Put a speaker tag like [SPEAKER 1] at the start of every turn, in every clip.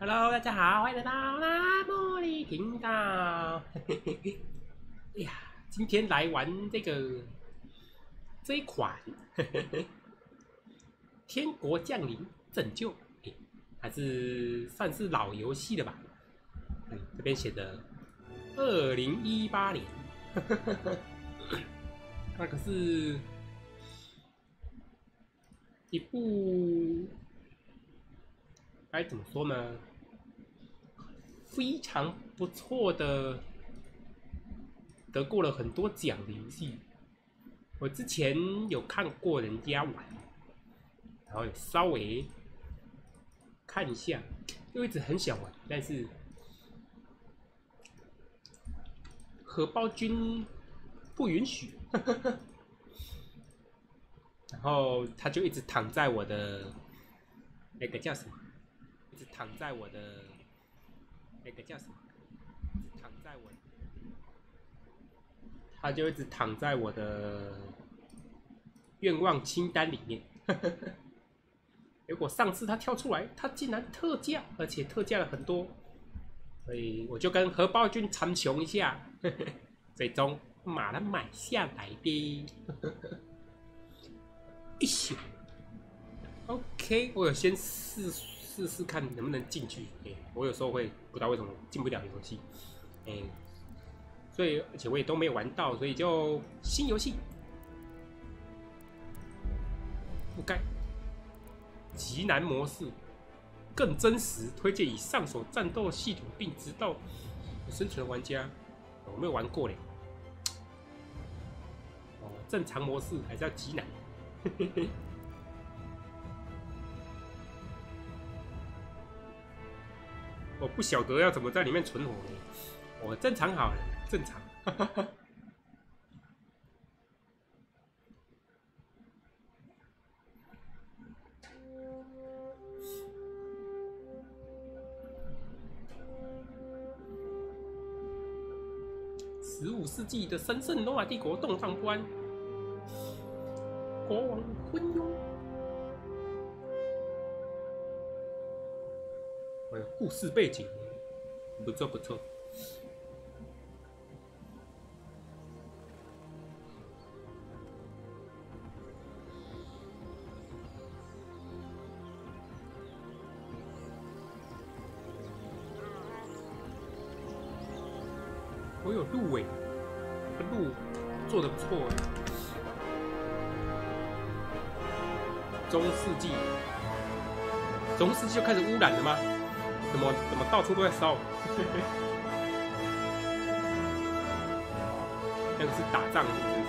[SPEAKER 1] Hello， 大家好，欢迎来到南牧的频道。哎呀，今天来玩这一款天国降临拯救，还是算是老游戏了吧？这边写的2018年，那可是一部该怎么说呢？非常不错的，得过了很多奖的游戏。我之前有看过人家玩，然后稍微看一下，又一直很想玩，但是荷包君不允许，然后他就一直躺在我的那个叫什么，一直躺在我的那个叫什么，躺在我，他就一直躺在我的愿望清单里面。结果上次他跳出来，他竟然特价，而且特价了很多，所以我就跟荷包君苍穹一下，最终把它买下来的。一宿 ，OK， 我有先试试看能不能进去。我有时候会不知道为什么进不了游戏，所以而且我也都没有玩到，所以就新游戏覆盖极难模式，更真实，推荐以上手战斗系统并直到生存的玩家。我没有玩过嘞。正常模式还是要极难。我不晓得要怎么在里面存活呢。我正常好了，正常。15世纪的神圣罗马帝国动荡不安，国王昏庸。哎呦，故事背景不错不错。我有鹿尾，这鹿做的不错哎。中世纪就开始污染了吗？怎么到处都在烧？那个是打仗是不是？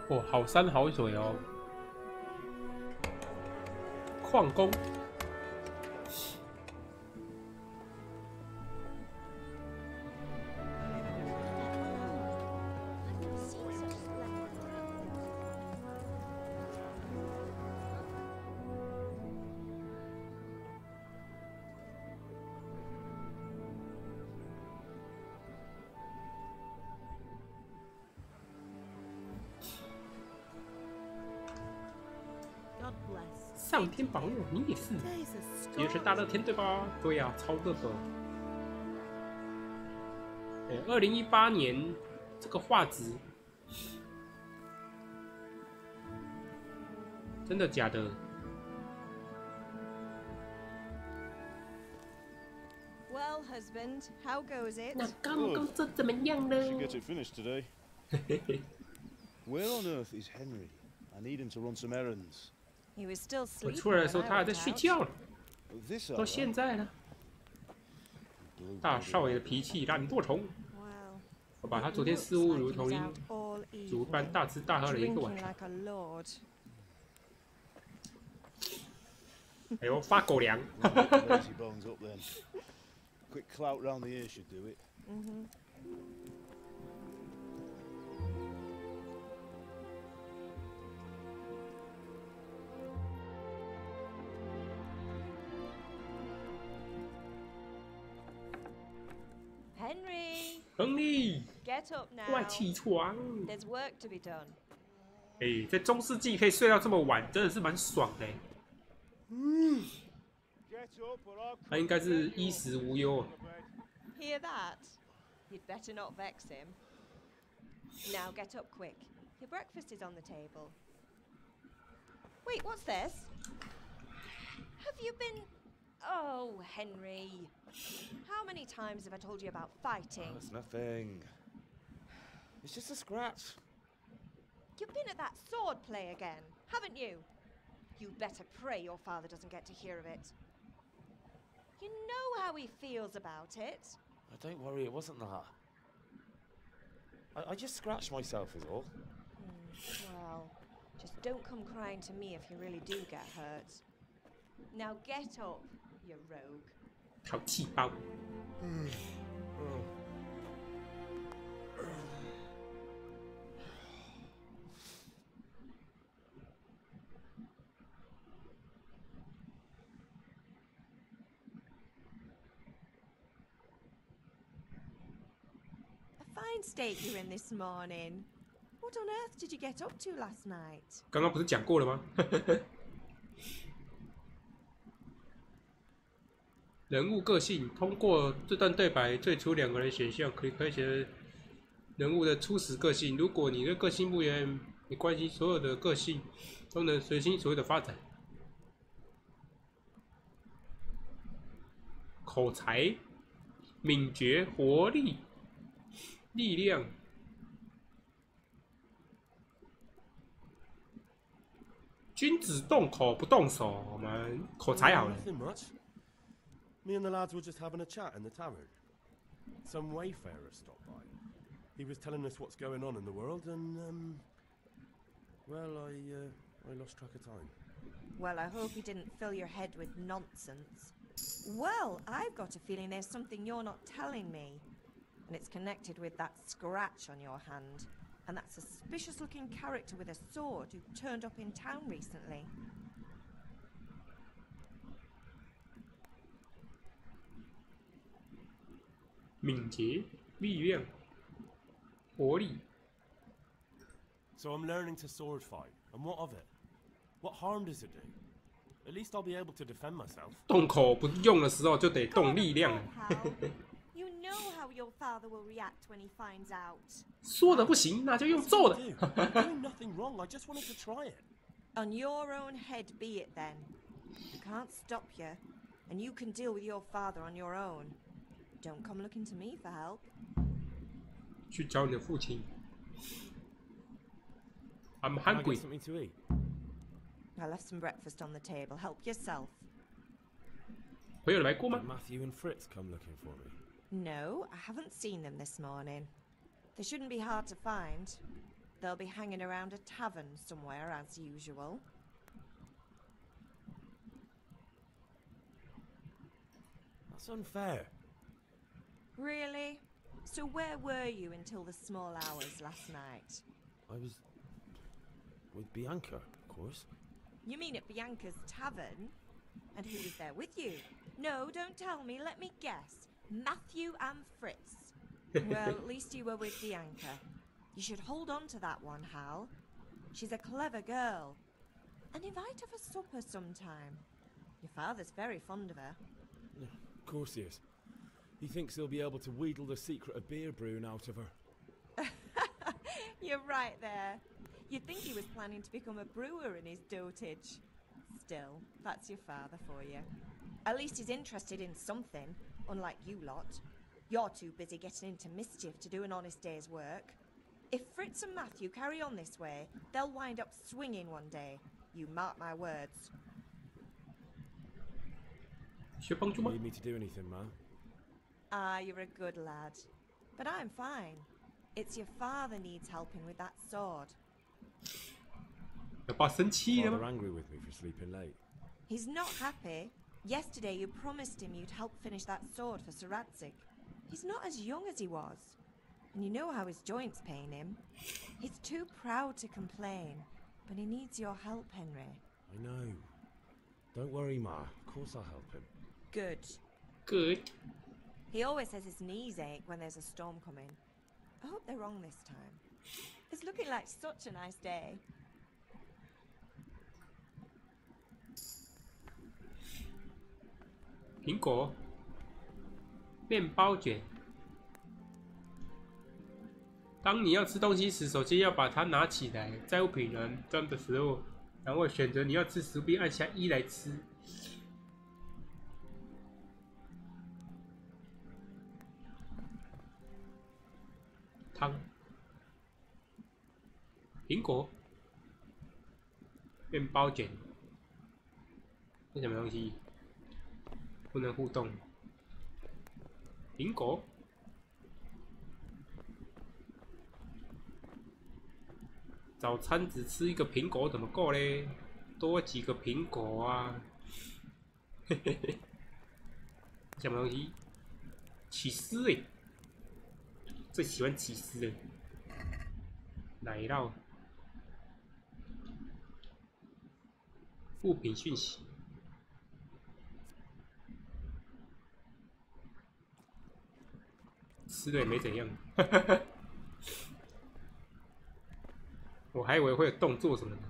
[SPEAKER 1] 哦，好山好水哦，矿工。上天保佑，你也是，也是大热天对吧？对呀、啊，超热的。2018年这个画质，真的假的？那刚刚这怎么样呢？Where
[SPEAKER 2] on earth is Henry? I need him to run some errands.
[SPEAKER 1] 我出来的时候，他还在睡觉呢。到现在呢，大少爷的脾气懒惰虫。我把他昨天似乎如同煮般大吃大喝了一个晚上。哎呦，发狗粮
[SPEAKER 2] ！Quick clout round the ear should do it.
[SPEAKER 1] Henry， 快起床！哎，在中世纪可以睡到这么晚，真的是蛮爽的。他应该是衣食无忧。
[SPEAKER 3] Hear that? You'd better not vex him. Now get up quick. Your breakfast is on the table. Wait, what's this? Have you been... Oh, Henry. How many times have I told you about fighting?
[SPEAKER 2] Oh, it's nothing. It's just a scratch.
[SPEAKER 3] You've been at that sword play again, haven't you? You'd better pray your father doesn't get to hear of it. You know how he feels about it.
[SPEAKER 2] Oh, don't worry, it wasn't that. I just scratched myself is all.
[SPEAKER 3] Well, just don't come crying to me if you really do get hurt. Now get up, you rogue.
[SPEAKER 1] 淘气包。
[SPEAKER 3] Fine state you're in this morning. What on earth did you get up to last night?
[SPEAKER 1] 刚刚不是讲过了吗？人物个性，通过这段对白最初2个人选项可以开启人物的初始个性。如果你的个性不一样，你关心所有的个性都能随心所欲的发展。口才、敏捷、活力、力量。君子动口不动手，我们口才好了。
[SPEAKER 2] Nothing much. Me and the lads were just having a chat in the tavern. Some wayfarer stopped by. He was telling us what's going on in the world, and well, I lost track of time.
[SPEAKER 3] Well, I hope he didn't fill your head with nonsense. Well, I've got a feeling there's something you're not telling me. And it's connected with that scratch on your hand. And that suspicious-looking character with a sword who turned up in town recently.
[SPEAKER 1] 敏捷、力量、活力。
[SPEAKER 2] So I'm learning to sword fight, and what of it? What harm does it do? At least I'll be able to defend myself.
[SPEAKER 1] 动口不用的时候就得动力量。
[SPEAKER 3] You know how your father will react when he finds out.
[SPEAKER 1] 说的不行，那就用揍的。
[SPEAKER 2] I'm doing nothing wrong. I just wanted to try it.
[SPEAKER 3] On your own head be it then. I can't stop you, and you can deal with your father on your own. Don't come looking to me for help.
[SPEAKER 1] 去找你的父亲。I'm
[SPEAKER 2] Can I
[SPEAKER 1] hungry.
[SPEAKER 2] get something to eat?
[SPEAKER 3] I left some breakfast on the table. Help yourself.
[SPEAKER 1] 回有来过吗
[SPEAKER 2] Did Matthew and Fritz come looking for me?
[SPEAKER 3] No, I haven't seen them this morning. They shouldn't be hard to find. They'll be hanging around a tavern somewhere as usual.
[SPEAKER 2] That's unfair.
[SPEAKER 3] Really? So where were you until the small hours last night?
[SPEAKER 2] I was with Bianca, of course.
[SPEAKER 3] You mean at Bianca's tavern? And who was there with you? No, don't tell me, let me guess. Matthew and Fritz. Well, at least you were with Bianca. You should hold on to that one, Hal. She's a clever girl. And invite her for supper sometime. Your father's very fond of her.
[SPEAKER 2] Of course he is. He thinks he'll be able to wheedle the secret of beer brewing out of her.
[SPEAKER 3] You're right there. You'd think he was planning to become a brewer in his dotage. Still, that's your father for you. At least he's interested in something, unlike you lot. You're too busy getting into mischief to do an honest day's work. If Fritz and Matthew carry on this way, they'll wind up swinging one day. You mark my words.
[SPEAKER 1] 需要帮助吗
[SPEAKER 2] Need me to do anything, man?
[SPEAKER 3] Ah, you're a good lad. But I'm fine. It's your father needs helping with that sword.
[SPEAKER 1] 有爸生气了
[SPEAKER 2] Father
[SPEAKER 1] 吗？
[SPEAKER 2] angry with me for sleeping late.
[SPEAKER 3] He's not happy. Yesterday you promised him you'd help finish that sword for Sir Radzig. He's not as young as he was. And you know how his joints pain him. He's too proud to complain. But he needs your help, Henry.
[SPEAKER 2] I know. Don't worry, Ma. Of course I'll help him.
[SPEAKER 3] Good.
[SPEAKER 1] Good.
[SPEAKER 3] He always says his knees ache when there's a storm coming. I hope they're wrong this time. It's looking like such a nice day.
[SPEAKER 1] 苹果、面包卷。当你要吃东西时，首先要把它拿起来，在物品栏装的时候，然后选择你要吃食物并按下1来吃。汤、苹果、面包卷，这什么东西？不能互动。苹果。早餐只吃一个苹果怎么够嘞？多几个苹果啊！嘿嘿嘿，什么东西？起司哎，最喜欢起司了。奶酪。物品讯息。吃的也没怎样。我还以为会有动作什么的。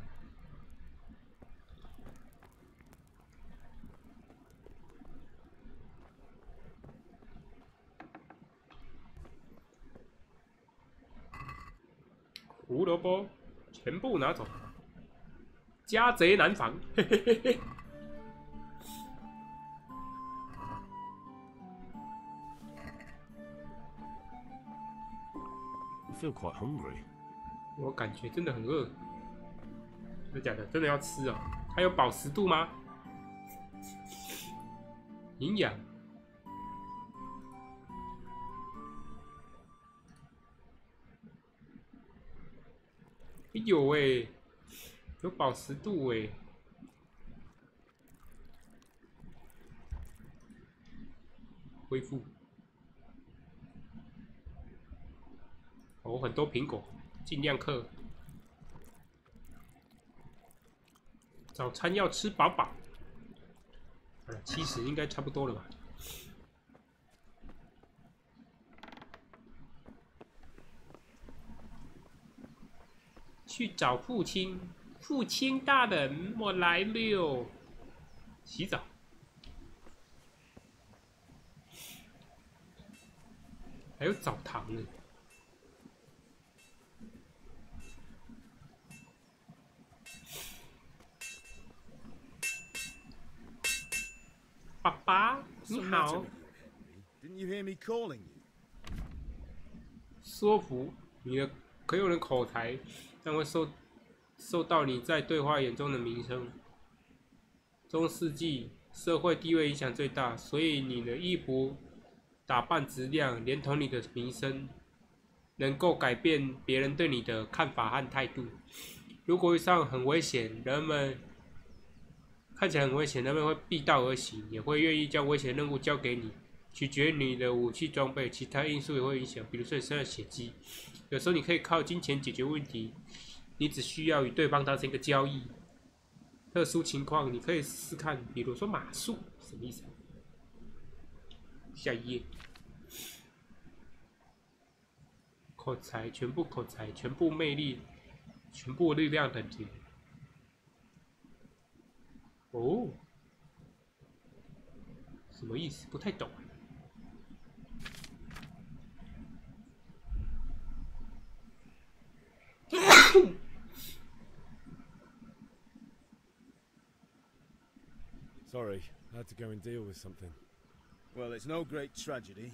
[SPEAKER 1] 胡萝卜全部拿走，家贼难防。嘿嘿嘿嘿。
[SPEAKER 2] I feel quite hungry.
[SPEAKER 1] 我感觉真的很饿。真的假的？真的要吃哦？还有饱食度吗？营养。有哎，有饱食度哎。恢复。哦，很多苹果，尽量嗑。早餐要吃饱饱。70应该差不多了吧？去找父亲，父亲大人，我来了。洗澡。还有澡堂呢。爸爸，你好。
[SPEAKER 4] Didn't you hear me calling you?
[SPEAKER 1] 说服你的可有人口才，但会受到你在对话眼中的名声。中世纪社会地位影响最大，所以你的衣服打扮质量，连同你的名声，能够改变别人对你的看法和态度。如果遇上很危险，看起来很危险，人们会避道而行，也会愿意将危险任务交给你。取决于你的武器装备，其他因素也会影响，比如说你身上血迹。有时候你可以靠金钱解决问题，你只需要与对方达成一个交易。特殊情况你可以试试看，比如说马术，什么意思？下一页。口才，全部口才，全部魅力，全部力量等级。哦，什么意思？不太懂。
[SPEAKER 2] Sorry, I had to go and deal with something.
[SPEAKER 4] Well, it's no great tragedy.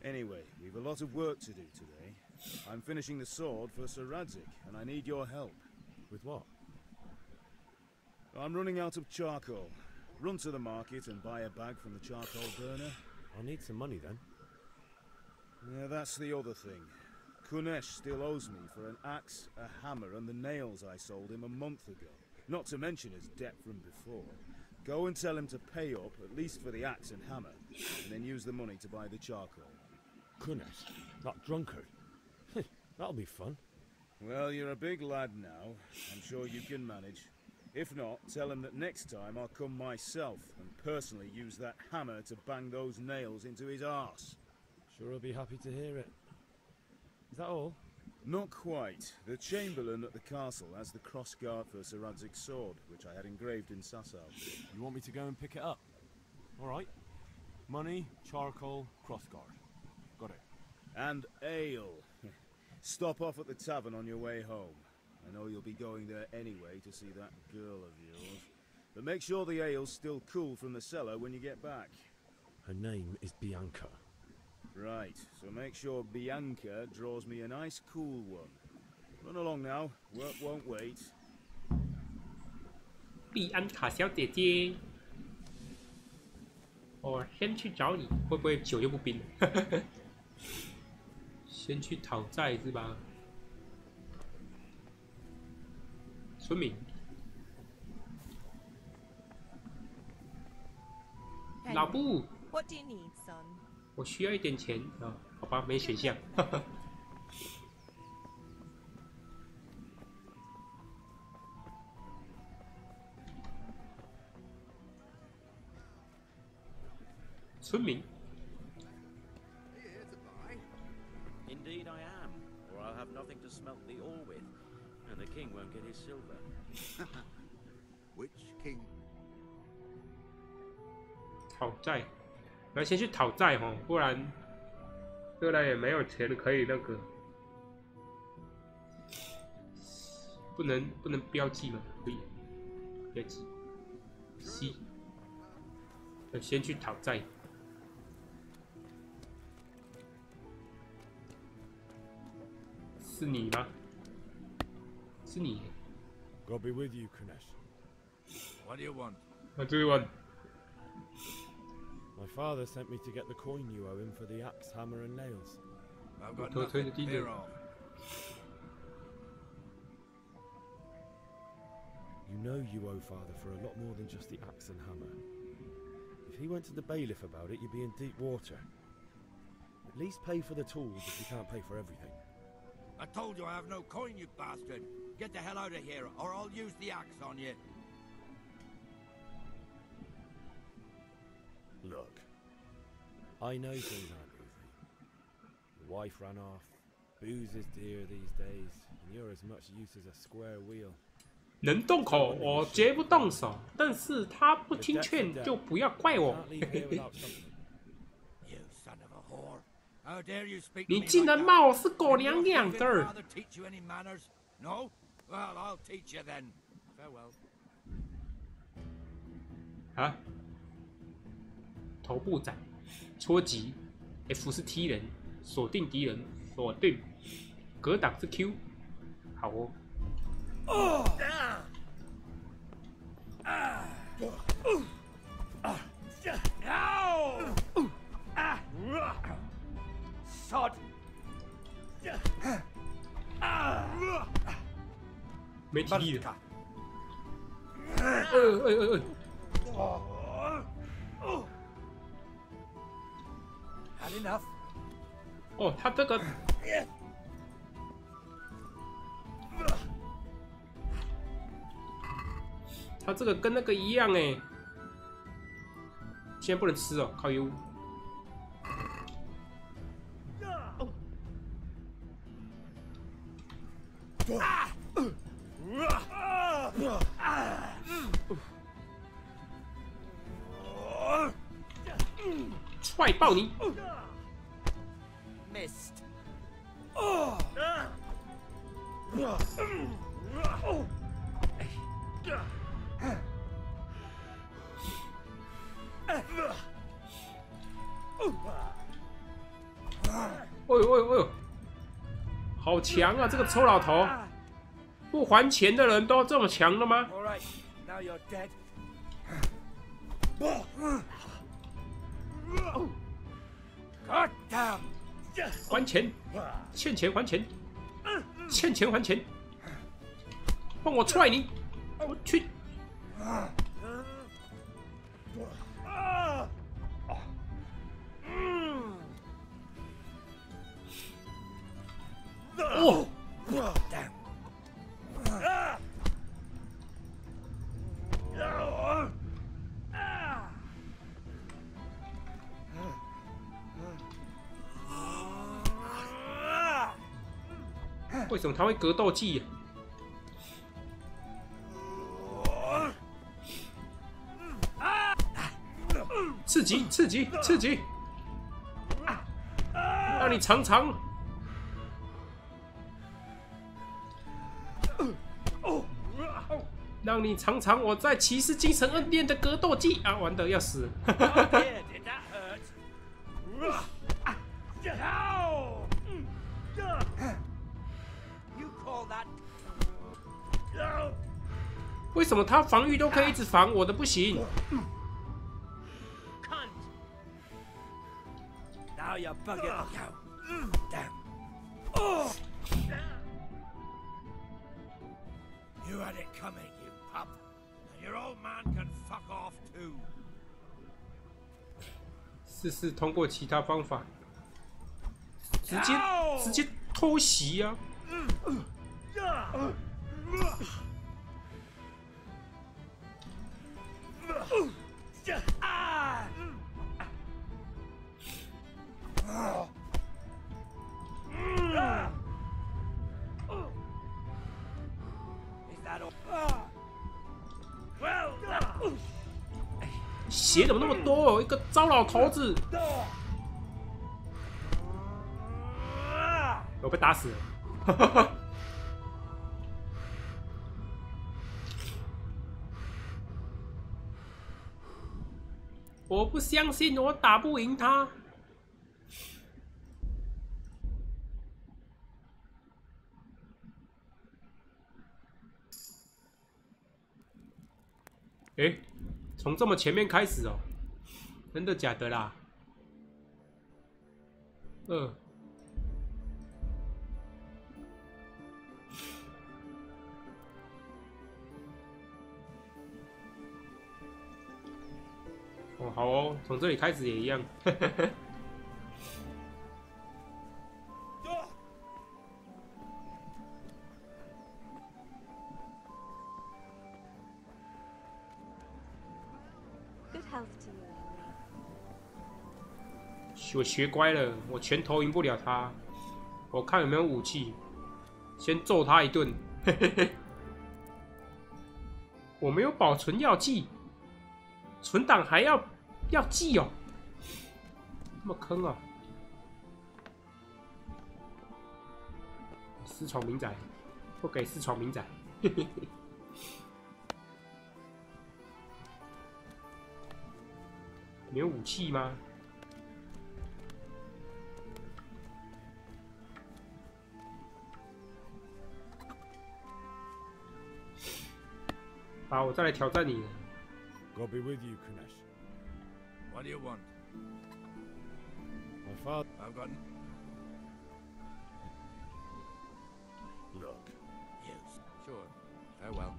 [SPEAKER 4] Anyway, we've a lot of work to do today. I'm finishing the sword for Sir Radzik, and I need your help.
[SPEAKER 2] With what?
[SPEAKER 4] I'm running out of charcoal. Run to the market and buy a bag from the charcoal burner.
[SPEAKER 2] I'll need some money then.
[SPEAKER 4] Yeah, that's the other thing. Kunesh still owes me for an axe, a hammer, and the nails I sold him a month ago. Not to mention his debt from before. Go and tell him to pay up, at least for the axe and hammer, and then use the money to buy the charcoal.
[SPEAKER 2] Goodness, that drunkard. That'll be fun.
[SPEAKER 4] Well, you're a big lad now. I'm sure you can manage. If not, tell him that next time I'll come myself and personally use that hammer to bang those nails into his arse.
[SPEAKER 2] Sure he'll be happy to hear it. Is that all?
[SPEAKER 4] Not quite. The Chamberlain at the castle has the crossguard for Sir Radzik's sword, which I had engraved in Sasau.
[SPEAKER 2] You want me to go and pick it up? All right. Money, charcoal, crossguard. Got it.
[SPEAKER 4] And ale. Stop off at the tavern on your way home. I know you'll be going there anyway to see that girl of yours. But make sure the ale's still cool from the cellar when you get back.
[SPEAKER 2] Her name is Bianca.
[SPEAKER 4] Right, so make sure Bianca draws me a nice cool one. Run along now, work won't wait.
[SPEAKER 1] 碧安卡小姐姐，我先去找你，会不会酒又不冰？先去讨债是吧？村民，老布，
[SPEAKER 3] What do you need, son?
[SPEAKER 1] 我需要一点钱啊，好吧，没选项。村民。
[SPEAKER 5] Indeed I am, or I'll have nothing to smelt the ore with, and the king won't get his silver.
[SPEAKER 6] Which king?
[SPEAKER 1] 讨债，我要先去讨债哦，不然也没有钱可以那个，不能标记吗？可以，标记。C， 要先去讨债。是你吗？是你。
[SPEAKER 4] God be with you, Kunesh.
[SPEAKER 6] What do you want?
[SPEAKER 1] What do you want?
[SPEAKER 4] My father sent me to get the coin you owe him for the axe, hammer, and nails.
[SPEAKER 6] I've got
[SPEAKER 1] Go
[SPEAKER 6] nothing
[SPEAKER 1] to
[SPEAKER 6] to
[SPEAKER 1] the
[SPEAKER 6] fear
[SPEAKER 1] dealer.
[SPEAKER 6] of.
[SPEAKER 4] You know you owe father for a lot more than just the axe and hammer. If he went to the bailiff about it, you'd be in deep water. At least pay for the tools if you can't pay for everything.
[SPEAKER 6] I told you I have no coin, you bastard. Get the hell out of here, or I'll use the axe on you.
[SPEAKER 4] Look, I know things aren't easy. The wife ran off, booze is dear these days, and you're as much use as a square wheel.
[SPEAKER 1] 能动口，我绝不动手。但是他不听劝，就不要怪我。
[SPEAKER 6] You son of a whore. How dare you speak to
[SPEAKER 1] 你
[SPEAKER 6] me
[SPEAKER 1] 竟
[SPEAKER 6] like
[SPEAKER 1] 然
[SPEAKER 6] that?
[SPEAKER 1] 骂我是狗
[SPEAKER 6] Did
[SPEAKER 1] 娘
[SPEAKER 6] your
[SPEAKER 1] 养
[SPEAKER 6] thieving
[SPEAKER 1] 的！
[SPEAKER 6] father teach you any manners? No? Well, I'll teach you then. Farewell.
[SPEAKER 1] 啊，头部斩，戳击 ，F 是踢人，锁定敌人，锁定，格挡是 Q， 好哦。
[SPEAKER 6] Sod!
[SPEAKER 1] 没体力了。
[SPEAKER 6] Had enough.
[SPEAKER 1] 哦，他这个，他这个跟那个一样哎。现在不能吃哦，靠油。踹爆你！
[SPEAKER 6] Missed.
[SPEAKER 1] 哎呦哎呦哎呦，好强啊！这个臭老头，不还钱的人都这么强的吗？
[SPEAKER 6] All right, now you're dead. God damn!
[SPEAKER 1] 还钱，欠钱还钱，欠钱还钱，换我踹你！我去！哦！
[SPEAKER 6] Damn.
[SPEAKER 1] 为什么他会格斗技、啊？刺激，刺激，刺激！让你尝尝。让你尝尝我在骑士精神恩练的格斗技啊！玩的要死。
[SPEAKER 6] Oh dear, did that hurt? You call that?
[SPEAKER 1] 为什么他防御都可以一直防，我的不行？
[SPEAKER 6] Cunt! Now you're bugging out. Damn. You had it coming, you pup. And your old man can fuck off too.
[SPEAKER 1] 试试通过其他方法，直接偷袭啊！血怎么那么多？一个糟老头子，我被打死了。我不相信我打不赢他。哎，从这么前面开始哦，真的假的啦？哦，好哦，从这里开始也一样。我学乖了，我拳头赢不了他。我看有没有武器，先揍他一顿。我没有保存药剂，存档还要记哦，那么坑啊！私闯民宅，不给私闯民宅。没有武器吗？好，我再来挑战你。
[SPEAKER 4] God be with you, Kunesh.
[SPEAKER 6] What do you want?
[SPEAKER 4] My father.
[SPEAKER 6] I've got.
[SPEAKER 4] Look.
[SPEAKER 6] Yes. Sure. Farewell.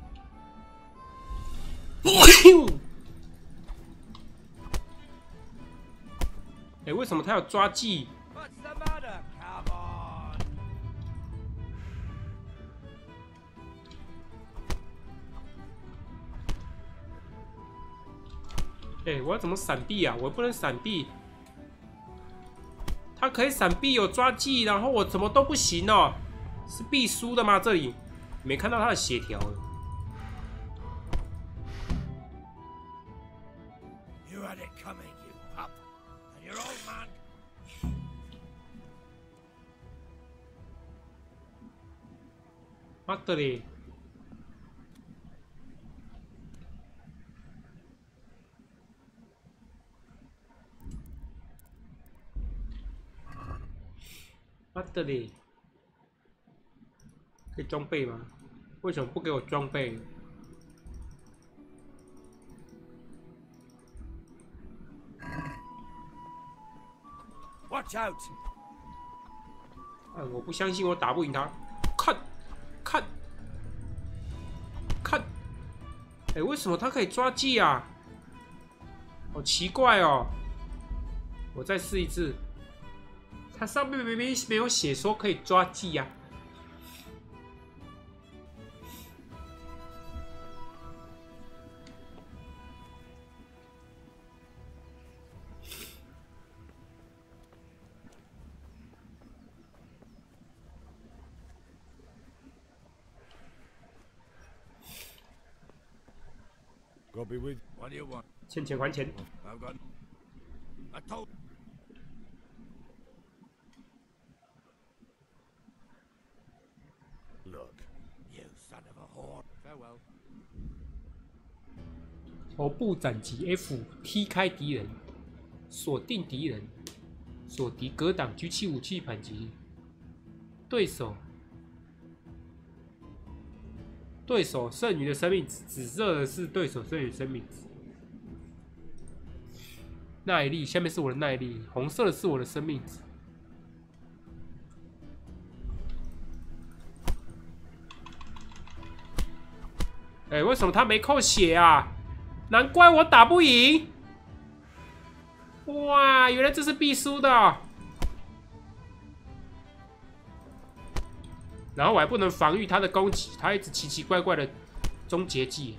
[SPEAKER 1] 哎，为什么他要抓技？
[SPEAKER 6] What's the matter? Come on.
[SPEAKER 1] 哎，我要怎么闪避啊？我不能闪避。他可以闪避，有抓技，然后我怎么都不行哦？是必输的吗？这里没看到他的血条。
[SPEAKER 6] You had it coming, you pup. And your old man.
[SPEAKER 1] 妈的嘞！妈的嘞！可以装备吗？为什么不给我装备？
[SPEAKER 6] Watch out!
[SPEAKER 1] 我不相信我打不赢他。看！哎，为什么他可以抓技啊？好奇怪哦！我再试一次。它上面明明没有写说可以抓技呀。
[SPEAKER 4] God be with.
[SPEAKER 6] What do you want?
[SPEAKER 1] 欠钱还钱。
[SPEAKER 6] I've got. I told.
[SPEAKER 4] Look.
[SPEAKER 6] You son of a whore. Farewell.
[SPEAKER 1] 头部斩击 F 踢开敌人，锁定敌人，锁敌格挡，举起武器反击。对手剩余的生命值，紫色的是对手剩余生命值。耐力下面是我的耐力，红色的是我的生命值。哎，为什么他没扣血啊？难怪我打不赢！哇，原来这是必输的哦。然后我还不能防御他的攻击，他一直奇奇怪怪的终结技。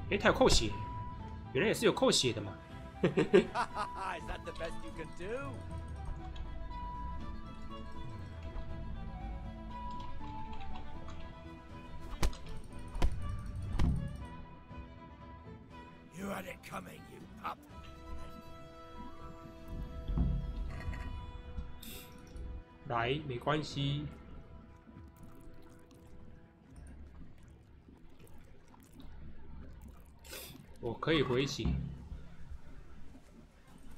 [SPEAKER 1] 哎，他有扣血，原来也是有扣血的嘛。
[SPEAKER 6] Is that the best you can do? had it coming, you pup.
[SPEAKER 1] 来，没关系。我可以回血。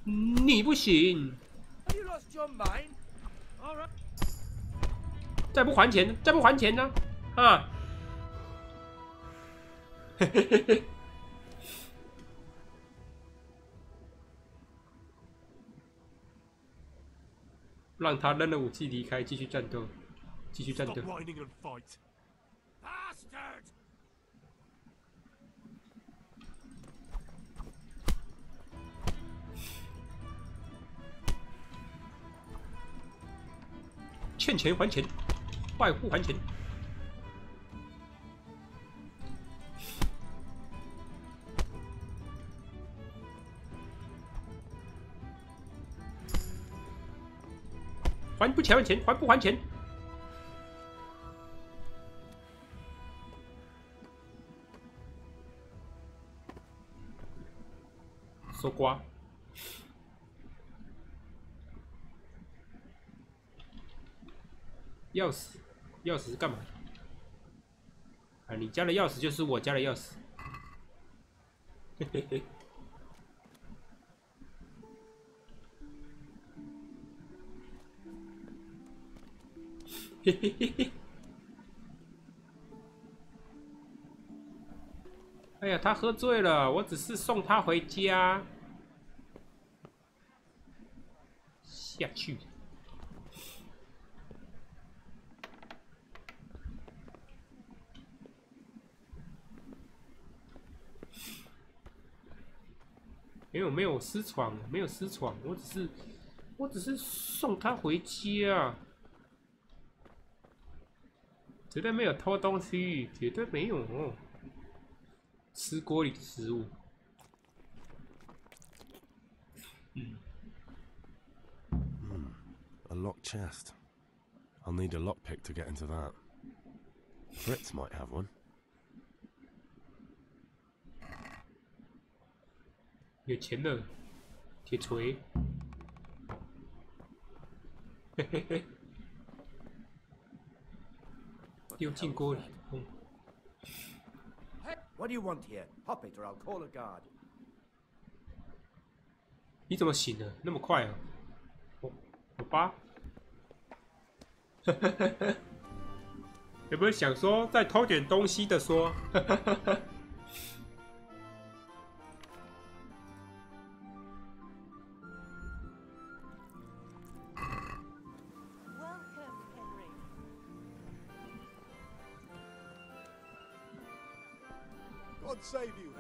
[SPEAKER 1] 你不行。
[SPEAKER 6] Have you lost your mind? All right.
[SPEAKER 1] 再不还钱，再不还钱呢？啊！嘿嘿嘿嘿。让他扔了武器离开，继续战斗，继续战斗。
[SPEAKER 2] Stop whining and fight.
[SPEAKER 6] Bastard!
[SPEAKER 1] 欠钱还钱，外户还钱。还不钱还钱，还不还钱？搜刮。 钥匙，钥匙是干嘛？啊，你家的钥匙就是我家的钥匙。嘿嘿嘿。嘿嘿嘿嘿。哎呀，他喝醉了，我只是送他回家。下去。 没有私闯，没有私闯，我只是送他回家，绝对没有偷东西，绝对没有哦。吃锅里的食物，A
[SPEAKER 2] locked chest. I'll need a lockpick to get into that. Fritz might have one.
[SPEAKER 1] 有钱了，铁锤，嘿嘿嘿，丢进锅里。
[SPEAKER 6] What do you want here? Hop it or I'll call a guard.
[SPEAKER 1] 你怎么醒了？那么快啊！我爸，有没有想说再偷点东西的说？God
[SPEAKER 4] save you,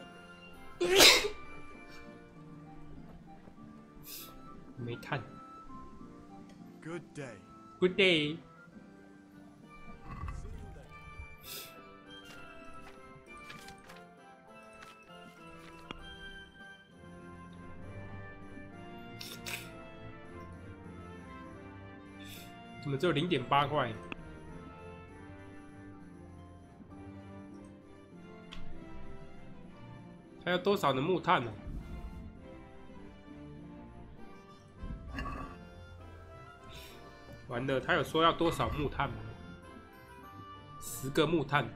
[SPEAKER 4] Henry.
[SPEAKER 1] 煤炭。
[SPEAKER 4] Good day.
[SPEAKER 1] Good day。怎么只有0.8块？还要多少的木炭呢？完了，他有说要多少木炭吗？10个木炭。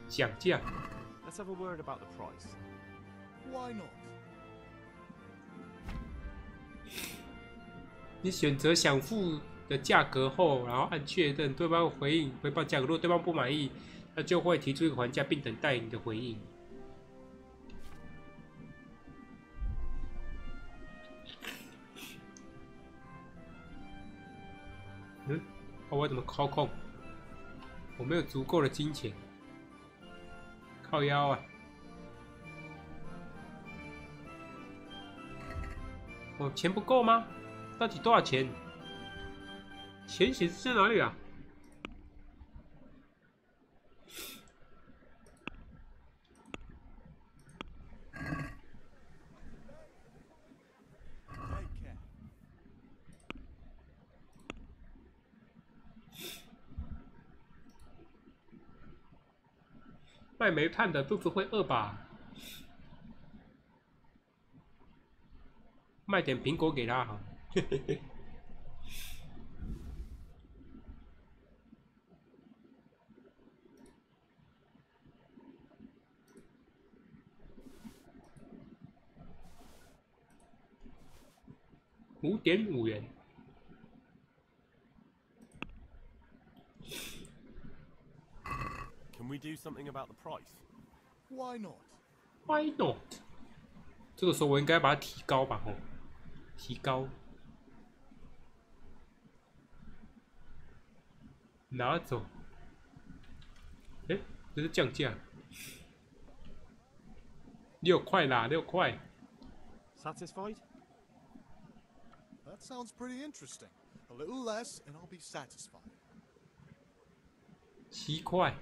[SPEAKER 1] 讲价。
[SPEAKER 2] Let's have a word about the price.
[SPEAKER 4] Why not?
[SPEAKER 1] 你选择想付的价格后，然后按确认，对方回应回报价格。如果对方不满意，那就会提出一个还价，并等待你的回应。我怎么操控？我没有足够的金钱，靠腰啊！我钱不够吗？到底多少钱？钱显示在哪里啊？卖煤炭的肚子会饿吧？卖点苹果给他好。5.5元。
[SPEAKER 2] Can we do something about the price?
[SPEAKER 7] Why not?
[SPEAKER 1] Why not？ 这个时候我应该把它提高吧，吼，提高，拿走。哎，这是降价，6块啦，6块。
[SPEAKER 2] Satisfied?
[SPEAKER 7] That sounds pretty interesting. A little less, and I'll be satisfied.
[SPEAKER 1] 7块。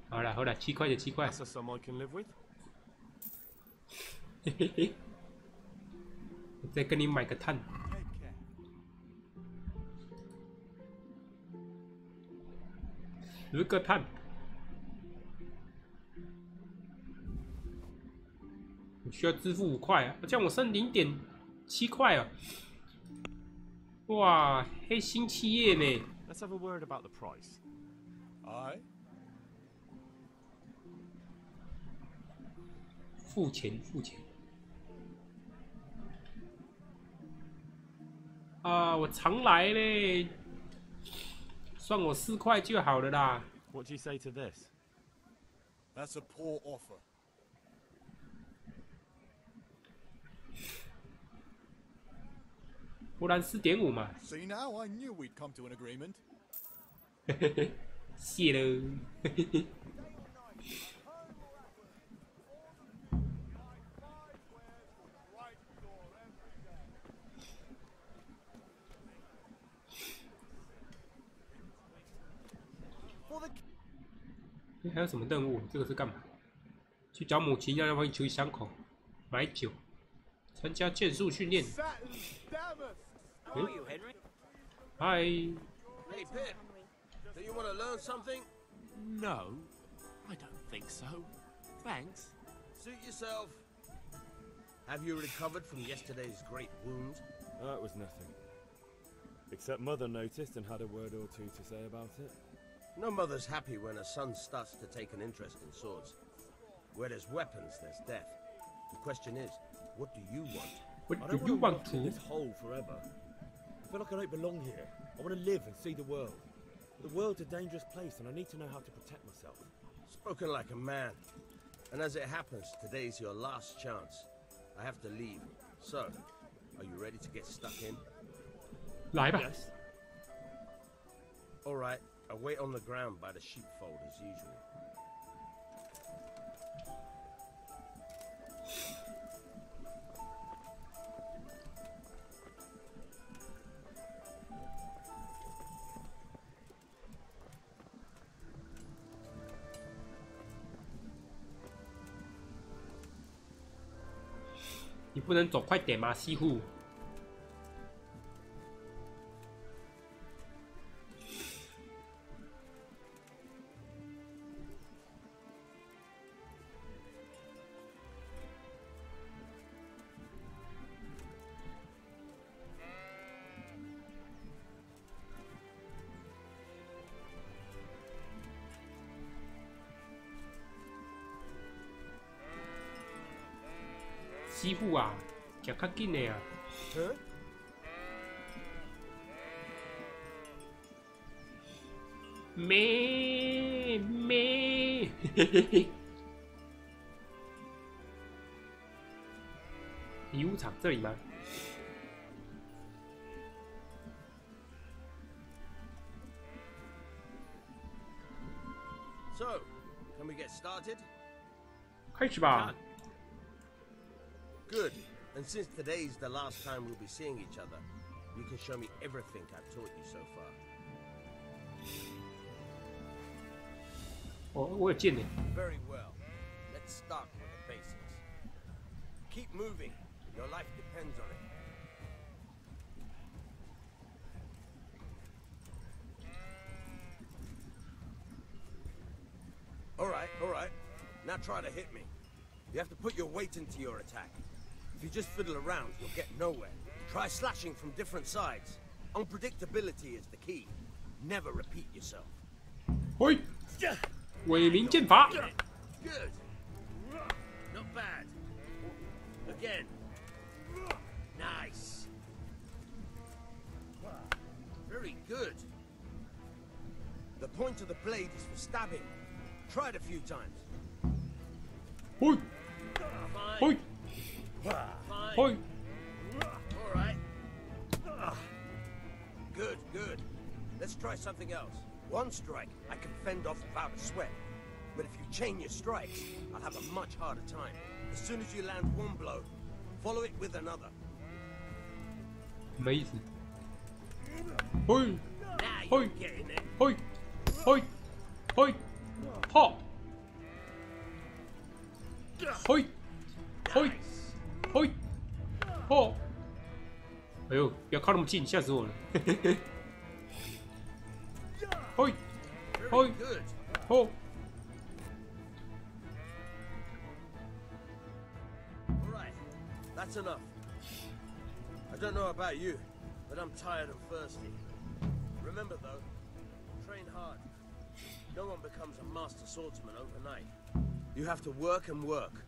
[SPEAKER 1] 好了好了，7块就7块。
[SPEAKER 2] That's a sum I can live with.
[SPEAKER 1] 嘿嘿嘿，我再跟你买个炭。 10个炭。我需要支付5块啊，这样我剩0.7块啊。哇，黑心企业呢？
[SPEAKER 2] Let's have a word about the price.
[SPEAKER 7] Aye.
[SPEAKER 1] 付钱付钱。啊，我常来嘞，算我4块就好了啦。
[SPEAKER 2] What do you say to this?
[SPEAKER 7] That's a poor offer.
[SPEAKER 1] 不然4.5嘛。
[SPEAKER 7] See now, I knew we'd come to an agreement.
[SPEAKER 1] 嘿嘿嘿，谢喽。嘿嘿嘿。 还有什么任务？这个是干嘛？去找母亲，让她帮你处理伤口，买酒，参加剑术训练。嗨，
[SPEAKER 5] Hey, Pip, do you want to learn something?
[SPEAKER 6] No, I don't think so. Thanks.
[SPEAKER 5] Suit yourself. Have you recovered from yesterday's great wound?
[SPEAKER 4] It was nothing. Except Mother noticed and had a word or two to say about it.
[SPEAKER 5] No mother's happy when her son starts to take an interest in swords. Where there's weapons, there's death. The question is, what do you want?
[SPEAKER 1] What do you want to?
[SPEAKER 4] In this hole forever. I feel like I don't belong here. I want to live and see the world. The world's a dangerous place, and I need to know how to protect myself.
[SPEAKER 5] Spoken like a man. And as it happens, today's your last chance. I have to leave. So, are you ready to get stuck in?
[SPEAKER 1] 来吧。
[SPEAKER 2] Yes.
[SPEAKER 5] All right. I'll wait on the ground by the sheepfold as usual.
[SPEAKER 1] 你不能走快点吗，西户？西户啊，行较紧的啊。咩咩，嘿嘿嘿。礼物场这里吗？
[SPEAKER 5] So, can we get started?
[SPEAKER 1] 开始吧。
[SPEAKER 5] Good. And since today's the last time we'll be seeing each other, you can show me everything I've taught you so far.
[SPEAKER 1] 哦，我有剑呢。
[SPEAKER 5] Very well. Let's start with the basics. Keep moving. Your life depends on it. Now try to hit me. You have to put your weight into your attack. If you just fiddle around, you'll get nowhere. Try slashing from different sides. Unpredictability is the key. Never repeat yourself.
[SPEAKER 1] 嘿，伪名剑法。
[SPEAKER 5] Good. Not bad. Again. Nice. Very good. The point of the blade is for stabbing. Try it a few times.
[SPEAKER 1] 嘿，
[SPEAKER 5] Fine.
[SPEAKER 1] 嘿，
[SPEAKER 5] Fine.
[SPEAKER 1] 嘿。
[SPEAKER 5] All right. Good, good. Let's try something else. One strike, I can fend off without a sweat. But if you chain your strikes, I'll have a much harder time. As soon as you land one blow, follow it with another.
[SPEAKER 1] 没意思。嘿，
[SPEAKER 5] Now
[SPEAKER 1] 嘿
[SPEAKER 5] you're，getting it.
[SPEAKER 1] 嘿，嘿，嘿，哈，嘿，嘿，嘿，哈。哎呦，不要靠那么近，吓死我了！嘿嘿嘿。嘿，
[SPEAKER 5] Very
[SPEAKER 1] Oi.
[SPEAKER 5] good.
[SPEAKER 1] 吼。
[SPEAKER 5] All right, that's enough. I don't know about you, but I'm tired and thirsty. Remember though, train hard. No one becomes a master swordsman overnight. You have to work and work.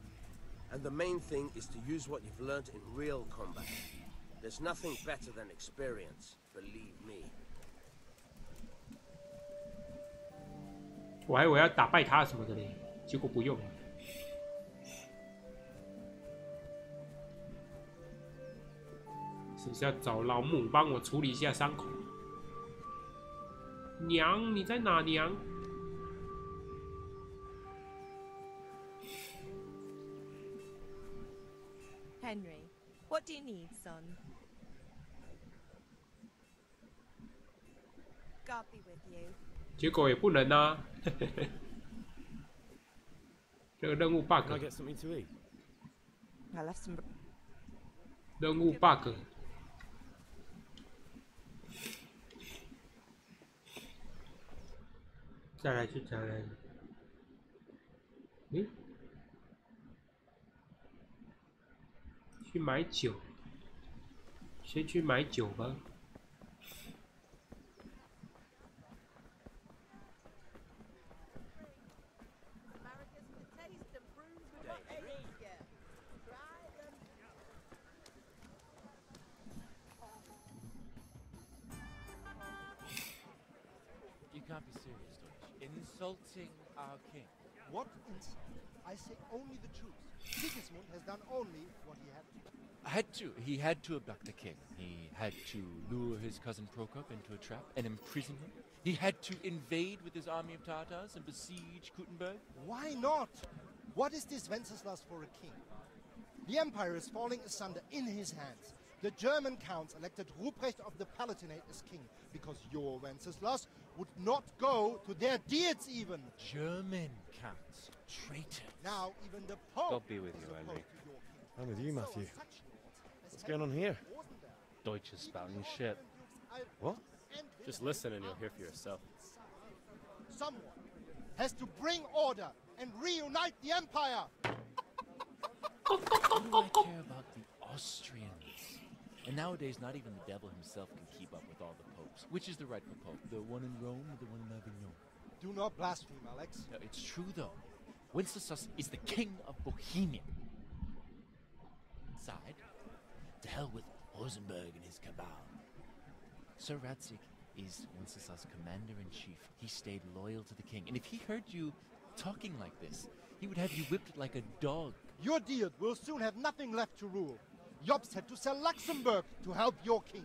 [SPEAKER 5] And the main thing is to use what you've learned in real combat. There's nothing better than experience, believe me.
[SPEAKER 1] 我还以为要打败他什么的嘞，结果不用。是不是要找老母帮我处理一下伤口？娘，你在哪？娘？
[SPEAKER 3] Henry, what do you need, son? God be with you.
[SPEAKER 1] 结果也不能啊。这个任务 bug，
[SPEAKER 2] Can I get something to eat?
[SPEAKER 3] I left some.
[SPEAKER 1] 任务 bug。再来去再来。嗯？去买酒，先去买酒吧。
[SPEAKER 8] You can't be serious, Deutsch. Insulting our king.
[SPEAKER 9] What insult? I say only the truth. Sigismund has done only what he had to.
[SPEAKER 8] He had to abduct the king. He had to lure his cousin Prokop into a trap and imprison him. He had to invade with his army of Tartars and besiege Kuttenberg.
[SPEAKER 9] Why not? What is this Wenceslas for a king? The empire is falling asunder in his hands. The German counts elected Ruprecht of the Palatinate as king because your Wenceslas would not go to their deeds even.
[SPEAKER 8] German counts. Traitor.
[SPEAKER 9] Now even the Pope.
[SPEAKER 10] God be with you,
[SPEAKER 9] is opposed
[SPEAKER 10] Henry.
[SPEAKER 9] to your king.
[SPEAKER 2] I'm with you,
[SPEAKER 9] So
[SPEAKER 2] Matthew.
[SPEAKER 9] such lords as
[SPEAKER 2] What's going on here?
[SPEAKER 9] wasn't there?
[SPEAKER 10] Deutsch is spouting shit.
[SPEAKER 2] What?
[SPEAKER 10] Just listen and you'll hear for yourself.
[SPEAKER 9] Someone has to bring order and reunite the empire.
[SPEAKER 8] What do I care about the Austrians? And nowadays, not even the devil himself can keep up with all the popes. Which is the rightful pope? The one in Rome or the one in Avignon?
[SPEAKER 9] Do not blaspheme, Alex.
[SPEAKER 8] No, it's true, though. Wenceslas is the king of Bohemia. Side, to hell with Rosenberg and his cabal. Sir Radzik is Wenceslas' commander-in-chief. He stayed loyal to the king. And if he heard you talking like this, he would have you whipped like a dog.
[SPEAKER 9] Your Diet will soon have nothing left to rule. Jobst had to sell Luxembourg to help your king.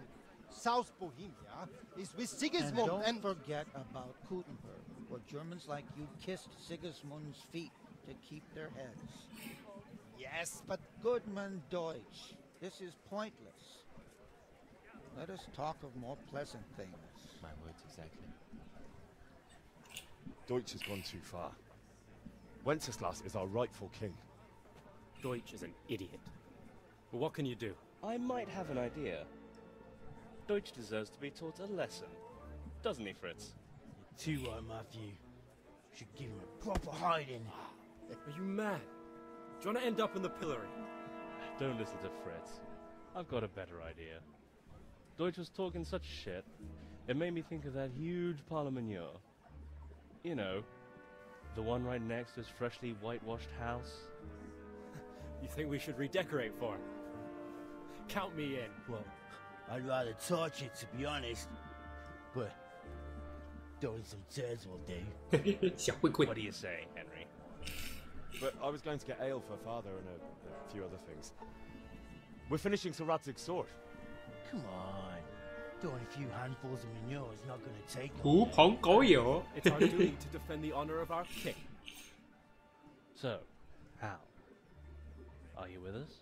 [SPEAKER 9] South Bohemia is with Sigismund
[SPEAKER 11] and don't forget about Kuttenberg, where Germans like you kissed Sigismund's feet to keep their heads.
[SPEAKER 9] Yes, but
[SPEAKER 11] Goodman Deutsch, this is pointless. Let us talk of more pleasant things.
[SPEAKER 8] My words exactly.
[SPEAKER 2] Deutsch has gone too far. Wenceslas is our rightful king.
[SPEAKER 10] Deutsch is an idiot. But what can you do? I might have an idea. Deutsch deserves to be taught a lesson. Doesn't he, Fritz?
[SPEAKER 11] Too right, Matthew. Should give him a proper hiding.
[SPEAKER 10] Are you mad? Do you want to end up in the pillory?
[SPEAKER 12] Don't listen to Fritz. I've got a better idea. Deutsch was talking such shit, it made me think of that huge parliament. You know, the one right next to his freshly whitewashed house.
[SPEAKER 10] You think we should redecorate for him? Count me in.
[SPEAKER 11] Well, I'd rather torch it, to be honest. But throwing some turds will do.
[SPEAKER 12] What do you say, Henry?
[SPEAKER 4] But I was going to get ale for father and a few other things. We're finishing Sir Radzig's sword.
[SPEAKER 11] Come on. Throwing a few handfuls of manure is not going to take long.
[SPEAKER 1] 狐朋狗友。
[SPEAKER 10] It's our duty to defend the honor of our king.
[SPEAKER 12] So, Hal, are you with us?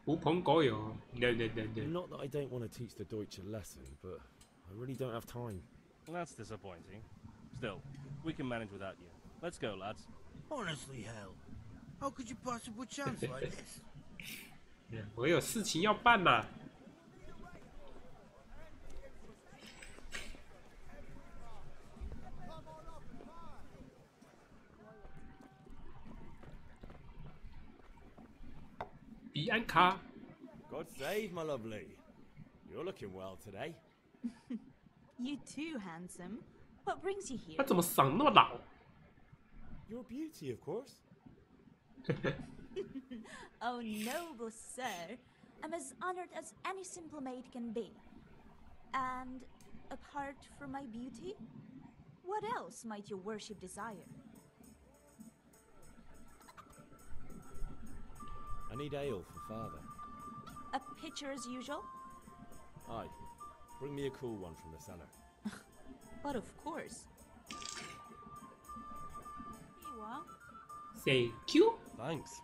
[SPEAKER 1] 狐朋狗友。No.
[SPEAKER 2] Not that I don't want to teach the Deutsch a lesson, but I really don't have time.
[SPEAKER 12] That's disappointing. Still, we can manage without you. Let's go, lads.
[SPEAKER 11] Honestly, Hal, how could you possibly chance like this?
[SPEAKER 1] 我有事情要办嘛。比安卡。
[SPEAKER 2] God save, my lovely. You're looking well today.
[SPEAKER 13] You too, handsome. What brings you here?
[SPEAKER 1] 他怎么嗓那么老？
[SPEAKER 2] Your beauty, of course.
[SPEAKER 13] Oh, noble sir. I'm as honored as any simple maid can be. And apart from my beauty, what else might your worship desire?
[SPEAKER 2] I need ale for father.
[SPEAKER 13] A pitcher as usual?
[SPEAKER 2] Aye. Bring me a cool one from the cellar.
[SPEAKER 13] But of course. Here you are.
[SPEAKER 1] Thank you.
[SPEAKER 2] Thanks.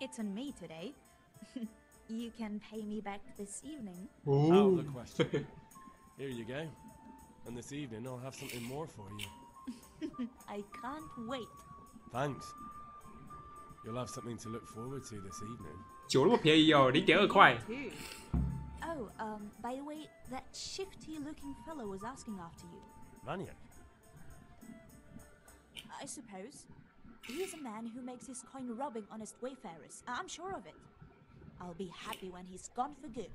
[SPEAKER 13] It's on me today. You can pay me back this evening.
[SPEAKER 2] Out of the question. Here you go. And this evening I'll have something more for you.
[SPEAKER 13] I can't wait.
[SPEAKER 2] Thanks. You'll have something to look forward to this evening.
[SPEAKER 1] 酒那么便宜哦，0.2块。
[SPEAKER 13] Oh, by the way, that shifty-looking fellow was asking after you.
[SPEAKER 2] Maniac?
[SPEAKER 13] I suppose. He is a man who makes his coin robbing honest wayfarers. I'm sure of it. I'll be happy when he's gone for good.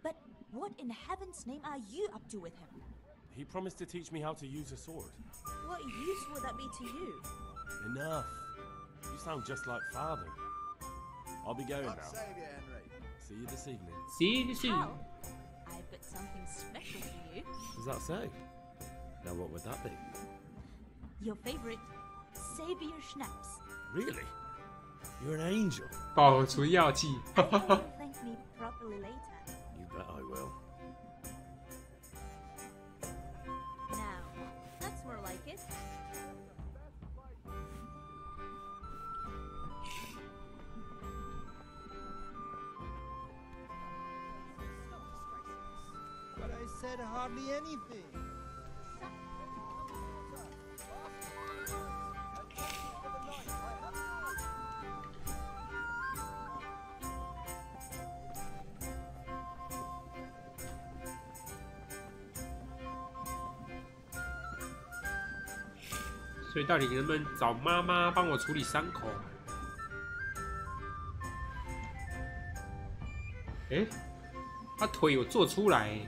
[SPEAKER 13] But what in heaven's name are you up to with him?
[SPEAKER 2] He promised to teach me how to use a sword.
[SPEAKER 13] What use would that be to you?
[SPEAKER 2] Enough. You sound just like father. I'll be going now.
[SPEAKER 6] Save you, Henry.
[SPEAKER 2] See you this evening.
[SPEAKER 1] See you soon.
[SPEAKER 13] Hal, I've got something special for you.
[SPEAKER 2] Does that so? Now what would that be?
[SPEAKER 13] Your favorite, Savior Schnapps.
[SPEAKER 2] Really? You're an angel.
[SPEAKER 1] 保存药剂。
[SPEAKER 13] You'll thank me properly later.
[SPEAKER 2] You bet I will.
[SPEAKER 13] Now, that's more like it.
[SPEAKER 9] But I said hardly anything.
[SPEAKER 1] 所以到底能不能找妈妈帮我处理伤口？哎，他腿有做出来，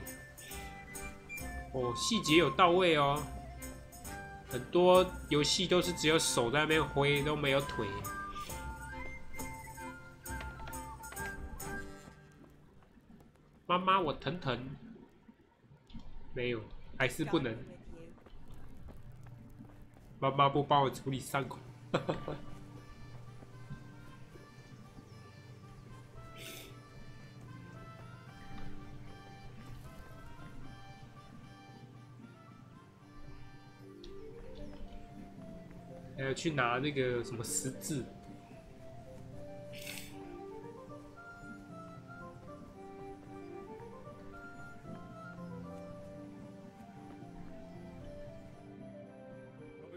[SPEAKER 1] 哦，细节有到位哦。很多游戏都是只有手在那边挥，都没有腿。妈妈，我疼疼。没有，还是不能。 妈妈不帮我处理伤口，还要去拿那个什么十字。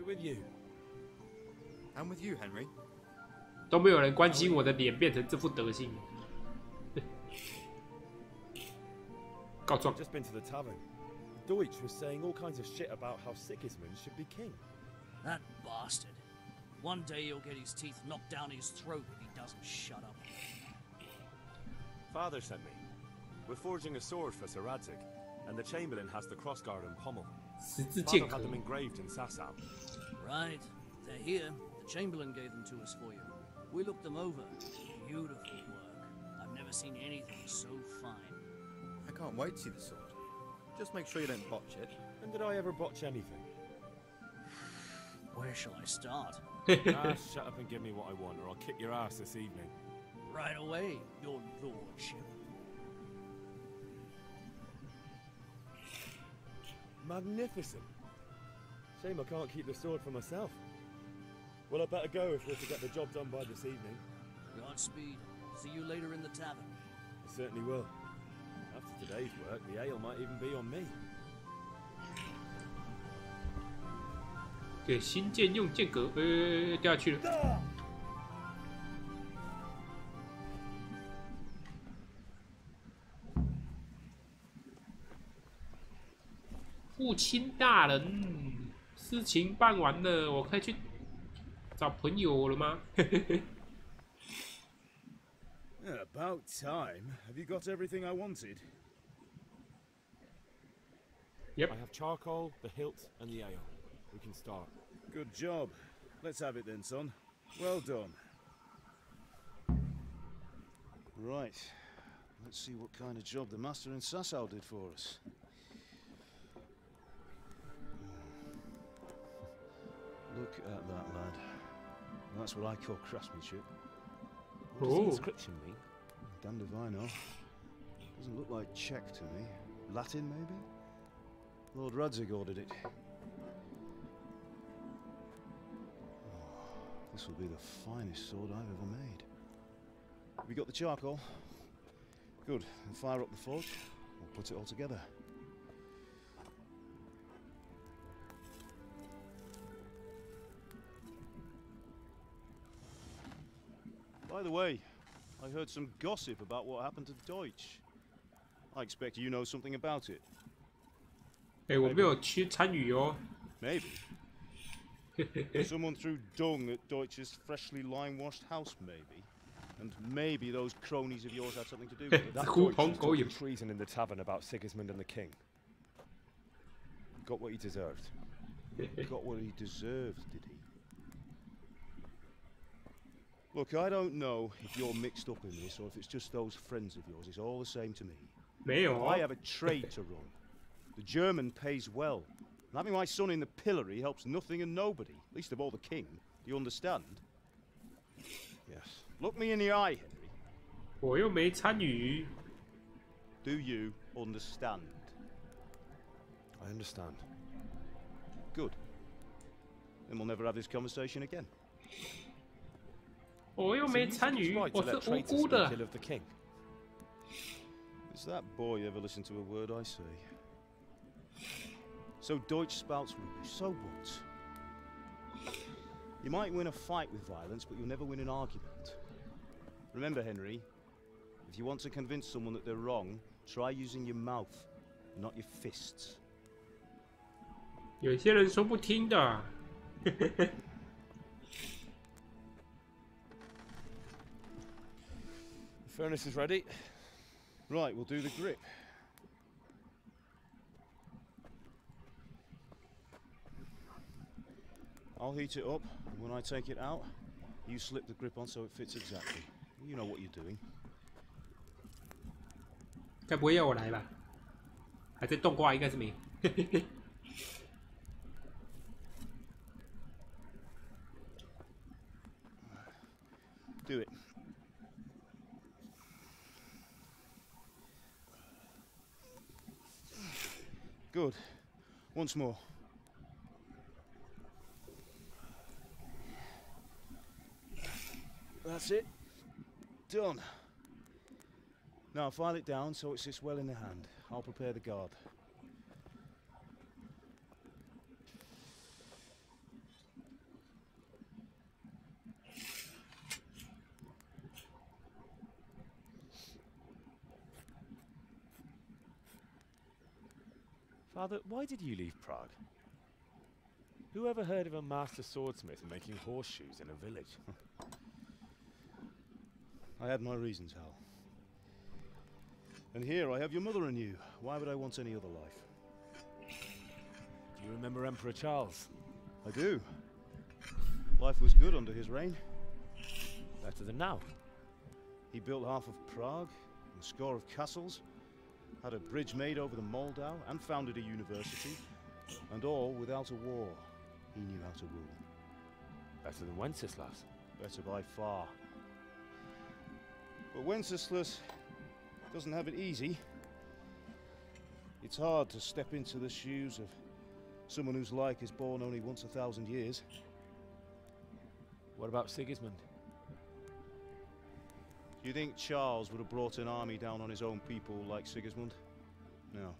[SPEAKER 2] With you.
[SPEAKER 6] I'm with you, Henry.
[SPEAKER 1] 都没有人关心我的脸变成这副德性。告状。
[SPEAKER 2] Just been to the tavern. Deutsch was saying all kinds of shit about how Sigismund should be king.
[SPEAKER 14] That bastard. One day he'll get his teeth knocked down his throat if he doesn't shut up.
[SPEAKER 15] Father sent me. We're forging a sword for Sir Radzig, and the Chamberlain has the crossguard and pommel. Father had them engraved in Sasau.
[SPEAKER 14] Right. They're here. The Chamberlain gave them to us for you. We looked them over. Beautiful work. I've never seen anything so fine.
[SPEAKER 16] I can't wait to see the sword. Just make sure you don't botch it.
[SPEAKER 2] When did I ever botch anything?
[SPEAKER 14] Where shall I start?
[SPEAKER 2] Shut up and give me what I want, or I'll kick your ass this evening.
[SPEAKER 14] Right away, your lordship.
[SPEAKER 2] Magnificent. Shame I can't keep the sword for myself. Well, I better go if we're to get the job done by this evening.
[SPEAKER 14] Godspeed. See you later in the tavern.
[SPEAKER 2] I certainly will. After today's work, the ale might even be on me.
[SPEAKER 1] 给新剑用剑格，掉下去了。父亲大人，事情办完了，我可以去找朋友了吗？
[SPEAKER 4] About time. Have you got everything I wanted?
[SPEAKER 1] Yep.
[SPEAKER 2] I have charcoal, the hilt, and the ale. We can start.
[SPEAKER 4] Good job. Let's have it then, son. Well done. Right. Let's see what kind of job the master in Sasau did for us. Look at that, lad. That's what I call craftsmanship.
[SPEAKER 2] What does the inscription mean?
[SPEAKER 4] Damned if I know. Doesn't look like Czech to me. Latin, maybe? Lord Radzig ordered it. This will be the finest sword I've ever made. Have you got the charcoal? Good. Then fire up the forge. We'll put it all together. By the way, I heard some gossip about what happened to Deutsch. I expect you know something about it.
[SPEAKER 1] 我没有去参与哦。
[SPEAKER 4] Maybe. Someone threw dung at Deutsch's freshly lime-washed house, maybe. And maybe those cronies of yours had something to do with it.
[SPEAKER 2] That Deutsch was talking treason in the tavern about Sigismund and the king. Got what he deserved.
[SPEAKER 4] Got what he deserved, did he? Look, I don't know if you're mixed up in this or if it's just those friends of yours. It's all the same to me.
[SPEAKER 1] 没有。
[SPEAKER 4] I have a trade to run. The German pays well. And having my son in the pillory helps nothing and nobody, least of all the king. Do you understand? Yes. Look me in the eye, Henry.
[SPEAKER 1] 我又没参与。
[SPEAKER 4] Do you understand?
[SPEAKER 2] I understand.
[SPEAKER 4] Good. Then we'll never have this conversation again.
[SPEAKER 1] 我又没参与，我是无辜的。
[SPEAKER 4] Does that boy ever listen to a word I say? So Deutsch spouts rubbish. So what? You might win a fight with violence, but you'll never win an argument. Remember, Henry, if you want to convince someone that they're wrong, try using your mouth, not your fists.
[SPEAKER 1] 有些人说不听的。
[SPEAKER 2] The furnace is ready.
[SPEAKER 4] Right, we'll do the grip. I'll heat it up, and when I take it out, you slip the grip on so it fits exactly. You know what you're doing.
[SPEAKER 1] 该不会要我来吧？还在动挂，应该是没。
[SPEAKER 4] Do it. Good. Once more. That's it. Done. Now file it down so it sits well in the hand. I'll prepare the guard.
[SPEAKER 15] Father, why did you leave Prague? Who ever heard of a master swordsmith making horseshoes in a village?
[SPEAKER 4] I had my reasons, Hal. And here I have your mother and you. Why would I want any other life?
[SPEAKER 15] Do you remember Emperor Charles?
[SPEAKER 4] I do. Life was good under his reign.
[SPEAKER 15] Better than now.
[SPEAKER 4] He built half of Prague, and a score of castles, had a bridge made over the Moldau, and founded a university, and all without a war. He knew how to rule.
[SPEAKER 15] Better than Wenceslas.
[SPEAKER 4] Better by far. But Wenceslas doesn't have it easy. It's hard to step into the shoes of someone whose like is born only once 1,000 years.
[SPEAKER 15] What about Sigismund?
[SPEAKER 4] Do you think Charles would have brought an army down on his own people like Sigismund? No.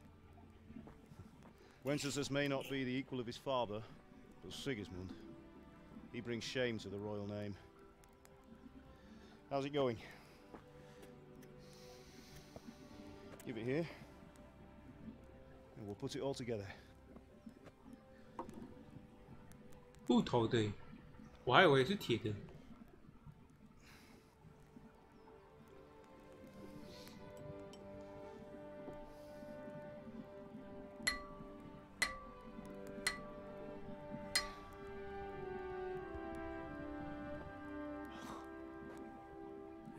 [SPEAKER 4] Wenceslas may not be the equal of his father, but Sigismund, he brings shame to the royal name. How's it going? Give it here, and we'll put it all together.
[SPEAKER 1] 木头的，我还以为是铁的。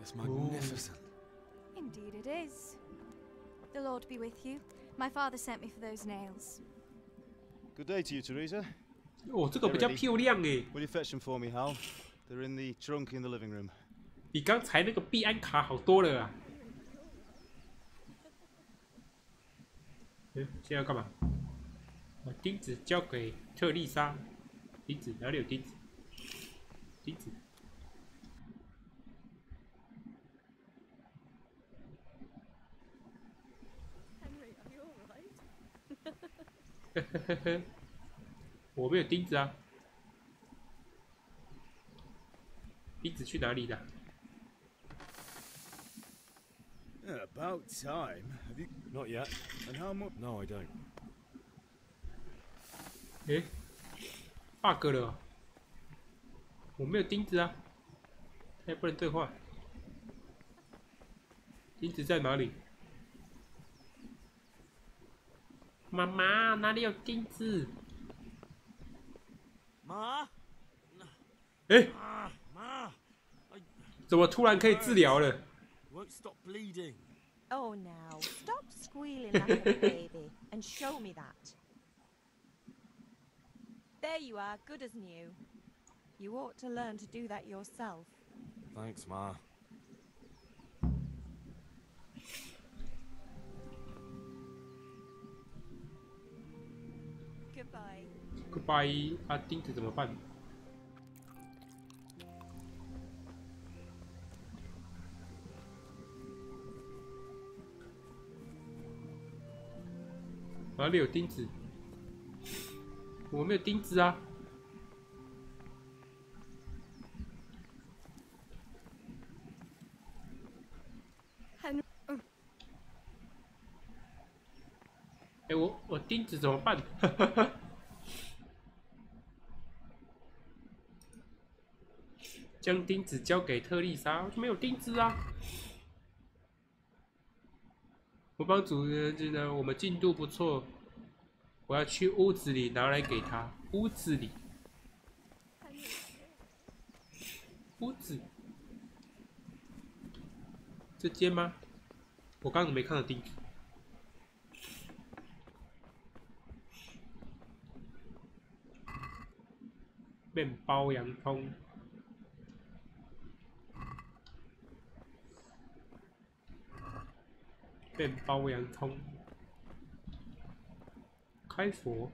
[SPEAKER 15] It's magnificent.
[SPEAKER 17] Indeed it is. The Lord be with you. My father sent me for those nails.
[SPEAKER 4] Good day to you, Teresa.
[SPEAKER 1] 哦，这个比较漂亮诶。
[SPEAKER 4] Will you fetch them for me, Hal? They're in the trunk in the living room.
[SPEAKER 1] 比刚才那个币安卡好多了啊！现在要干嘛？把钉子交给特丽莎。钉子哪里有钉子？钉子。我没有钉子啊，钉子去哪里了
[SPEAKER 4] About time. Have you?
[SPEAKER 15] Not yet.
[SPEAKER 4] And how much?
[SPEAKER 15] No, I don't.
[SPEAKER 1] bug 了，我没有钉子啊，他也不能对话。钉子在哪里？妈妈，哪里有钉子？
[SPEAKER 6] 妈，
[SPEAKER 1] 妈，怎么突然可以治疗了
[SPEAKER 6] Won't stop bleeding.
[SPEAKER 3] Oh, now stop squealing like a baby and show me that. There you are, good as new. You ought to learn to do that yourself.
[SPEAKER 15] Thanks, Ma.
[SPEAKER 3] Goodbye.
[SPEAKER 1] Goodbye 啊，钉子怎么办？哪里有钉子？我没有钉子啊！哎，我钉子怎么办？将钉子交给特丽莎，没有钉子啊！我帮主人觉得我们进度不错，我要去屋子里拿来给他。屋子里，屋子，这间吗？我刚刚没看到钉子。面包洋葱。面包洋葱，开锁，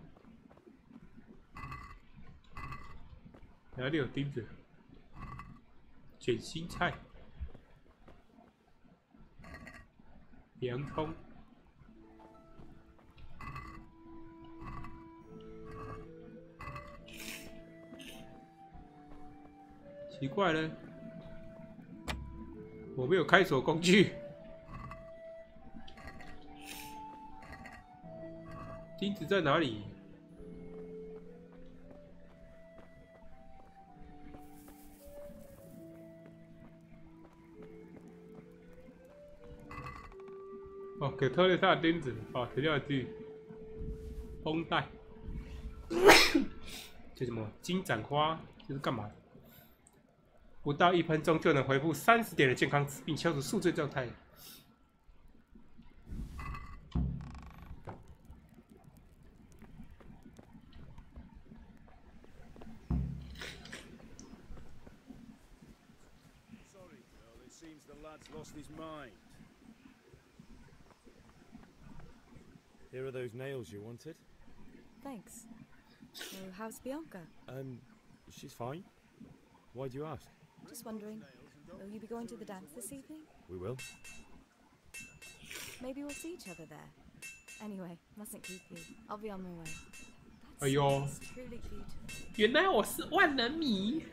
[SPEAKER 1] 哪里有钉子？卷心菜，洋葱，奇怪了，我没有开锁工具。钉子在哪里？哦，给特蕾莎的钉子，哦，调教具，绷带，这什么金盏花？这是干嘛的？不到1分钟就能恢复30点的健康值，并消除宿醉状态。
[SPEAKER 4] Sorry, Earl, it seems the lad's lost his mind.
[SPEAKER 15] Here are those nails you wanted.
[SPEAKER 18] Thanks. So, how's Bianca?
[SPEAKER 15] She's fine. Why do you ask?
[SPEAKER 18] Just wondering, will you be going to the dance this evening?
[SPEAKER 15] We will.
[SPEAKER 18] Maybe we'll see each other there. Anyway, mustn't keep you. I'll be on my way.
[SPEAKER 1] 哎呦，
[SPEAKER 18] Truly beautiful.
[SPEAKER 1] 原来我是万能迷，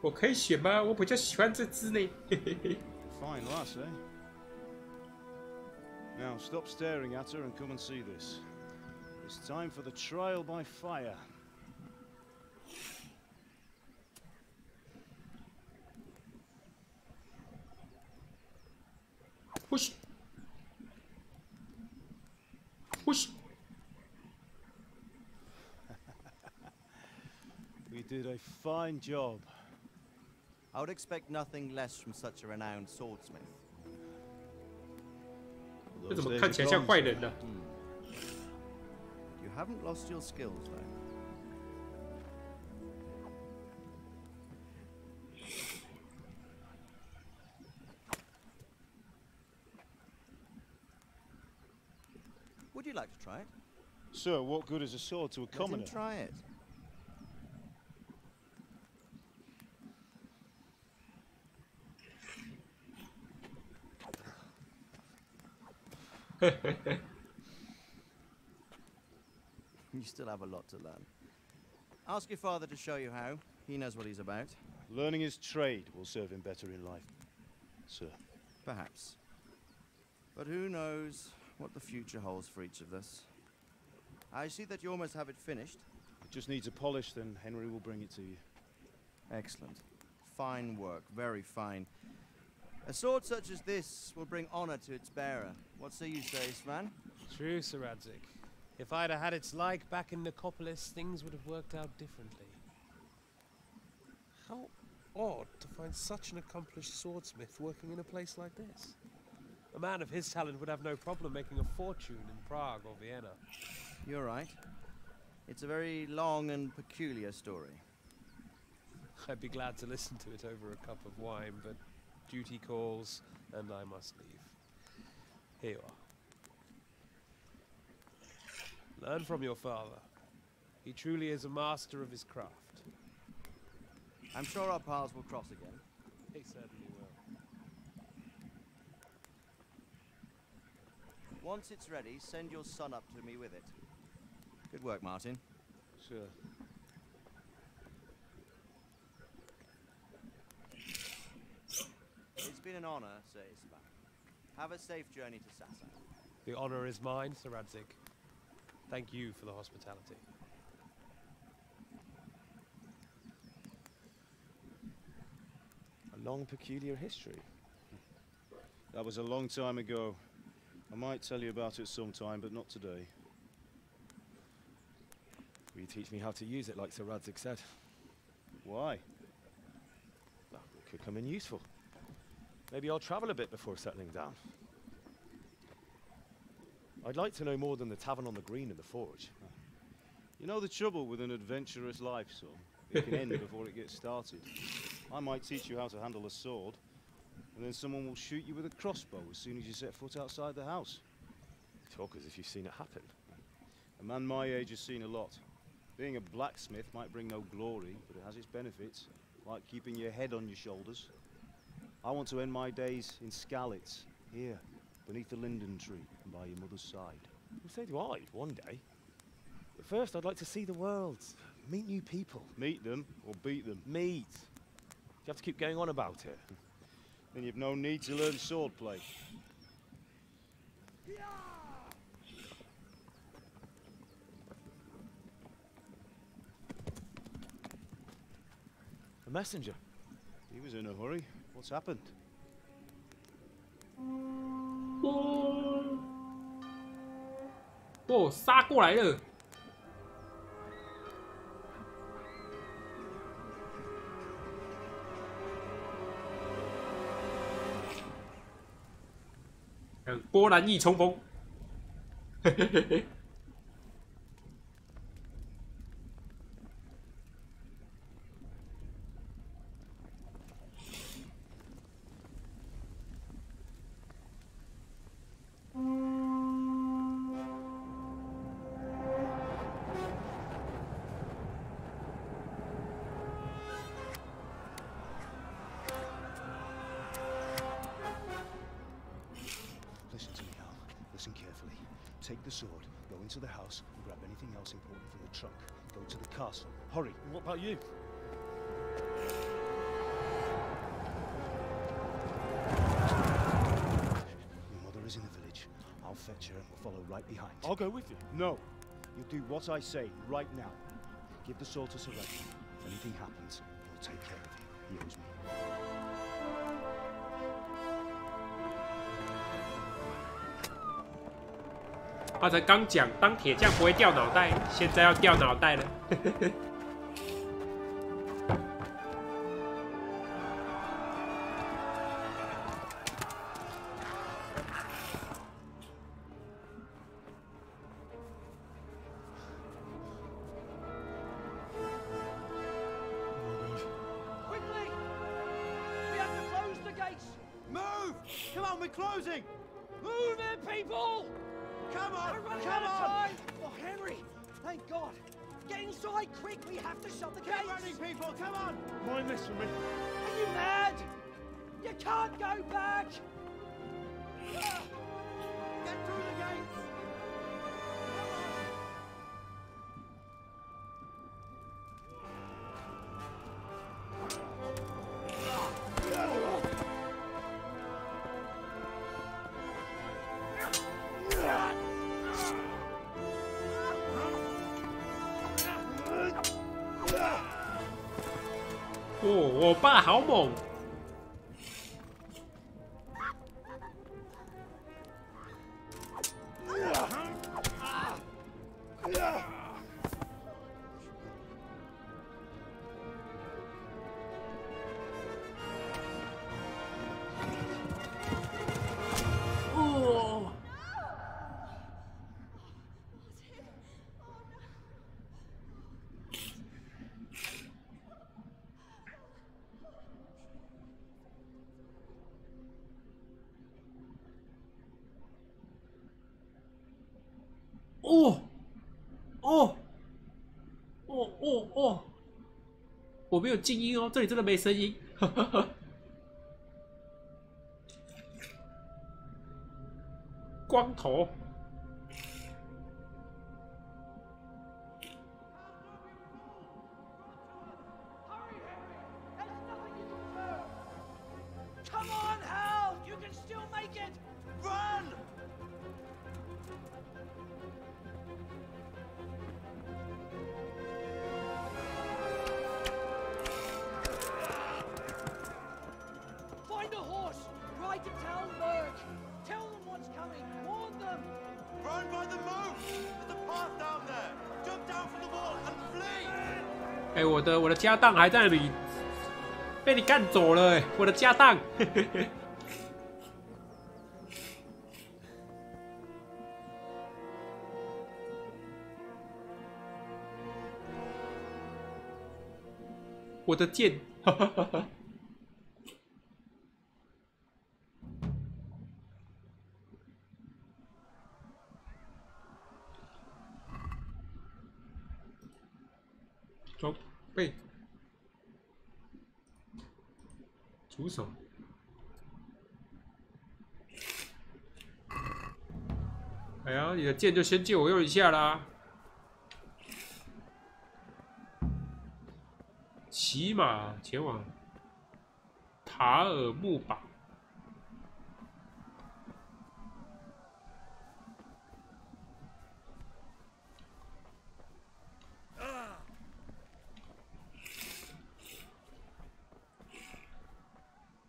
[SPEAKER 1] 我可以选吗？我比较喜欢这只呢。
[SPEAKER 4] Fine lass, eh? Now stop staring at her and come and see this. It's time for the trial by fire.
[SPEAKER 1] Push. Push.
[SPEAKER 4] We did a fine job.
[SPEAKER 19] I would expect nothing less from such a renowned swordsmith.
[SPEAKER 1] 这怎么看起来像坏人呢？
[SPEAKER 19] You haven't lost your skills, though. Would you like to try it?
[SPEAKER 4] Sir, what good is a sword to a commoner?
[SPEAKER 19] Let him try it. You still have a lot to learn. Ask your father to show you how. He knows what he's about.
[SPEAKER 4] Learning his trade will serve him better in life, sir.
[SPEAKER 19] Perhaps. But who knows what the future holds for each of us. I see that you almost have it finished.
[SPEAKER 4] It just needs a polish, then Henry will bring it to you.
[SPEAKER 19] Excellent. Fine work, very fine. A sword such as this will bring honor to its bearer. What say you, Svan?
[SPEAKER 20] True, Sir Radzik. If I'd have had its like back in Nicopolis, things would have worked out differently. How odd to find such an accomplished swordsmith working in a place like this. A man of his talent would have no problem making a fortune in Prague or Vienna.
[SPEAKER 19] You're right. It's a very long and peculiar story.
[SPEAKER 20] I'd be glad to listen to it over a cup of wine, but duty calls, and I must leave. Here you are. Learn from your father. He truly is a master of his craft.
[SPEAKER 19] I'm sure our paths will cross again.
[SPEAKER 20] He certainly will.
[SPEAKER 19] Once it's ready, send your son up to me with it. Good work, Martin.
[SPEAKER 4] Sure.
[SPEAKER 19] It's been an honor, Sir Ispan. Have a safe journey to Sassa.
[SPEAKER 20] The honor is mine, Sir Radzik. Thank you for the hospitality.
[SPEAKER 15] A long, peculiar history.
[SPEAKER 4] That was a long time ago. I might tell you about it sometime, but not today.
[SPEAKER 15] Will you teach me how to use it like Sir Radzik said?
[SPEAKER 4] Why?
[SPEAKER 15] Well, it could come in useful. Maybe I'll travel a bit before settling down. I'd like to know more than the tavern on the green and the forge.
[SPEAKER 4] You know the trouble with an adventurous life, son? It can end before it gets started. I might teach you how to handle a sword, and then someone will shoot you with a crossbow as soon as you set foot outside the house.
[SPEAKER 15] You talk as if you've seen it happen.
[SPEAKER 4] A man my age has seen a lot. Being a blacksmith might bring no glory, but it has its benefits, like keeping your head on your shoulders. I want to end my days in Skalitz, here, beneath the linden tree, and by your mother's side.
[SPEAKER 15] Well, so do I, one day. But first, I'd like to see the world, meet new people.
[SPEAKER 4] Meet them, or beat them?
[SPEAKER 15] Meet. You have to keep going on about it.
[SPEAKER 4] Then you've no need to learn swordplay. A messenger. He was in a hurry. What's happened?
[SPEAKER 1] 哦，杀过来了！波澜翼冲锋，嘿嘿嘿嘿。
[SPEAKER 4] Take the sword, go into the house, and grab anything else important from the trunk. Go to the castle. Hurry. And what about you? Your mother is in the village. I'll fetch her and we'll follow right behind. I'll go with you. No. You do what I say right now. Give the sword to Sir Radzik. If anything happens, he'll take care of you. He owes me.
[SPEAKER 1] 他才刚讲当铁匠不会掉脑袋，现在要掉脑袋了。
[SPEAKER 14] Quickly! We have to close the gates!
[SPEAKER 5] Move! Come on, we're closing!
[SPEAKER 14] Move it, people!
[SPEAKER 5] Come on!
[SPEAKER 14] We're running
[SPEAKER 5] Come
[SPEAKER 14] out of
[SPEAKER 5] on!
[SPEAKER 14] time! Oh, Henry! Thank God! Get inside quick! We have to shut the gates!
[SPEAKER 5] Get running, people! Come on!
[SPEAKER 4] Mind this for me.
[SPEAKER 14] Are you mad? You can't go back!
[SPEAKER 5] Get through the gates! Come on!
[SPEAKER 1] 哦，我爸好猛！哦。 哦，哦，哦哦哦！我没有静音哦，这里真的没声音。光头。
[SPEAKER 14] Come on, Hal! You can still make it!
[SPEAKER 5] Run!
[SPEAKER 14] Find a horse! Ride to town, Berg! Tell them what's coming! Warn them!
[SPEAKER 5] Run by the moat! There's a path down there! Jump down from the wall and flee!
[SPEAKER 1] 哎，我的家当还在那里，被你干走了哎，我的家当。我的剑，装备，主手，哎呀，你的剑就先借我用一下啦。 骑马前往塔尔木堡。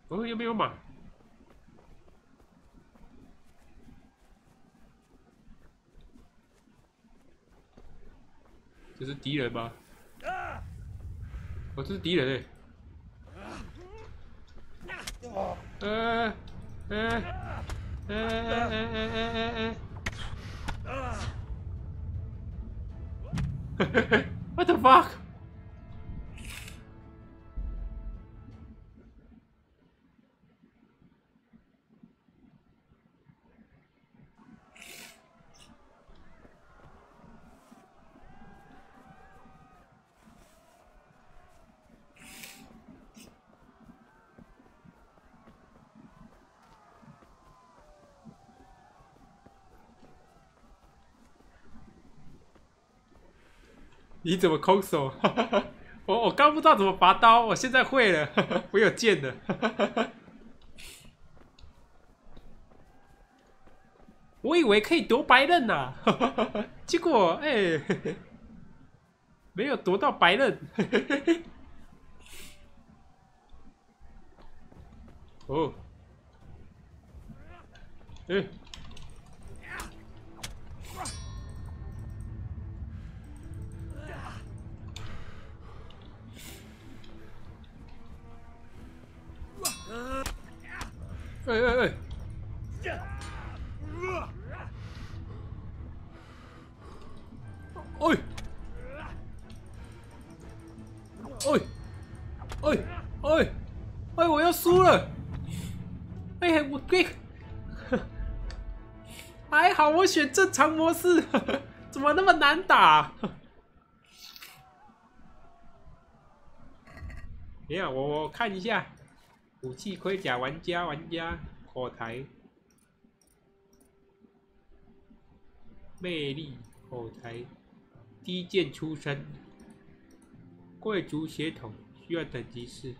[SPEAKER 1] 哦，有没有马？这是敌人吗？哦，这是敌人What the fuck？ 你怎么空手？我刚不知道怎么拔刀，我现在会了，我有剑了。我以为可以夺白刃呐、结果没有夺到白刃。哦，我要输了！我还好我选正常模式，怎么那么难打？等一下，我看一下，武器盔甲玩家口台，魅力口台，低贱出身，贵族血统，需要等级4。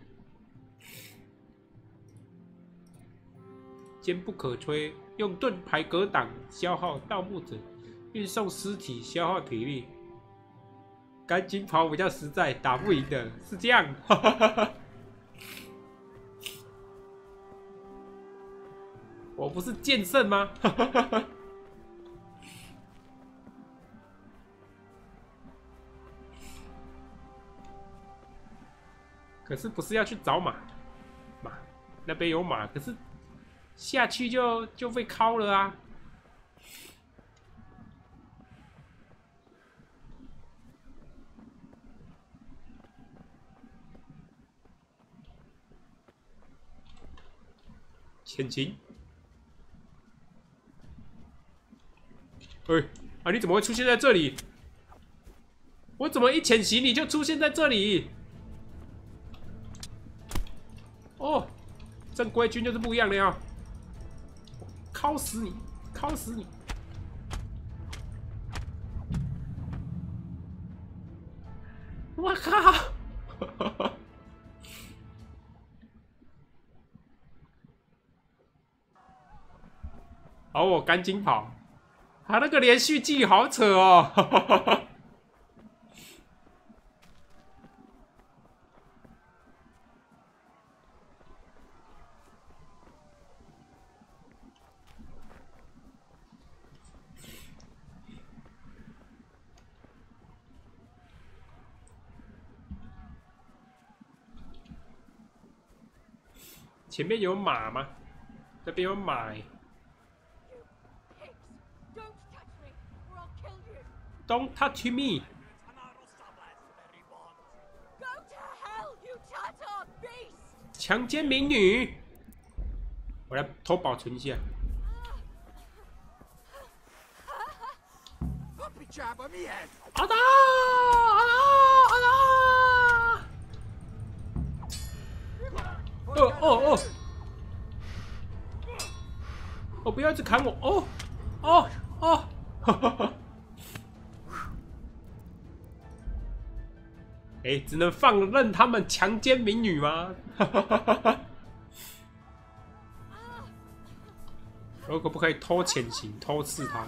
[SPEAKER 1] 坚不可摧，用盾牌格挡，消耗盗墓者；运送尸体，消耗体力。赶紧跑比较实在，打不赢的是这样。我不是剑圣吗？可是不是要去找马？那边有马，可是。下去就被敲了啊！潜行。你怎么会出现在这里？我怎么一潜行你就出现在这里？哦，正规军就是不一样的呀！敲死你！敲死你！我靠！好，我赶紧跑！他那个连续剧好扯哦！前面有马吗？这边有马欸。Don't touch me！ 强奸民女！我来偷保存一下。阿达！哦！不要一直砍我！只能放任他们强奸民女吗？我可不可以偷潜行、偷刺他？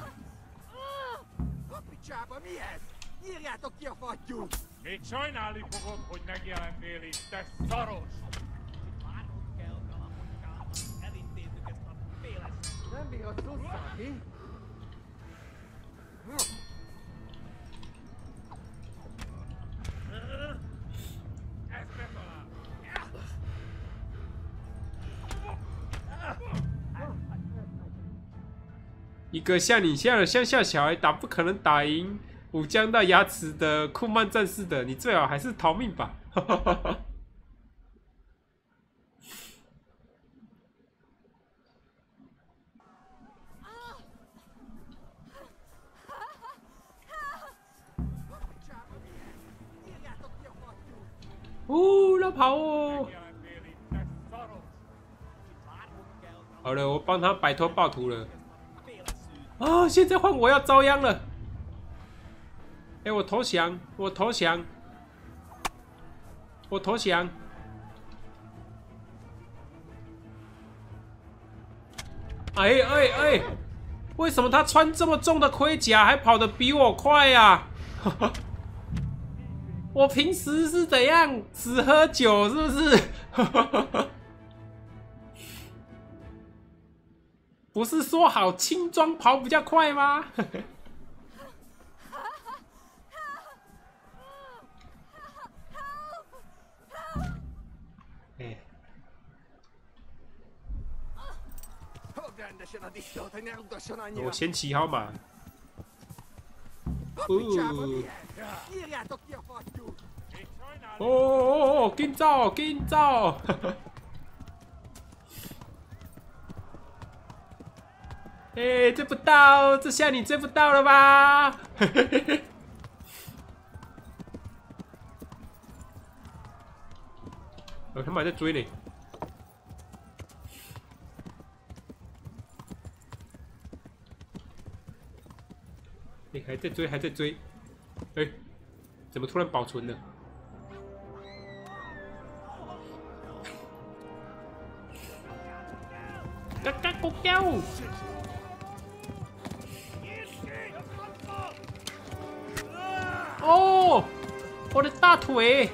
[SPEAKER 1] 一个像你这样的乡下小孩不可能打赢武将到牙齿的库曼战士的，你最好还是逃命吧。哦，他跑哦！好了，我帮他摆脱暴徒了。啊！现在换我要遭殃了。哎，我投降！我投降！我投降！哎哎哎！为什么他穿这么重的盔甲，还跑得比我快呀？我平时是怎样？只喝酒是不是？不是说好轻装跑比较快吗？我先骑好马。哦，紧走，紧走！哎，追不到，这下你追不到了吧？哦，他们还在追呢。哎，还在追，还在追。哎，怎么突然保存了？嘎嘎狗叫！哦，我的大腿！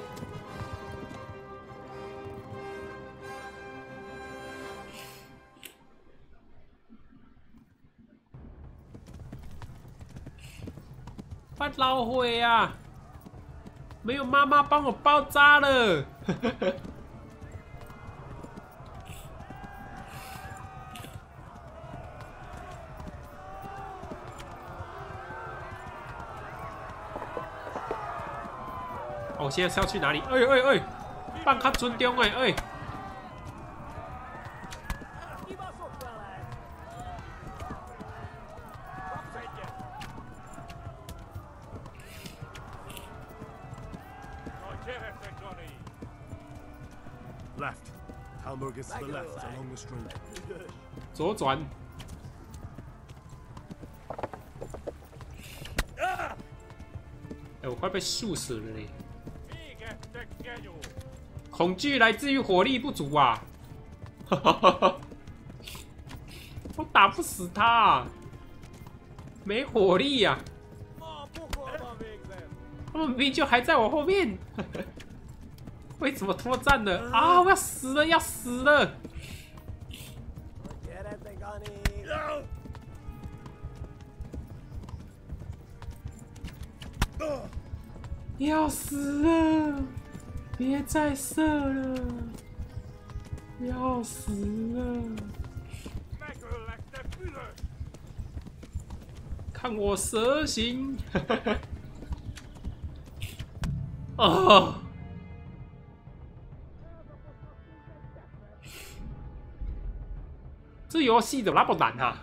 [SPEAKER 1] 发老灰啊！没有妈妈帮我包扎了。我现在是要去哪里？哎哎哎，放较尊重哎哎！左转。哎，我快被树死了嘞！恐惧来自于火力不足啊！我打不死他、啊，没火力呀、啊！他们明明就还在我后面，为什么脱战了啊？我要死了，要死了！要死了！别再射了！要死了！看我蛇形！啊！这游戏怎么那么难啊？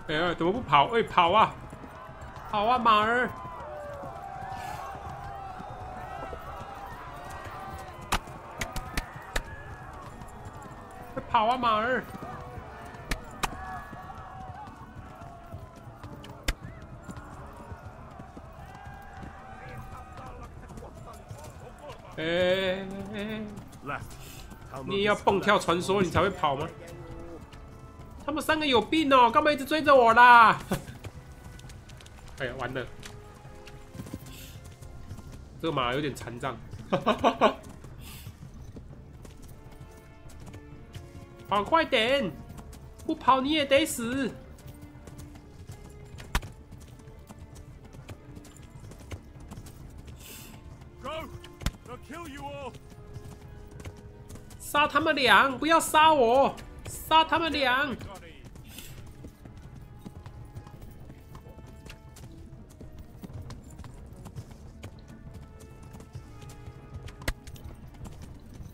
[SPEAKER 1] 哎，怎么不跑？哎，跑啊！跑啊，马儿！跑啊，马儿！你也要蹦跳传说，你才会跑吗？他们3个有病哦，干嘛一直追着我啦？哎呀，完了，这个马有点残障。跑快点，不跑你也得死。杀他们俩！不要杀我！杀他们俩！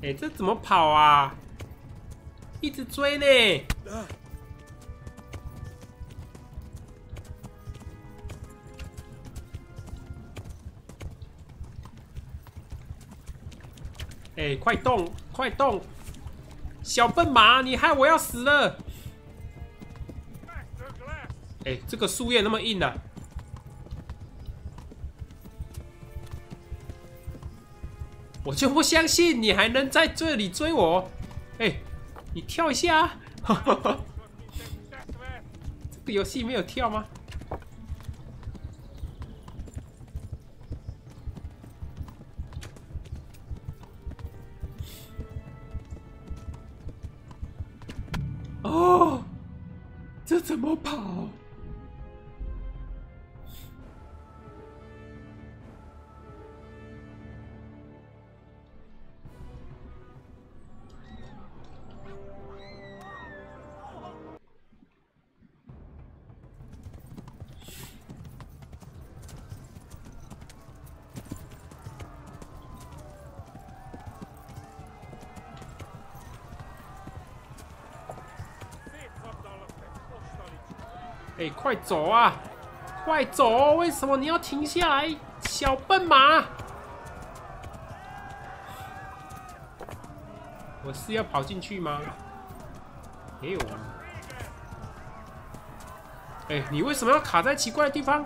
[SPEAKER 1] 哎，这怎么跑啊？一直追呢！哎，快动，快动！小笨马，你害我要死了！哎，这个树叶那么硬啊！我就不相信你还能在这里追我！哎，你跳一下啊！这个游戏没有跳吗？哦，这怎么跑？哎，快走啊！快走！为什么你要停下来，小笨马？我是要跑进去吗？没有啊！哎，你为什么要卡在奇怪的地方？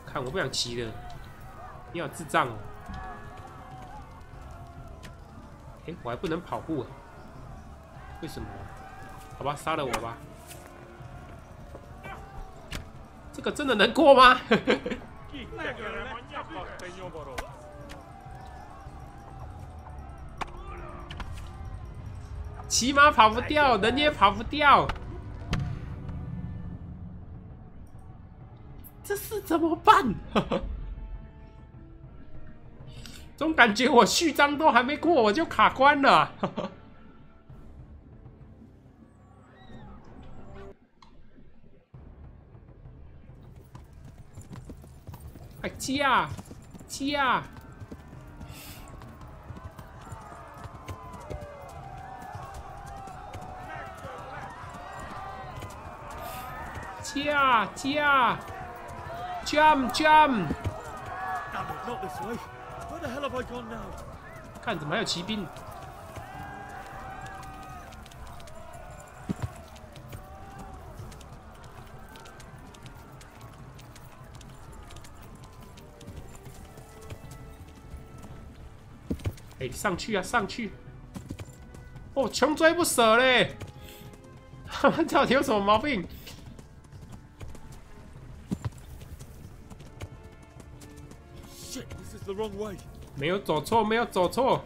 [SPEAKER 1] 看，我不想骑了，你好智障哦！哎，我还不能跑步啊？为什么？好吧，杀了我吧！这个真的能过吗？骑马跑不掉，人也跑不掉，这是怎么办？总感觉我序章都还没过，我就卡关了。哎，加！加！加！加 ！Jump! Jump!
[SPEAKER 4] Not this way. Where the hell have I gone now?
[SPEAKER 1] 看，怎么还有骑兵？哎，上去啊，上去！哦，穷追不舍嘞！他们到底有什么毛病？没有走错，没有走错，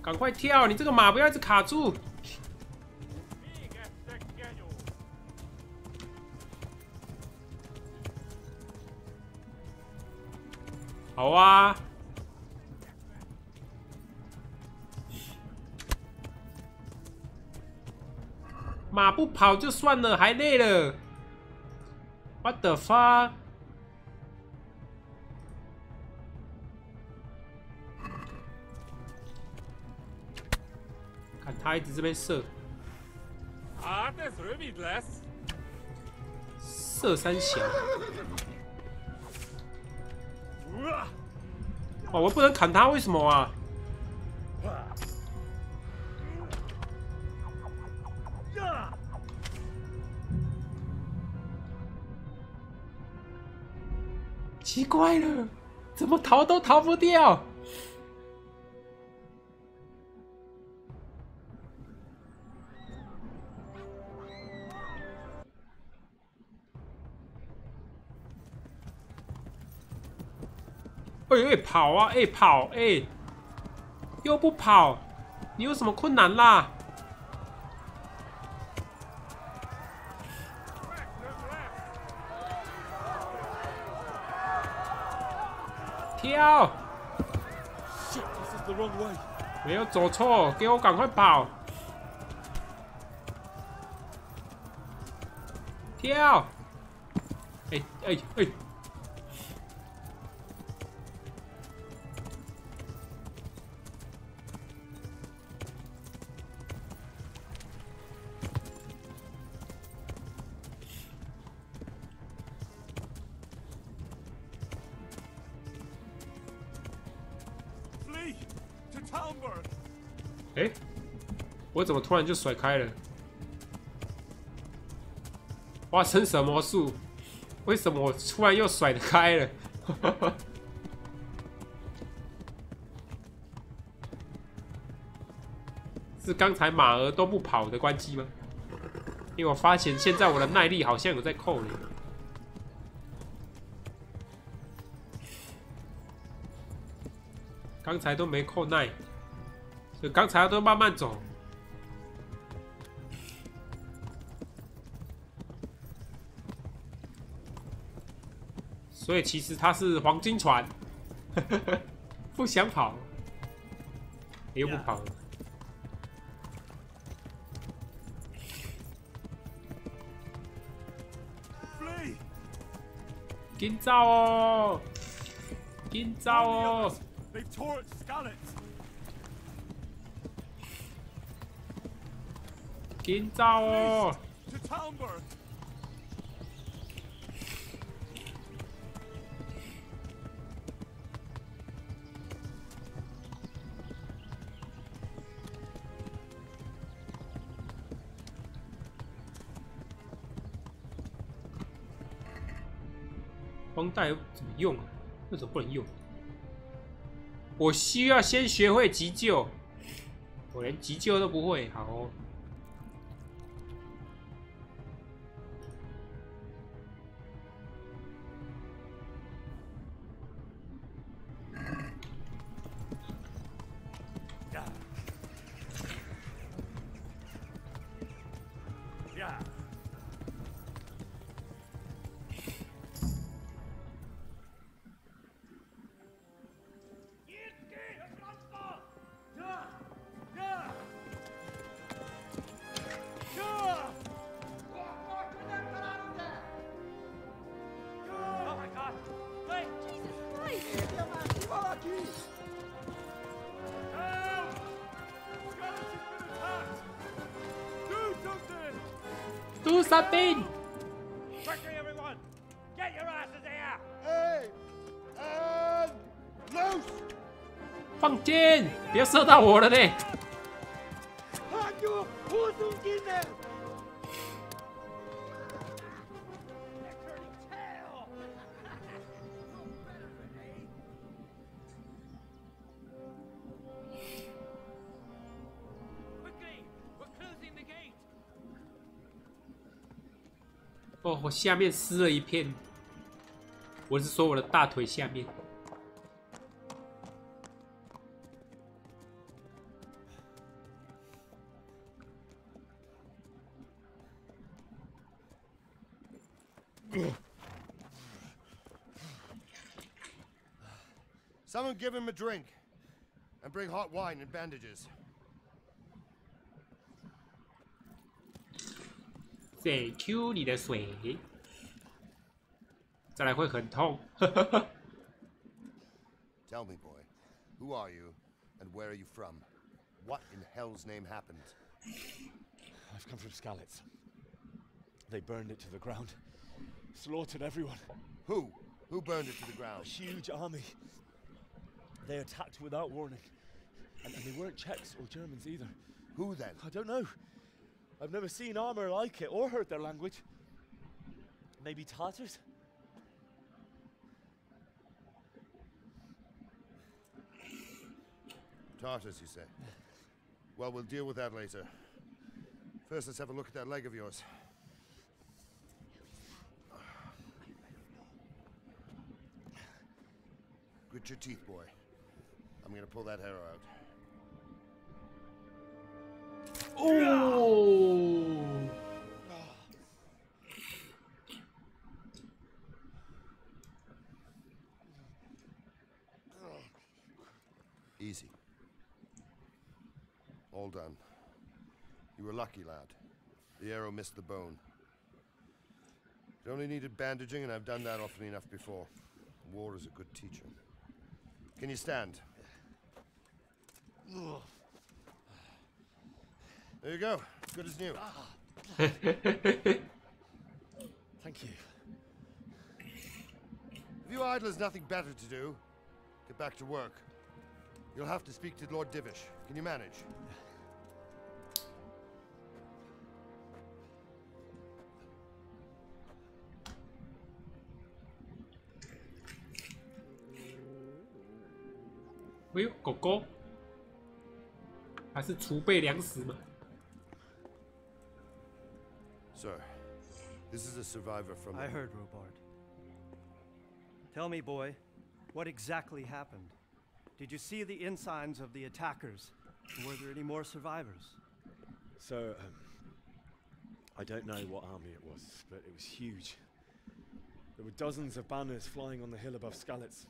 [SPEAKER 1] 赶快跳！你这个马不要一直卡住。好啊，马不跑就算了，还累了。What the fuck？看他一直这边射，射三小。哦，我不能砍他，为什么啊？奇怪了，怎么逃都逃不掉？哎，跑啊！哎，跑！哎，又不跑，你有什么困难啦？跳！没有走错，给我赶快跑！跳！哎！ 哎，我怎么突然就甩开了？发生什么事？为什么我突然又甩得开了？是刚才马儿都不跑的关系吗？因为我发现现在我的耐力好像有在扣了。刚才都没扣耐。 所以刚才都慢慢走，所以其实它是黄金船，不想跑，又不跑了。紧走哦，紧走哦！ 紧走哦！绷带怎么用啊？为什么不能用？我需要先学会急救，我连急救都不会。好哦。 Do something!
[SPEAKER 6] Quickly, everyone! Get your asses here!
[SPEAKER 9] Hey! And loose!
[SPEAKER 1] 放箭！不要射到我了呢！ 哦，我下面湿了一片。我是说我的大腿下面。
[SPEAKER 2] Someone give him a drink, and bring hot wine and bandages.
[SPEAKER 1] 再 Q 你的水，再来会很痛。
[SPEAKER 2] Tell me, boy, who are you, and where are you from? What in hell's name happened?
[SPEAKER 4] I've come from Skalitz. They burned it to the ground, slaughtered everyone.
[SPEAKER 2] Who? Who burned it to the ground?
[SPEAKER 4] A huge army.
[SPEAKER 15] They attacked without warning. And they weren't Czechs or Germans either.
[SPEAKER 2] Who then?
[SPEAKER 15] I don't know. I've never seen armor like it or heard their language. Maybe Tartars?
[SPEAKER 2] Tartars, you say? Well, we'll deal with that later. First, let's have a look at that leg of yours. Grit your teeth, boy. I'm gonna pull that arrow out.
[SPEAKER 1] Oh!
[SPEAKER 2] Easy. All done. You were lucky, lad. The arrow missed the bone. It only needed bandaging, and I've done that often enough before. War is a good teacher. Can you stand? There you go. Good as new.
[SPEAKER 15] Thank you.
[SPEAKER 2] If you idlers nothing better to do, get back to work. You'll have to speak to Lord Divish. Can you manage?
[SPEAKER 1] 哎呦，狗狗，还是储备粮食吗
[SPEAKER 2] Sir, this is a survivor from...
[SPEAKER 21] I heard, Robard. Tell me, boy, what exactly happened? Did you see the ensigns of the attackers? Were there any more survivors?
[SPEAKER 15] So, I don't know what army it was, but it was huge. There were dozens of banners flying on the hill above Skalitz.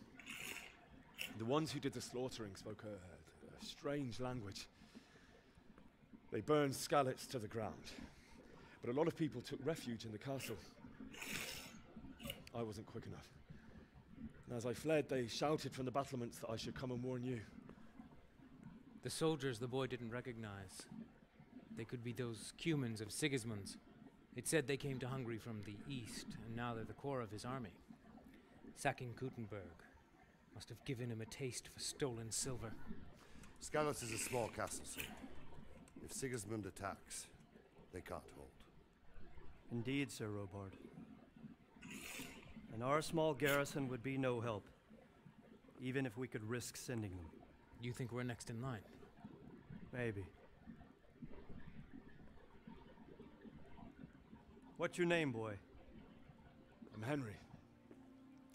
[SPEAKER 15] The ones who did the slaughtering spoke a strange language. They burned Skalitz to the ground. But a lot of people took refuge in the castle. I wasn't quick enough. And as I fled, they shouted from the battlements that I should come and warn you.
[SPEAKER 22] The soldiers the boy didn't recognize. They could be those Cumans of Sigismund's. It said they came to Hungary from the east, and now they're the core of his army. Sacking Kuttenberg must have given him a taste for stolen silver.
[SPEAKER 2] Skalitz is a small castle, sir. If Sigismund attacks, they can't hold.
[SPEAKER 21] Indeed, Sir Robard. And our small garrison would be no help, even if we could risk sending them.
[SPEAKER 22] You think we're next in line?
[SPEAKER 21] Maybe. What's your name, boy?
[SPEAKER 15] I'm Henry,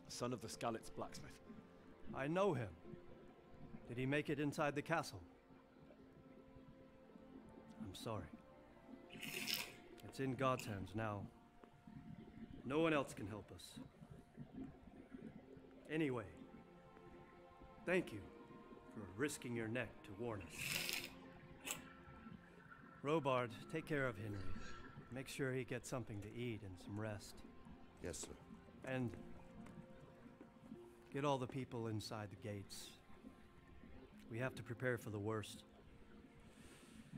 [SPEAKER 15] son of the Skalitz blacksmith.
[SPEAKER 21] I know him. Did he make it inside the castle? I'm sorry. It's in God's hands now. No one else can help us. Anyway, thank you for risking your neck to warn us. Robard, take care of Henry. Make sure he gets something to eat and some rest.
[SPEAKER 2] Yes, sir.
[SPEAKER 21] And get all the people inside the gates. We have to prepare for the worst.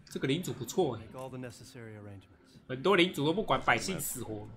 [SPEAKER 1] 这个领主不错哎，
[SPEAKER 21] Make all the necessary arrangements.
[SPEAKER 1] 很多领主都不管百姓死活。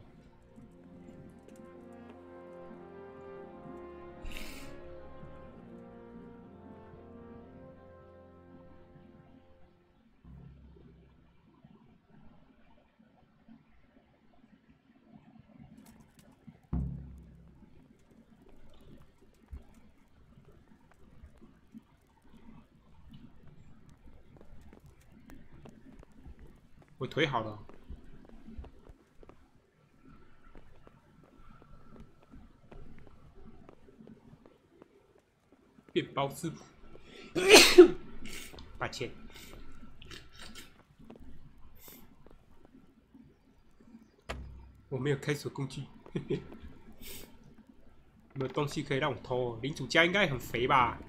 [SPEAKER 1] 我腿好了。面包师傅，抱歉。我没有开锁工具，有没有东西可以让我偷？领主家应该很肥吧？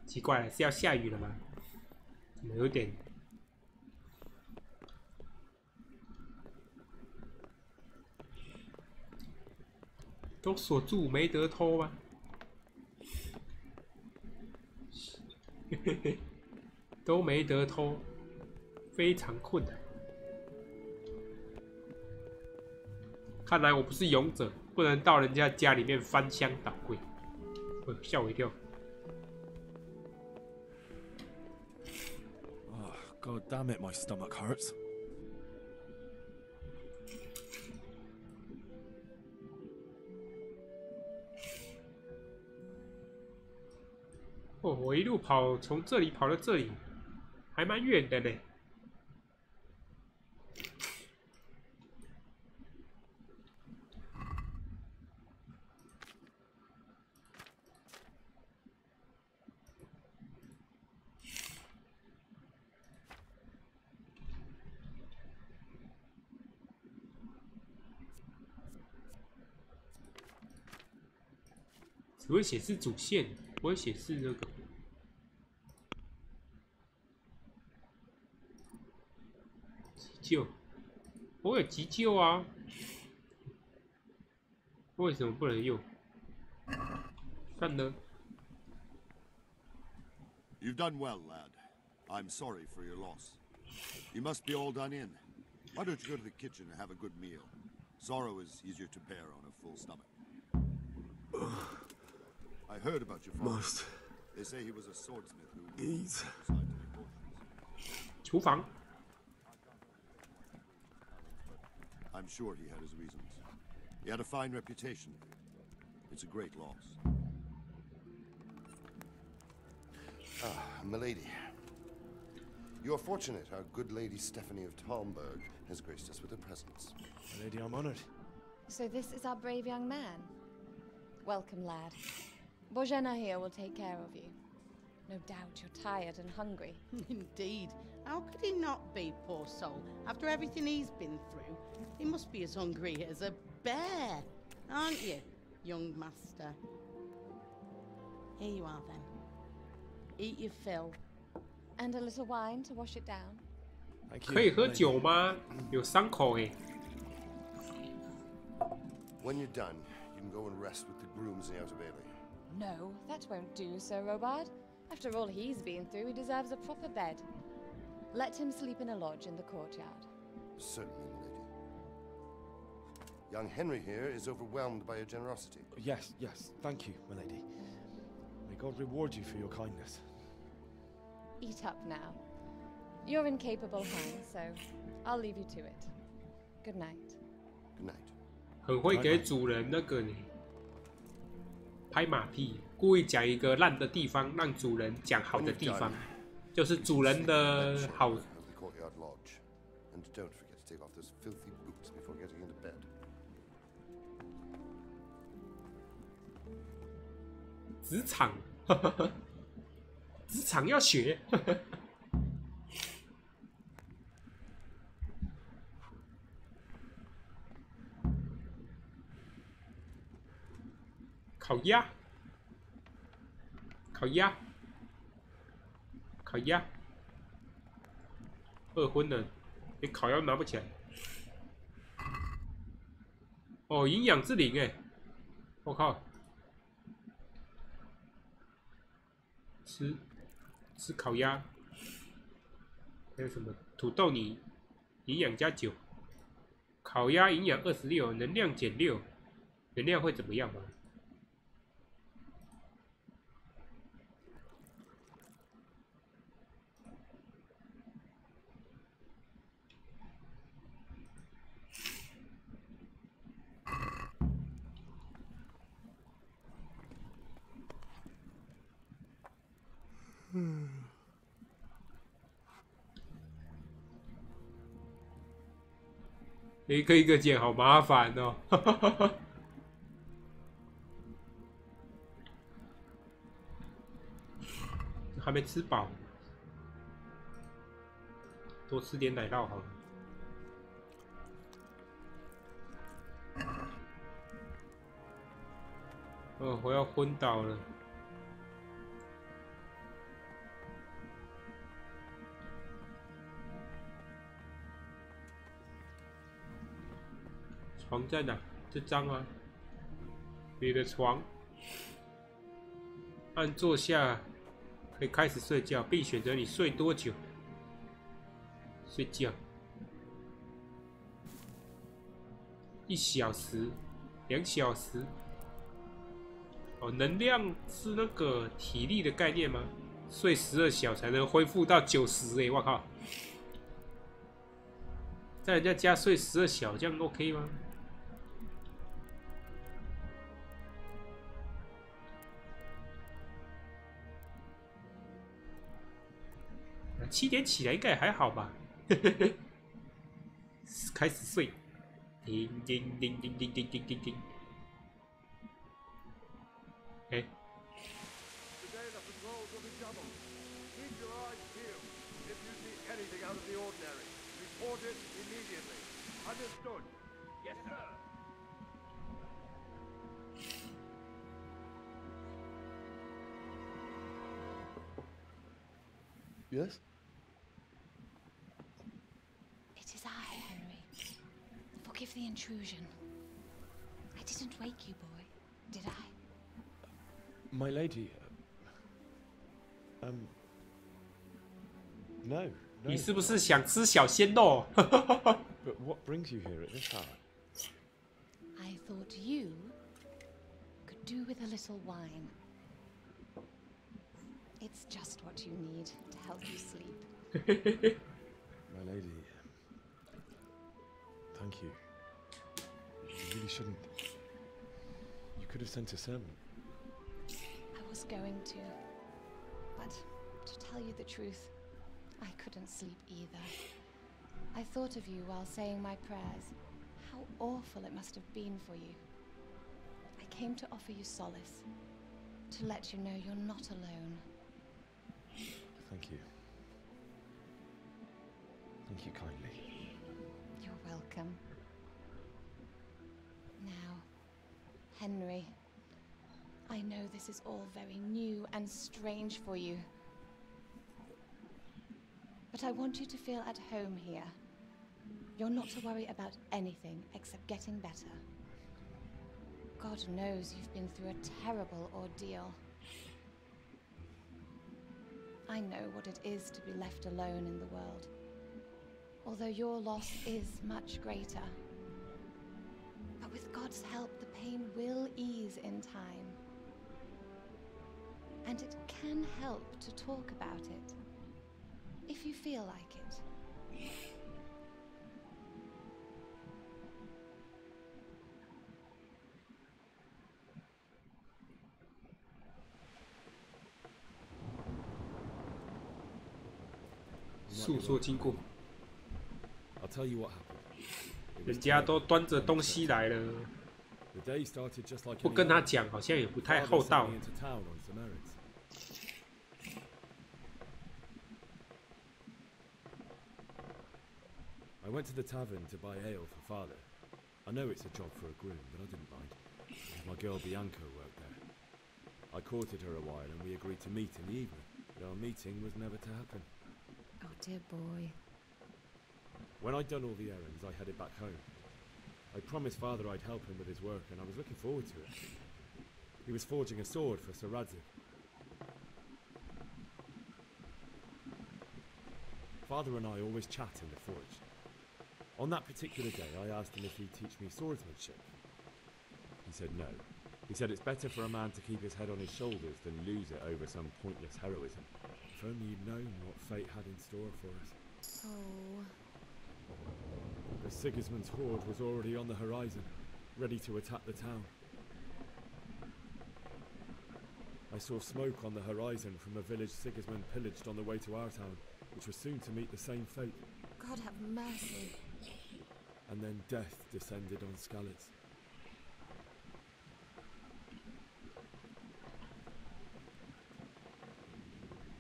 [SPEAKER 1] 奇怪了，是要下雨了吗？怎么有点？都锁住没得偷吗？都没得偷，非常困难。看来我不是勇者。不能到人家家里面翻箱倒柜，吓我一跳。
[SPEAKER 15] Oh, God damn it, my stomach hurts.
[SPEAKER 1] 哦，我一路跑，从这里跑到这里，还蛮远的呢。只会显示主线，不会显示那个。急救，我有急救啊，为什么不能用？算了。
[SPEAKER 7] You've done well, lad. I'm sorry for your loss. You must be all done in. Why don't you go to the kitchen and have a good meal? Sorrow is easier to bear on a full stomach. I heard about your father.
[SPEAKER 2] Must
[SPEAKER 7] They say he was a swordsmith who
[SPEAKER 2] eat.
[SPEAKER 1] 厨房。
[SPEAKER 7] I'm sure he had his reasons. He had a fine reputation. It's a great loss.
[SPEAKER 2] Ah, milady. You are fortunate our good lady Stephanie of Talmberg has graced us with her presence.
[SPEAKER 15] Lady, I'm honored.
[SPEAKER 17] So this is our brave young man. Welcome, lad. Bojena here will take care of you. No doubt you're tired and hungry.
[SPEAKER 8] Indeed. How could he not be, poor soul? After everything he's been through, he must be as hungry as a bear, aren't you, young master? Here you are, then. Eat your fill.
[SPEAKER 17] And a little wine to wash it down.
[SPEAKER 1] 可以喝酒吗？有伤口哎。
[SPEAKER 2] When you're done, you can go and rest with the grooms in the outer bailey.
[SPEAKER 17] No, that won't do, Sir Robard. After all he's been through, he deserves a proper bed. Let him sleep in a lodge in the courtyard.
[SPEAKER 2] Certainly, milady. Young Henry here is overwhelmed by your generosity.
[SPEAKER 15] Yes, yes, thank you, milady. May God reward you for your kindness.
[SPEAKER 17] Eat up now. You're in capable hands, so I'll leave you to it. Good night.
[SPEAKER 2] Good night.
[SPEAKER 1] 很会给主人那个呢，拍马屁，故意讲一个烂的地方，让主人讲好的地方，就是主人的好。
[SPEAKER 2] And don't forget to take off those filthy boots before getting into bed.
[SPEAKER 1] 职场，职场要学。烤鸭，烤鸭，烤鸭，饿昏了，你烤鸭拿不起来。哦，营养之灵哎，我靠，吃烤鸭，还有什么土豆泥，营养加9，烤鸭营养26，能量减6，能量会怎么样吗？一个一个捡，好麻烦哦。还没吃饱，多吃点奶酪好了。哦，我要昏倒了。床在哪？这张啊，你的床。按坐下，可以开始睡觉，并选择你睡多久。睡觉，1小时。2小时。哦，能量是那个体力的概念吗？睡12小才能恢复到90哎，我靠！在人家家睡12小，这样 OK 吗？7点起来应该也还好吧？开始睡，叮叮叮叮叮叮叮叮叮。哎。
[SPEAKER 6] Understood. Yes, sir.
[SPEAKER 15] Yes?
[SPEAKER 17] It is I, Henry. Forgive the intrusion. I didn't wake you, boy, did I?
[SPEAKER 15] My lady. No.
[SPEAKER 1] 你是不是想吃小鲜肉？
[SPEAKER 15] But what brings you here at this hour?
[SPEAKER 17] I thought you could do with a little wine. It's just what you need to help you sleep.
[SPEAKER 15] My lady. Thank you. You really shouldn't. You could have sent a servant.
[SPEAKER 17] I was going to. But to tell you the truth, I couldn't sleep either. I thought of you while saying my prayers. How awful it must have been for you. I came to offer you solace, to let you know you're not alone.
[SPEAKER 15] Thank you. Thank you kindly.
[SPEAKER 17] You're welcome. Now, Henry, I know this is all very new and strange for you. But I want you to feel at home here. You're not to worry about anything except getting better. God knows you've been through a terrible ordeal. I know what it is to be left alone in the world, although your loss is much greater. But with God's help, the pain will ease in time. And it can help to talk about it, if you feel like it.
[SPEAKER 1] 诉说经过。
[SPEAKER 15] I'll tell you what happened.
[SPEAKER 1] 人家都端着东西来了，
[SPEAKER 15] The day started just like
[SPEAKER 1] 不跟他讲，好像也不太厚道。
[SPEAKER 15] I went to the tavern to buy ale for father. I know it's a job for a groom, but I didn't mind. My girl Bianca worked there. I courted her a while and we agreed to meet in the evening, but our meeting was never to happen.
[SPEAKER 18] Oh dear boy.
[SPEAKER 15] When I'd done all the errands, I headed back home. I promised father I'd help him with his work and I was looking forward to it. He was forging a sword for Sir Radzig. Father and I always chat in the forge. On that particular day, I asked him if he'd teach me swordsmanship. He said no. He said it's better for a man to keep his head on his shoulders than lose it over some pointless heroism. If only you'd known what fate had in store for us.
[SPEAKER 18] Oh.
[SPEAKER 15] The Sigismund's horde was already on the horizon, ready to attack the town. I saw smoke on the horizon from a village Sigismund pillaged on the way to our town, which was soon to meet the same fate.
[SPEAKER 18] God have mercy.
[SPEAKER 15] And then death descended on Skalitz.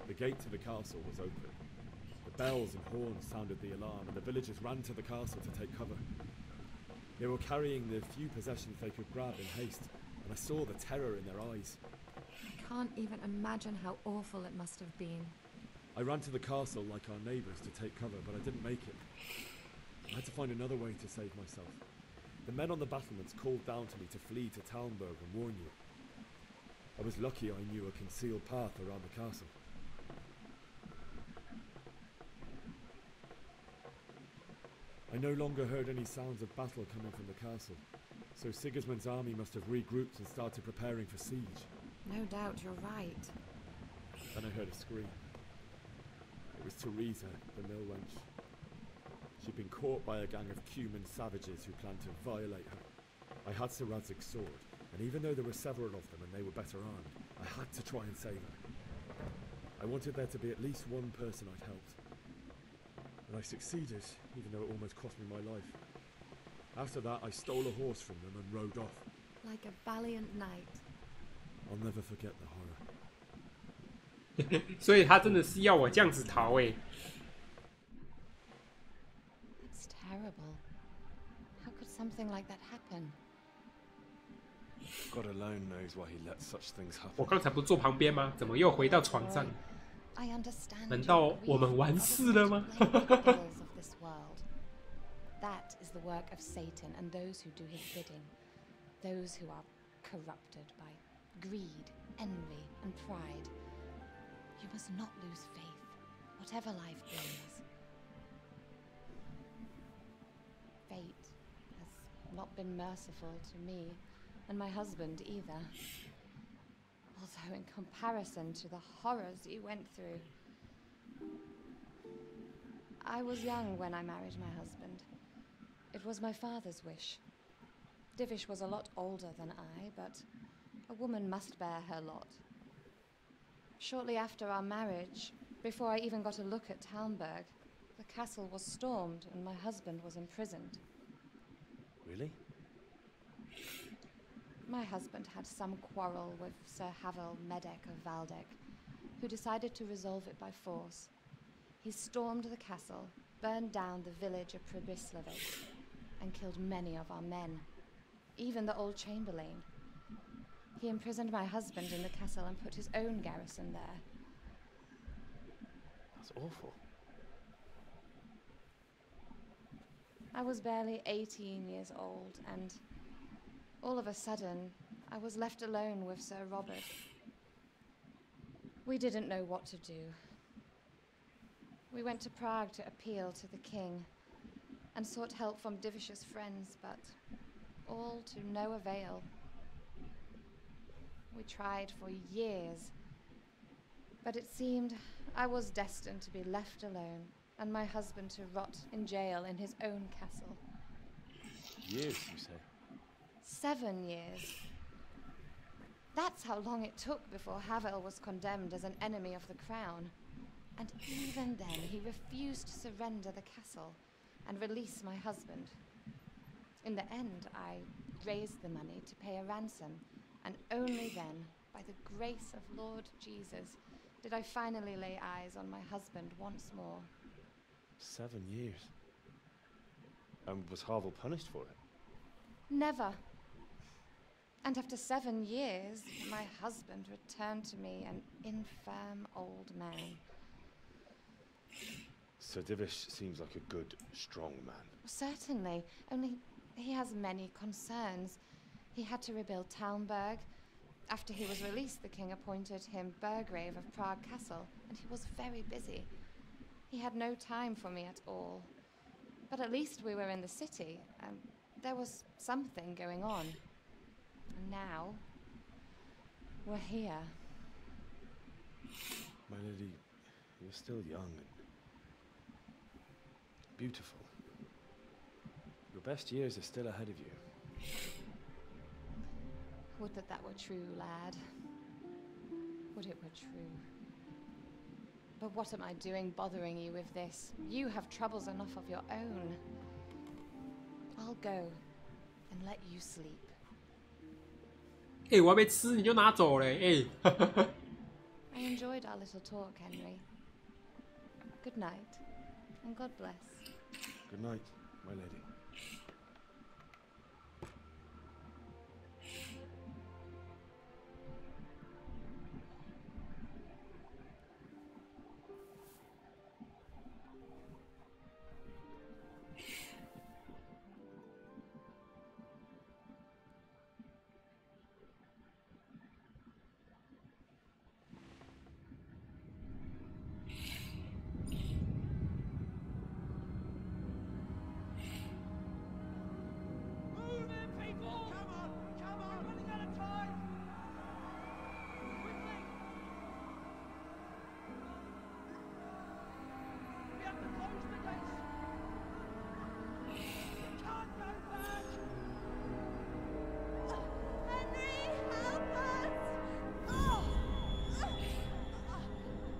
[SPEAKER 15] The gate to the castle was open. The bells and horns sounded the alarm, and the villagers ran to the castle to take cover. They were carrying the few possessions they could grab in haste, and I saw the terror in their eyes.
[SPEAKER 18] I can't even imagine how awful it must have been.
[SPEAKER 15] I ran to the castle like our neighbours to take cover, but I didn't make it. I had to find another way to save myself. The men on the battlements called down to me to flee to Talmberg and warn you. I was lucky I knew a concealed path around the castle. I no longer heard any sounds of battle coming from the castle. So Sigismund's army must have regrouped and started preparing for siege.
[SPEAKER 18] No doubt you're right.
[SPEAKER 15] Then I heard a scream. It was Teresa, the mill wench. She'd been caught by a gang of Cuman savages who planned to violate her. I had Sir Radzig's sword, and even though there were several of them and they were better armed, I had to try and save her. I wanted there to be at least one person I'd helped. And I succeeded, even though it almost cost me my life. After that, I stole a horse from them and rode off.
[SPEAKER 18] Like a valiant knight.
[SPEAKER 15] I'll never forget the horror.
[SPEAKER 1] 所以他真的是要我这样子逃欸。
[SPEAKER 17] It's terrible. How could something like that happen?
[SPEAKER 15] God alone knows why he lets such things happen.
[SPEAKER 1] 我刚才不坐旁边吗？怎么又回到床上？
[SPEAKER 17] I understand.
[SPEAKER 1] 难道我们完事了吗？
[SPEAKER 17] That is the work of Satan and those who do his bidding. Those who are corrupted by greed, envy, and pride. You must not lose faith, whatever life brings. Fate has not been merciful to me, and my husband either. Although in comparison to the horrors you went through. I was young when I married my husband. It was my father's wish. Divish was a lot older than I, but a woman must bear her lot. Shortly after our marriage, before I even got a look at Talmberg, the castle was stormed and my husband was imprisoned.
[SPEAKER 15] Really?
[SPEAKER 17] My husband had some quarrel with Sir Havel Medek of Valdek, who decided to resolve it by force. He stormed the castle, burned down the village of Pribyslavik, and killed many of our men, even the old chamberlain. He imprisoned my husband in the castle and put his own garrison there.
[SPEAKER 15] That's awful.
[SPEAKER 17] I was barely 18 years old, and all of a sudden, I was left alone with Sir Robert. We didn't know what to do. We went to Prague to appeal to the king and sought help from Divish's friends, but all to no avail. We tried for years, but it seemed I was destined to be left alone and my husband to rot in jail in his own castle.
[SPEAKER 15] Years, you say?
[SPEAKER 17] 7 years. That's how long it took before Havel was condemned as an enemy of the crown. And even then, he refused to surrender the castle and release my husband. In the end, I raised the money to pay a ransom, and only then, by the grace of Lord Jesus, did I finally lay eyes on my husband once more.
[SPEAKER 15] 7 years? And was Havel punished for it?
[SPEAKER 17] Never. And after 7 years, my husband returned to me an infirm old man.
[SPEAKER 15] Sir Divish seems like a good, strong man.
[SPEAKER 17] Certainly, only he has many concerns. He had to rebuild Talmberg. After he was released, the king appointed him Burgrave of Prague Castle, and he was very busy. He had no time for me at all. But at least we were in the city, and there was something going on. And now, we're here.
[SPEAKER 15] My lady, you're still young and beautiful. Your best years are still ahead of you.
[SPEAKER 17] Would that that were true, lad. Would it were true. But what am I doing bothering you with this? You have troubles enough of your own. I'll go and let you sleep.
[SPEAKER 1] 我还没吃你就拿走了I
[SPEAKER 17] enjoyed our little talk, Henry. Good night, and God bless.
[SPEAKER 15] Good night, my lady.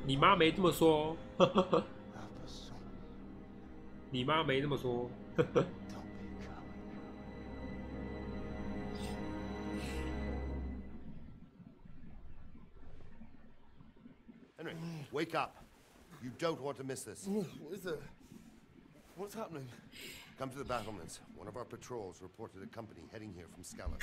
[SPEAKER 1] 你妈没这么说哦。你妈没这么说。
[SPEAKER 7] Henry, wake up. You don't want to miss this.
[SPEAKER 2] What is it? What's happening?
[SPEAKER 7] Come to the battlements. One of our patrols reported a company heading here from Scallop.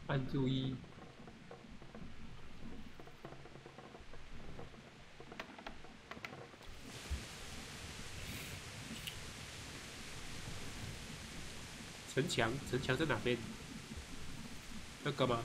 [SPEAKER 1] 按注意。城墙，城墙在哪边？那个吗？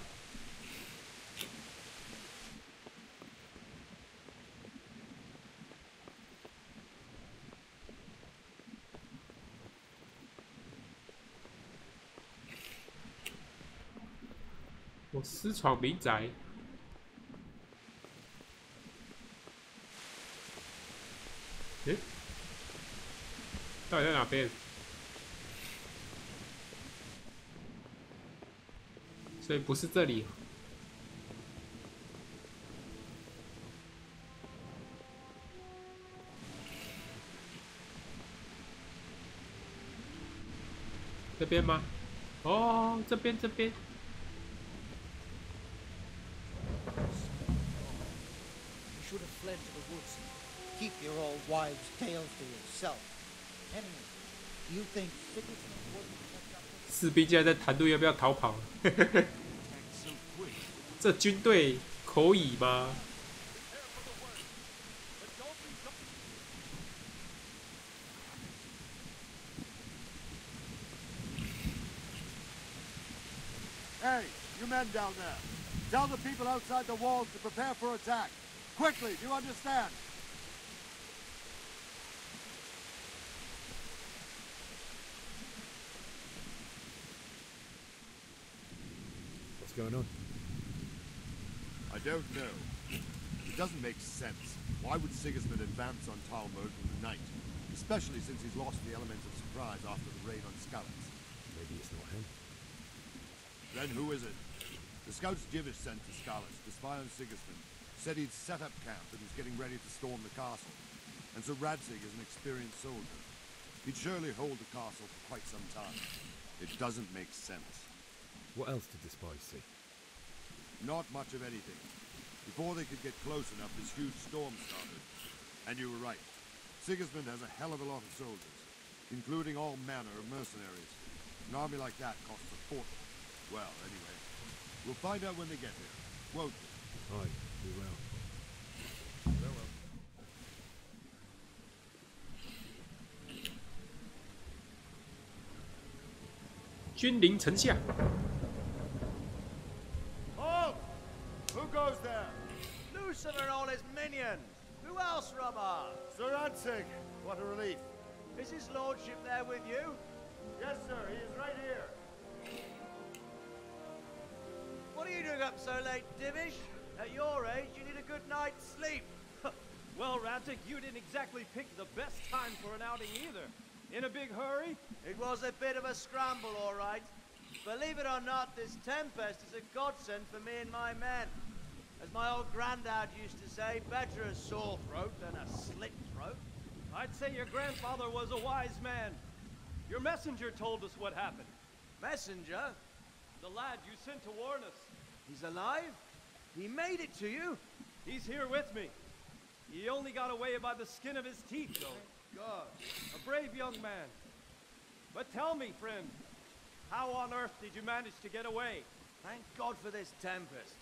[SPEAKER 1] 我私闯民宅。诶，到底在哪边？所以不是这里。这边吗？哦，这边这边。
[SPEAKER 11] Should have fled to the woods. Keep your old wives' tales to yourself. Anyway, do you think Sigurdsson would?
[SPEAKER 1] 士兵竟然在谈论要不要逃跑，这军队可以吗？
[SPEAKER 7] Hey, you men down there. Tell the people outside the walls to prepare for attack. Quickly, do you understand?
[SPEAKER 15] What's going on?
[SPEAKER 7] I don't know. It doesn't make sense. Why would Sigismund advance on Talmud in the night? Especially since he's lost the element of surprise after the raid on Skalitz.
[SPEAKER 15] Maybe it's not him.
[SPEAKER 7] Then who is it? The scouts Jivish sent to Skalitz to spy on Sigismund said he'd set up camp and was getting ready to storm the castle. And so Radzig is an experienced soldier. He'd surely hold the castle for quite some time. It doesn't make sense.
[SPEAKER 15] What else did the spies see?
[SPEAKER 7] Not much of anything. Before they could get close enough, this huge storm started. And you were right. Sigismund has a hell of a lot of soldiers, including all manner of mercenaries. An army like that costs a fortune. Well, anyway, we'll find out when they get here, won't we?
[SPEAKER 15] Aye, we will.
[SPEAKER 7] Farewell.
[SPEAKER 1] 君临城下。
[SPEAKER 19] Halt! Who goes there? Lucifer and all his minions. Who else, Robber? Sir Radzig. What a relief. Is his lordship there with you? Yes, sir. He is right here. What are you doing up so late, Divish? At your age, you need a good night's sleep.
[SPEAKER 20] Well, Radzig, you didn't exactly pick the best time for an outing either. In a big hurry?
[SPEAKER 19] It was a bit of a scramble, all right. Believe it or not, this tempest is a godsend for me and my men. As my old granddad used to say, better a sore throat than a slit throat.
[SPEAKER 20] I'd say your grandfather was a wise man. Your messenger told us what happened.
[SPEAKER 19] Messenger?
[SPEAKER 20] The lad you sent to warn us.
[SPEAKER 19] He's alive? He made it to you?
[SPEAKER 20] He's here with me. He only got away by the skin of his teeth, though.
[SPEAKER 19] God.
[SPEAKER 20] A brave young man. But tell me, friend, how on earth did you manage to get away?
[SPEAKER 19] Thank God for this tempest.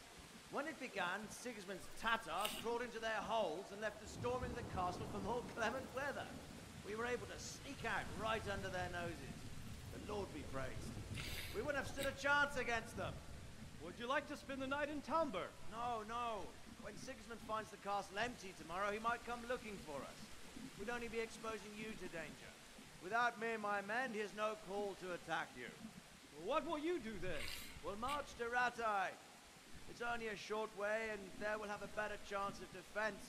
[SPEAKER 19] When it began, Sigismund's Tatars crawled into their holes and left us storming the castle for more clement weather. We were able to sneak out right under their noses. The Lord be praised. We wouldn't have stood a chance against them.
[SPEAKER 20] Would you like to spend the night in Talmber?
[SPEAKER 19] No, no. When Sigismund finds the castle empty tomorrow, he might come looking for us. We'd only be exposing you to danger. Without me and my men, here's no call to attack you.
[SPEAKER 21] What will you do then?
[SPEAKER 19] We'll march to Ratai. It's only a short way, and there we'll have a better chance of defense,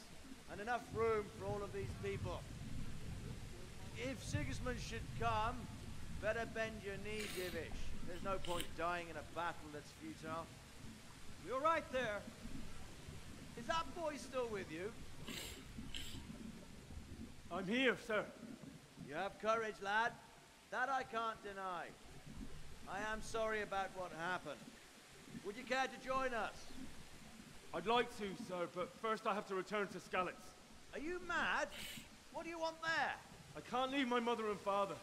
[SPEAKER 19] and enough room for all of these people. If Sigismund should come, better bend your knee, Divish. There's no point dying in a battle that's futile.
[SPEAKER 21] You're right there.
[SPEAKER 19] Is that boy still with you?
[SPEAKER 21] I'm here, sir.
[SPEAKER 19] You have courage, lad. That I can't deny. I am sorry about what happened. Would you care to join us?
[SPEAKER 10] I'd like to, sir, but first I have to return to Skalitz.
[SPEAKER 19] Are you mad? What do you want there?
[SPEAKER 10] I can't leave my mother and father.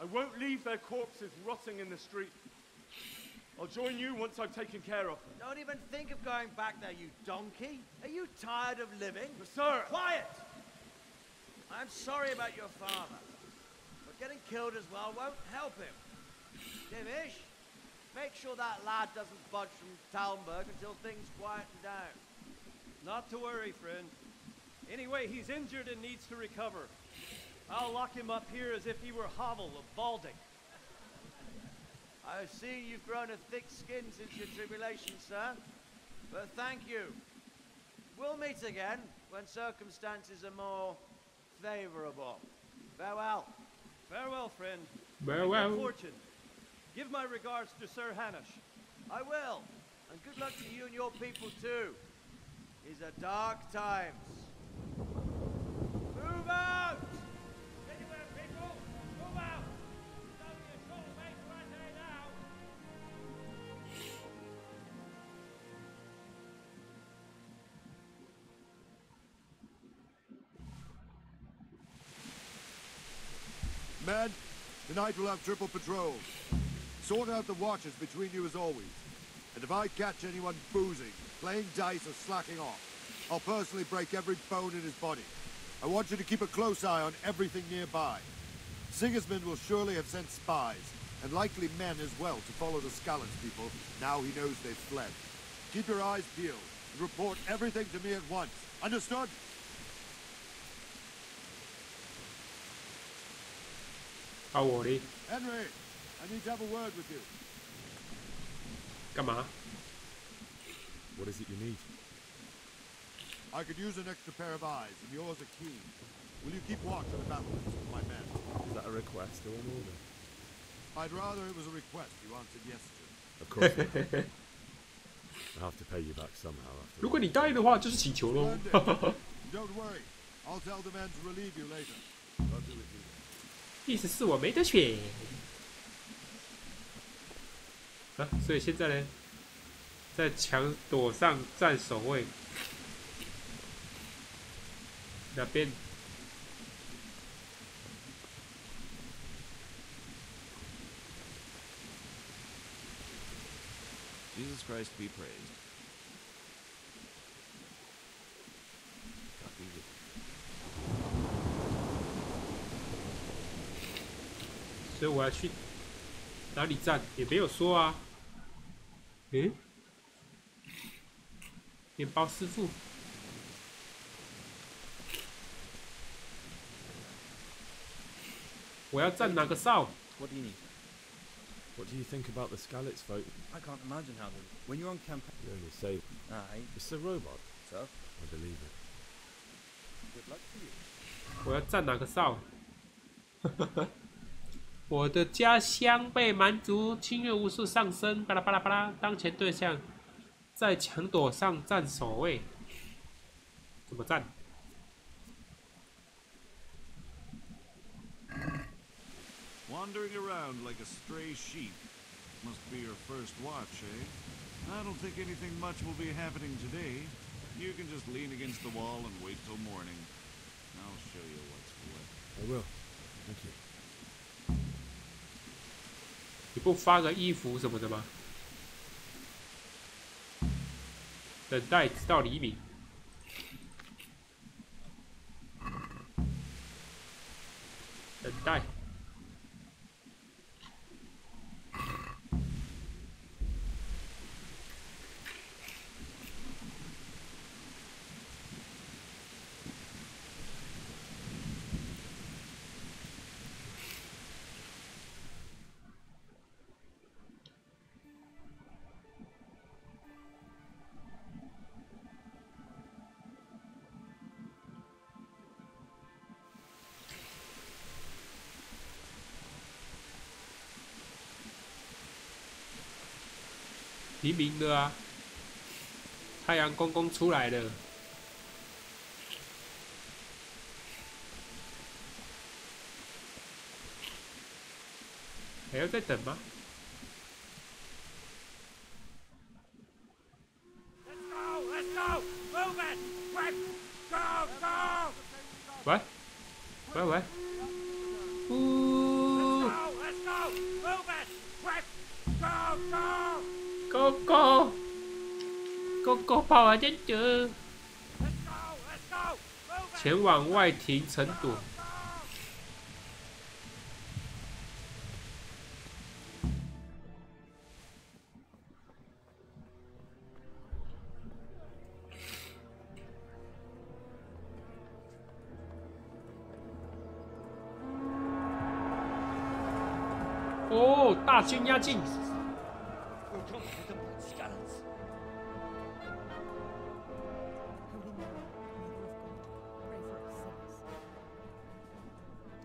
[SPEAKER 10] I won't leave their corpses rotting in the street. I'll join you once I've taken care of them.
[SPEAKER 19] Don't even think of going back there, you donkey. Are you tired of living?
[SPEAKER 10] But sir!
[SPEAKER 19] Quiet! I'm sorry about your father, but getting killed as well won't help him. Divish, make sure that lad doesn't budge from Talmberg until things quieten down.
[SPEAKER 21] Not to worry, friend. Anyway, he's injured and needs to recover. I'll lock him up here as if he were Havel of Balding.
[SPEAKER 19] I've seen you've grown a thick skin since your tribulation, sir. But thank you. We'll meet again when circumstances are more favorable. Farewell.
[SPEAKER 21] Farewell, friend.
[SPEAKER 1] Farewell.
[SPEAKER 21] Good fortune. Give my regards to Sir Hanush.
[SPEAKER 19] I will. And good luck to you and your people too. These are dark times. Move out! Anywhere, people! Move out! It's only a short way to Ratai now.
[SPEAKER 7] Men, tonight we'll have triple patrols. Sort out the watches between you as always. And if I catch anyone boozing, playing dice or slacking off, I'll personally break every bone in his body. I want you to keep a close eye on everything nearby. Sigismund will surely have sent spies, and likely men as well, to follow the Skalitz people now he knows they've fled. Keep your eyes peeled, and report everything to me at once. Understood?
[SPEAKER 1] Henry,
[SPEAKER 7] I need to have a word with you.
[SPEAKER 1] 干嘛？
[SPEAKER 15] What is it you need?
[SPEAKER 7] I could use an extra pair of eyes, and yours are keen. Will you keep watch on the battlements with my men?
[SPEAKER 15] Is that a request or an order?
[SPEAKER 7] I'd rather it was a request you answered yes to.
[SPEAKER 15] Of course not. I'll have to pay you back somehow.
[SPEAKER 1] 如果你答应的话，就是请求喽。
[SPEAKER 7] Don't worry. I'll tell the men to relieve you later. I'll do it later.
[SPEAKER 1] 意思是我没得选。啊，所以现在呢，在墙垛上站守卫。哪边？
[SPEAKER 12] Jesus Christ be praised. Copy it.
[SPEAKER 1] 所以我要去哪里站？也没有说啊。嗯？面包师傅。我要站哪个哨？
[SPEAKER 16] What do you need?
[SPEAKER 15] What do you think about the Skalitz folk?
[SPEAKER 16] I can't imagine how they... When you're on campaign...
[SPEAKER 15] You only say...
[SPEAKER 16] Aye.
[SPEAKER 15] It's a robot.
[SPEAKER 16] So?
[SPEAKER 15] I believe it.
[SPEAKER 16] Good luck to you.
[SPEAKER 1] 我要站哪个哨？我的家乡被蛮族侵略无数上升，巴拉巴拉巴拉。当前对象在墙垛上站守卫，怎么站？
[SPEAKER 6] Wandering around like a stray sheep. Must be your first watch, eh? I don't think anything much will be happening today. You can just lean against the wall and wait till morning. I'll show you what's what.
[SPEAKER 15] I will. Thank you.
[SPEAKER 1] 你不发个衣服什么的吗？等待直到黎明。等待。
[SPEAKER 15] What
[SPEAKER 1] 黎明了啊！太阳公公出来了。还要再等吗？ 喂，喂喂，Go，跑啊，真的！前往外庭城躲。哦，大军压境。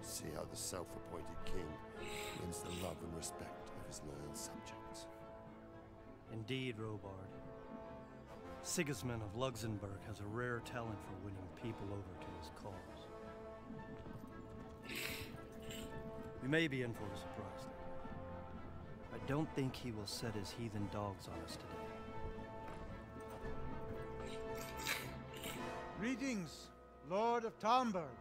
[SPEAKER 2] See how the self-appointed king wins the love and respect of his loyal subjects.
[SPEAKER 21] Indeed, Robard. Sigismund of Luxembourg has a rare talent for winning people over to his cause. We may be in for a surprise, though. I don't think he will set his heathen dogs on us today.
[SPEAKER 3] Greetings, Lord of Talmberg.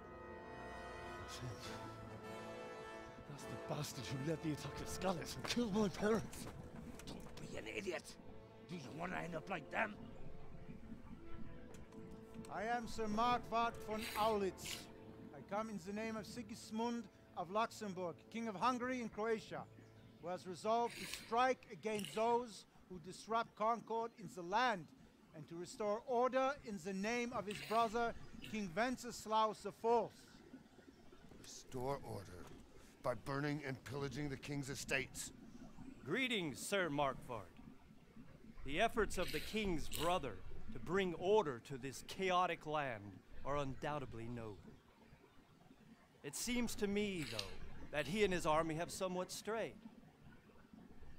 [SPEAKER 15] That's the bastard who led the attack at Skalitz and killed my parents.
[SPEAKER 13] Don't be an idiot. Do you want to end up like them?
[SPEAKER 3] I am Sir Markvart von Aulitz. I come in the name of Sigismund of Luxembourg, King of Hungary and Croatia, who has resolved to strike against those who disrupt concord in the land and to restore order in the name of his brother, King Wenceslaus IV.
[SPEAKER 2] Restore order by burning and pillaging the king's estates.
[SPEAKER 21] Greetings, Sir Markvart. The efforts of the king's brother to bring order to this chaotic land are undoubtedly noble. It seems to me, though, that he and his army have somewhat strayed.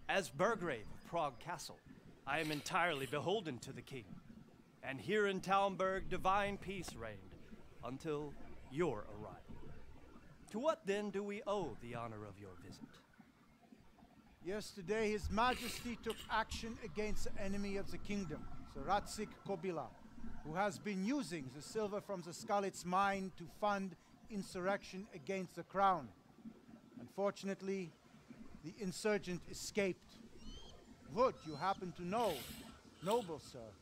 [SPEAKER 21] As Burgrave of Prague Castle, I am entirely beholden to the king. And here in Talmberg, divine peace reigned until your arrival. To what then do we owe the honor of your visit?
[SPEAKER 3] Yesterday, His Majesty took action against the enemy of the kingdom, Sir Ratzik Kobila, who has been using the silver from the Skalitz mine to fund insurrection against the crown. Unfortunately, the insurgent escaped. Would you happen to know, noble sir,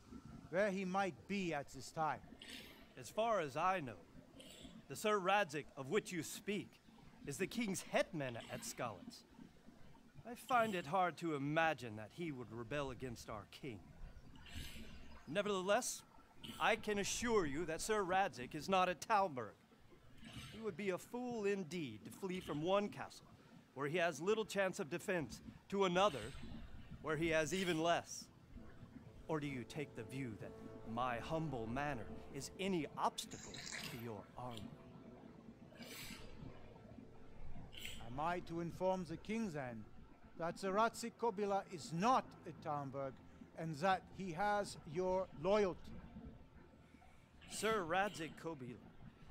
[SPEAKER 3] where he might be at this time?
[SPEAKER 21] As far as I know, the Sir Radzik of which you speak is the king's hetman at Skalitz. I find it hard to imagine that he would rebel against our king. Nevertheless, I can assure you that Sir Radzik is not at Talmberg. He would be a fool indeed to flee from one castle, where he has little chance of defense, to another, where he has even less. Or do you take the view that my humble manner is any obstacle to your army?
[SPEAKER 3] Am I to inform the king then that Sir Ratzik Kobila is not at Talmberg and that he has your loyalty?
[SPEAKER 21] Sir Radzik Kobila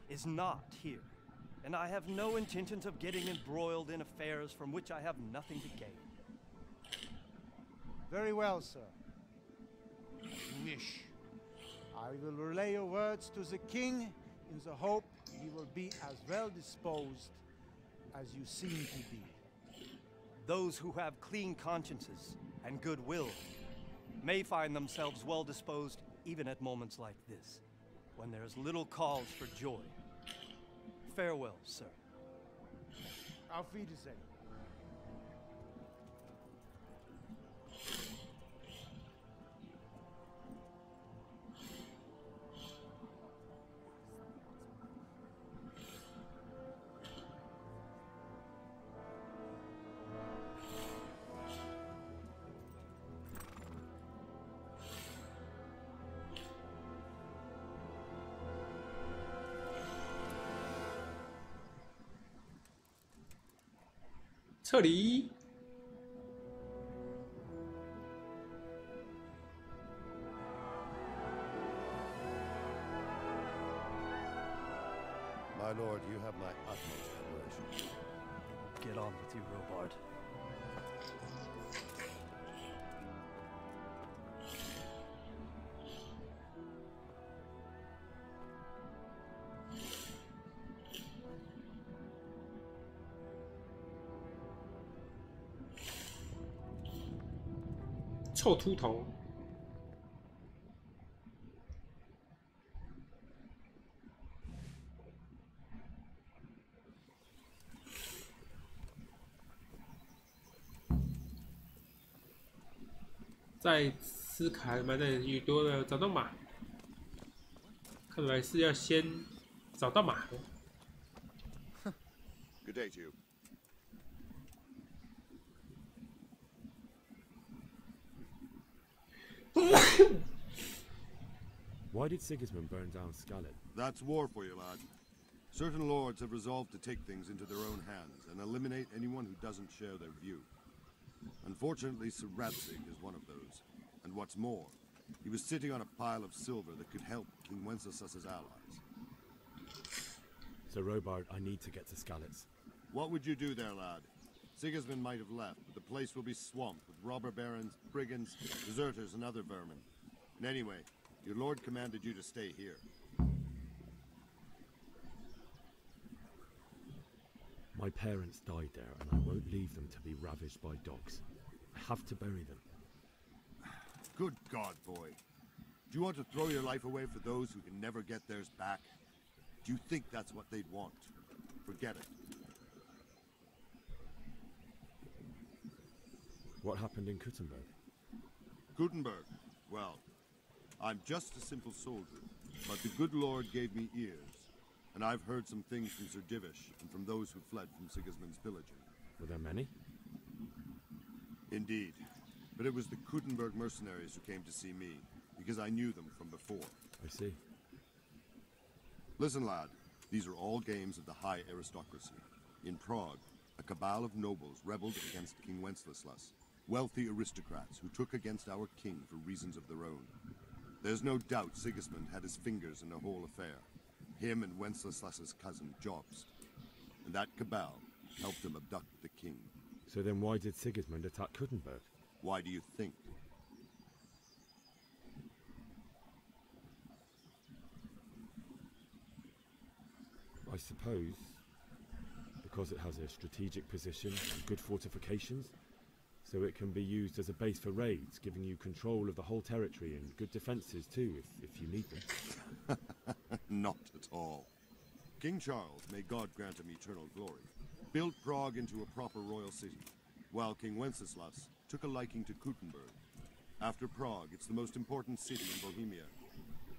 [SPEAKER 21] is not here, and I have no intentions of getting embroiled in affairs from which I have nothing to gain.
[SPEAKER 3] Very well, sir. As you wish. I will relay your words to the king in the hope he will be as well disposed as you seem to be.
[SPEAKER 21] Those who have clean consciences and goodwill may find themselves well disposed even at moments like this, when there is little cause for joy. Farewell, sir.
[SPEAKER 3] Auf Wiedersehen.
[SPEAKER 1] 撤离。
[SPEAKER 21] get on with you, Robard.
[SPEAKER 1] 臭秃头。在斯卡曼的许多的找到马，看来是要先找到马的。
[SPEAKER 7] Good day to you.
[SPEAKER 15] Why did Sigismund burn down Scarlet?
[SPEAKER 7] That's war for you, lad. Certain lords have resolved to take things into their own hands and eliminate anyone who doesn't share their view. Unfortunately, Sir Radzig is one of those. And what's more, he was sitting on a pile of silver that could help King Wenceslas's allies.
[SPEAKER 15] Sir Robard, I need to get to Skalitz.
[SPEAKER 7] What would you do there, lad? Sigismund might have left, but the place will be swamped with robber barons, brigands, deserters, and other vermin. And anyway, your lord commanded you to stay here.
[SPEAKER 15] My parents died there, and I won't leave them to be ravaged by dogs. I have to bury them.
[SPEAKER 7] Good God, boy. Do you want to throw your life away for those who can never get theirs back? Do you think that's what they'd want? Forget it.
[SPEAKER 15] What happened in Kuttenberg?
[SPEAKER 7] Kuttenberg? Well, I'm just a simple soldier, but the good Lord gave me ears, and I've heard some things from Sir Divish and from those who fled from Sigismund's pillaging.
[SPEAKER 15] Were there many?
[SPEAKER 7] Indeed, but it was the Kuttenberg mercenaries who came to see me, because I knew them from before.
[SPEAKER 15] I see.
[SPEAKER 7] Listen, lad, these are all games of the high aristocracy. In Prague, a cabal of nobles rebelled against King Wenceslas, wealthy aristocrats who took against our king for reasons of their own. There's no doubt Sigismund had his fingers in the whole affair. Him and Wenceslas's cousin Jobst. And that cabal helped him abduct the king.
[SPEAKER 15] So then why did Sigismund attack Kuttenberg?
[SPEAKER 7] Why do you think?
[SPEAKER 15] I suppose because it has a strategic position and good fortifications, so it can be used as a base for raids, giving you control of the whole territory and good defenses too, if you need them.
[SPEAKER 7] Not at all. King Charles, may God grant him eternal glory, built Prague into a proper royal city, while King Wenceslas took a liking to Kuttenberg. After Prague, it's the most important city in Bohemia,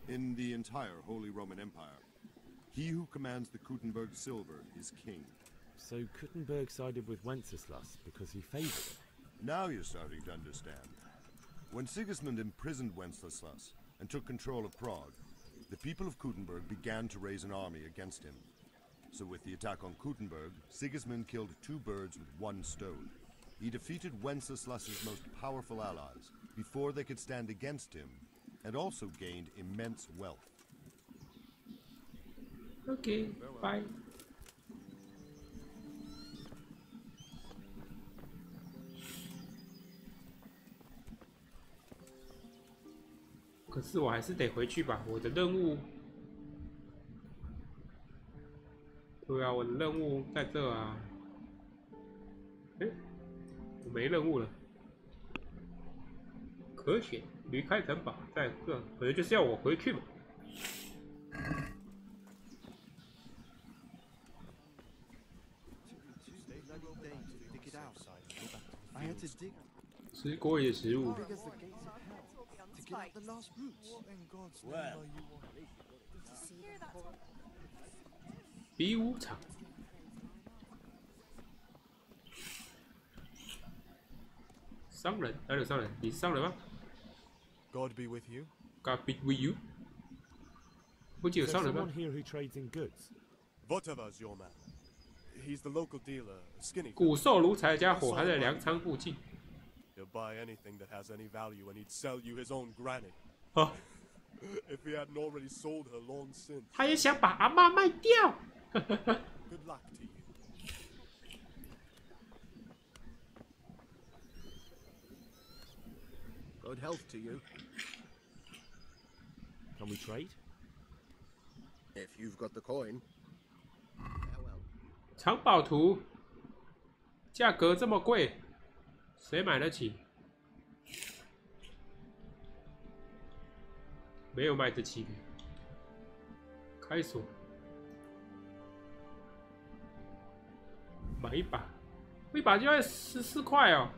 [SPEAKER 7] in the entire Holy Roman Empire. He who commands the Kuttenberg silver is king.
[SPEAKER 15] So Kuttenberg sided with Wenceslas because he favored him?
[SPEAKER 7] Now you're starting to understand. When Sigismund imprisoned Wenceslas and took control of Prague, the people of Kuttenberg began to raise an army against him. So with the attack on Kuttenberg, Sigismund killed two birds with one stone. He defeated Wenceslas's most powerful allies before they could stand against him, and also gained immense wealth.
[SPEAKER 1] Okay, bye. 可是我还是得回去吧，我的任务。对啊，我的任务在这啊。我没任务了。可选离开城堡，在这，可能就是要我回去嘛。吃过夜食物。比武场。商人，哪里有商人？你是商人吗
[SPEAKER 10] God be with you.
[SPEAKER 1] God be with you. 不记得商人吗
[SPEAKER 15] someone here who trades in goods?
[SPEAKER 10] Votava's your man. He's the local dealer, skinny.
[SPEAKER 1] 骨瘦如柴的家伙还在粮仓附近。
[SPEAKER 10] He'll buy anything that has any value, and he'd sell you his own granny.
[SPEAKER 1] 啊
[SPEAKER 10] If he hadn't already sold her long since.
[SPEAKER 1] 他也想把阿嬷卖掉。
[SPEAKER 10] Good luck to you.
[SPEAKER 16] health to you.
[SPEAKER 15] Can we trade?
[SPEAKER 16] If you've got the coin. Farewell.
[SPEAKER 1] 藏宝图，价格这么贵，谁买得起？没有买得起的。开锁，买一把，一把就要14块哦。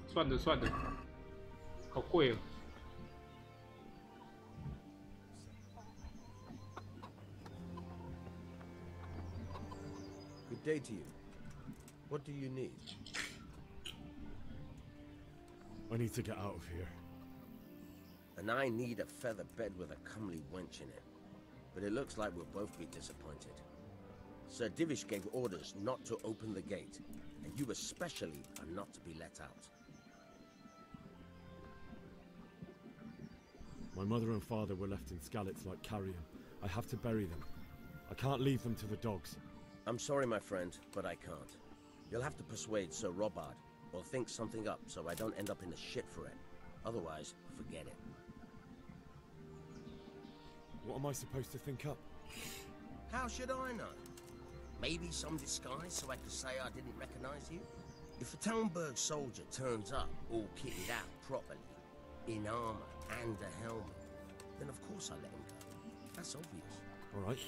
[SPEAKER 1] 算了算了，好贵哦。
[SPEAKER 5] Good day to you. What do you need?
[SPEAKER 15] I need to get out of here.
[SPEAKER 5] And I need a feather bed with a comely wench in it. But it looks like we'll both be disappointed. Sir Divish gave orders not to open the gate, and you especially are not to be let out.
[SPEAKER 15] My mother and father were left in Skalitz like carrion. I have to bury them. I can't leave them to the dogs.
[SPEAKER 5] I'm sorry, my friend, but I can't. You'll have to persuade Sir Robard, or think something up so I don't end up in the shit for it. Otherwise, forget it.
[SPEAKER 15] What am I supposed to think up?
[SPEAKER 5] How should I know? Maybe some disguise so I could say I didn't recognize you? If a Talmberg soldier turns up all kitted out properly, in armor and a helmet, then of course I let him go. That's obvious.
[SPEAKER 15] All right,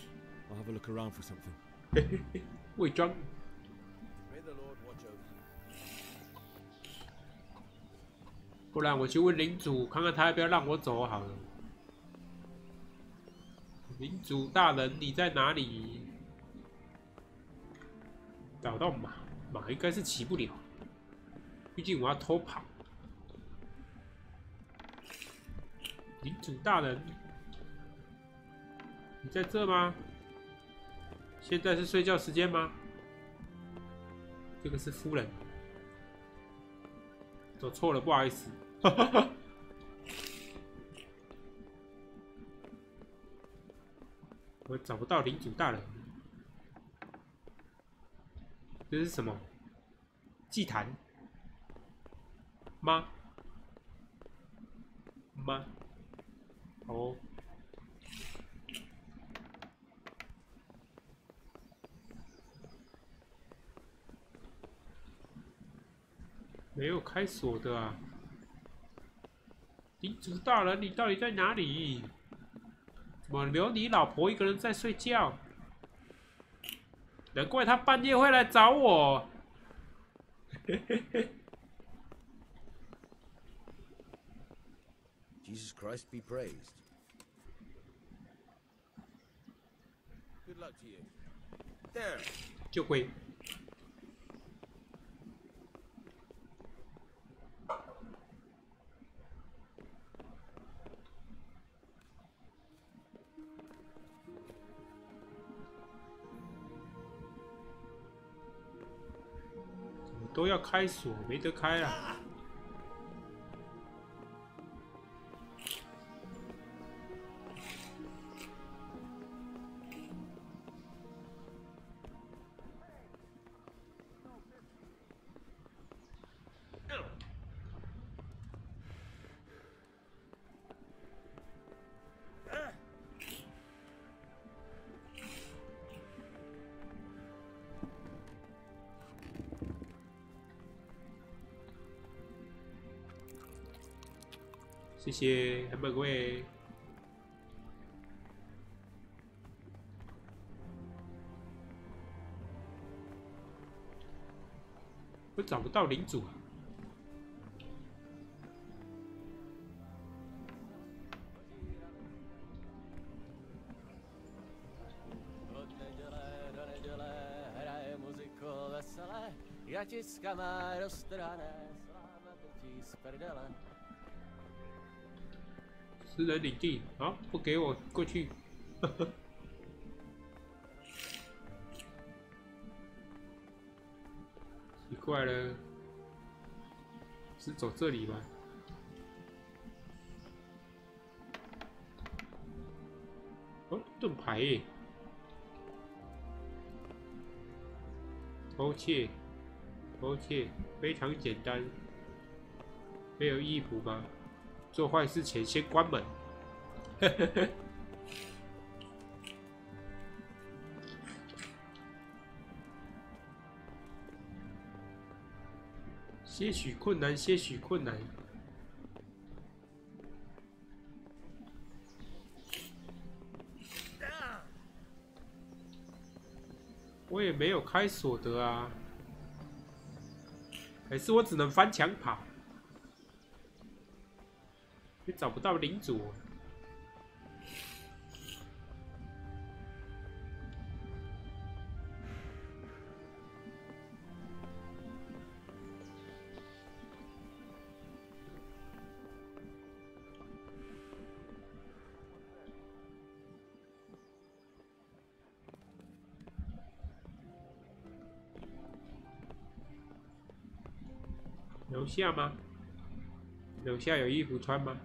[SPEAKER 15] I'll have a look around for something.
[SPEAKER 1] 伪装。
[SPEAKER 16] May the Lord watch over you.
[SPEAKER 1] 不然我去问领主，看看他要不要让我走好了。领主大人，你在哪里？找到马，马应该是骑不了，毕竟我要偷跑。领主大人，你在这吗？现在是睡觉时间吗？这个是夫人，走错了，不好意思。我找不到领主大人，这是什么？祭坛吗？吗？哦。没有开锁的啊！领主大人，你到底在哪里？怎么留你老婆一个人在睡觉？难怪她半夜会来找我。
[SPEAKER 5] Jesus Christ be praised. Good luck to you. There.
[SPEAKER 1] 就会。都要开锁，没得开啊！谢谢，很贵。我找不到领主啊！私人领地，好，不给我过去。奇怪了，是走这里吗？哦，盾牌耶！偷窃，偷窃，非常简单。没有衣服吗？做坏事前先关门。些许困难，些许困难。我也没有开锁的啊，还是我只能翻墙跑？也找不到领主。楼下吗？楼下有衣服穿吗？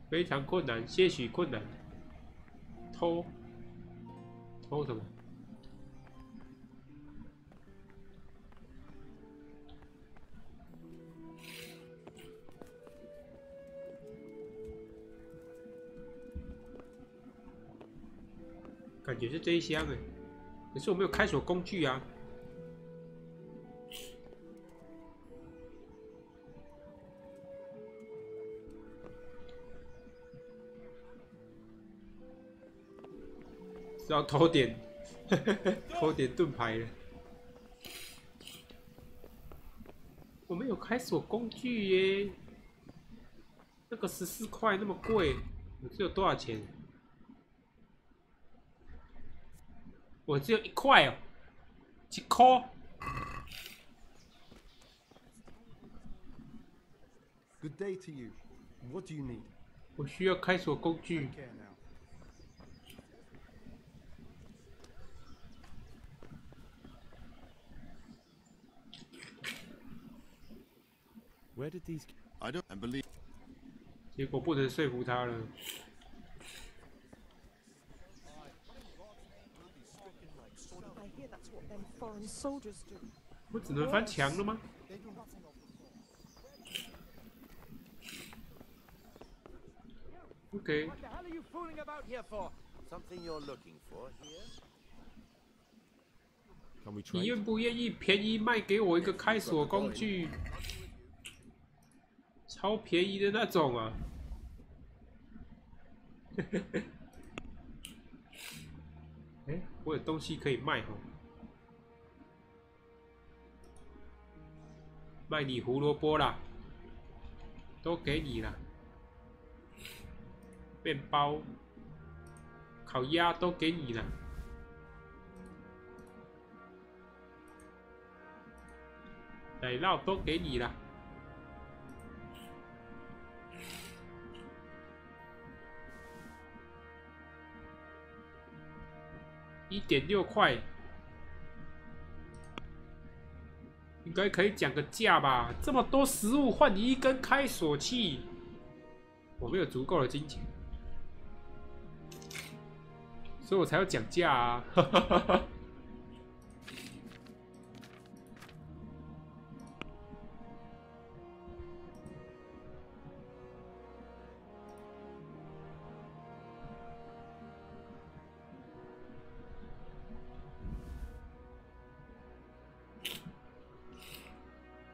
[SPEAKER 1] 非常困难，些许困难。偷什么？感觉是这一箱哎，可是我没有开锁工具啊。是要偷点，偷点盾牌了。我没有开锁工具耶，那个14块那么贵，我只有多少钱？我只有1块哦，1块。
[SPEAKER 2] Good day to you. What do you need?
[SPEAKER 1] 我需要开锁工具。
[SPEAKER 2] Where did these?
[SPEAKER 7] I don't believe.
[SPEAKER 1] 结果不能说服他了。我只能翻墙了吗？ OK。
[SPEAKER 19] What the hell are you fooling about here for? Something you're looking for here?
[SPEAKER 1] 你愿不愿意便宜卖给我一个开锁工具？超便宜的那种啊！哎，我有东西可以卖哦。 卖你胡萝卜啦，都给你啦。面包、烤鸭都给你了。奶酪都给你了。1.6块。 应该可以讲个价吧？这么多食物换你一根开锁器，我没有足够的金钱，所以我才要讲价啊！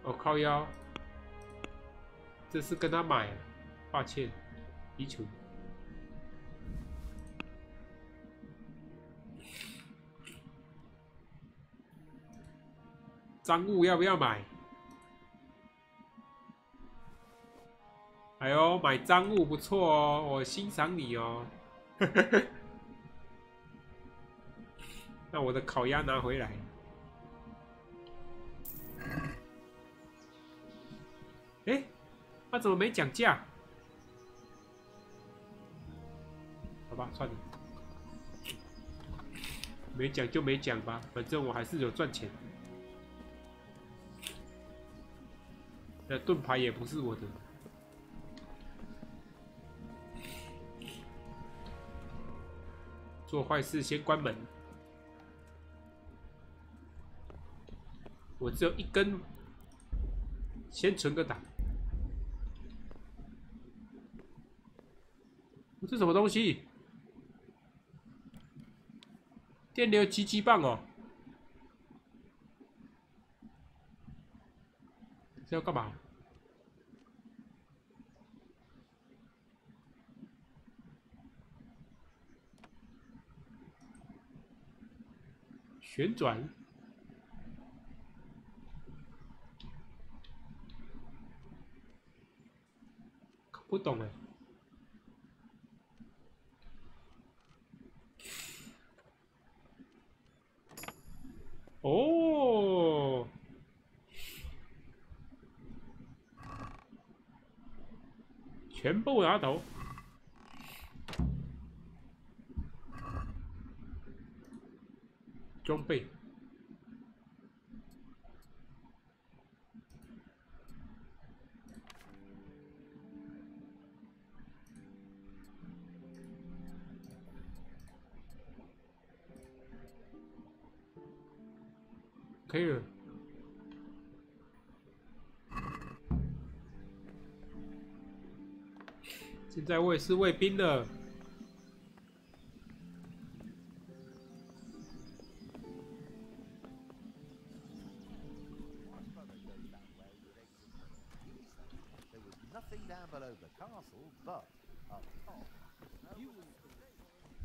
[SPEAKER 1] 哦，靠腰，这是跟他买，抱歉，移除。赃物要不要买？哎呦，买赃物不错哦，我欣赏你哦。那我的烤鸭拿回来。 哎，他怎么没讲价？好吧，算了，没讲就没讲吧，反正我还是有赚钱。那盾牌也不是我的。做坏事先关门。我只有一根，先存个档。这什么东西？电流击击棒哦，这要干嘛？旋转。 不懂哎。哦，全部拿走。装备。 可以了。现在我也是卫兵了。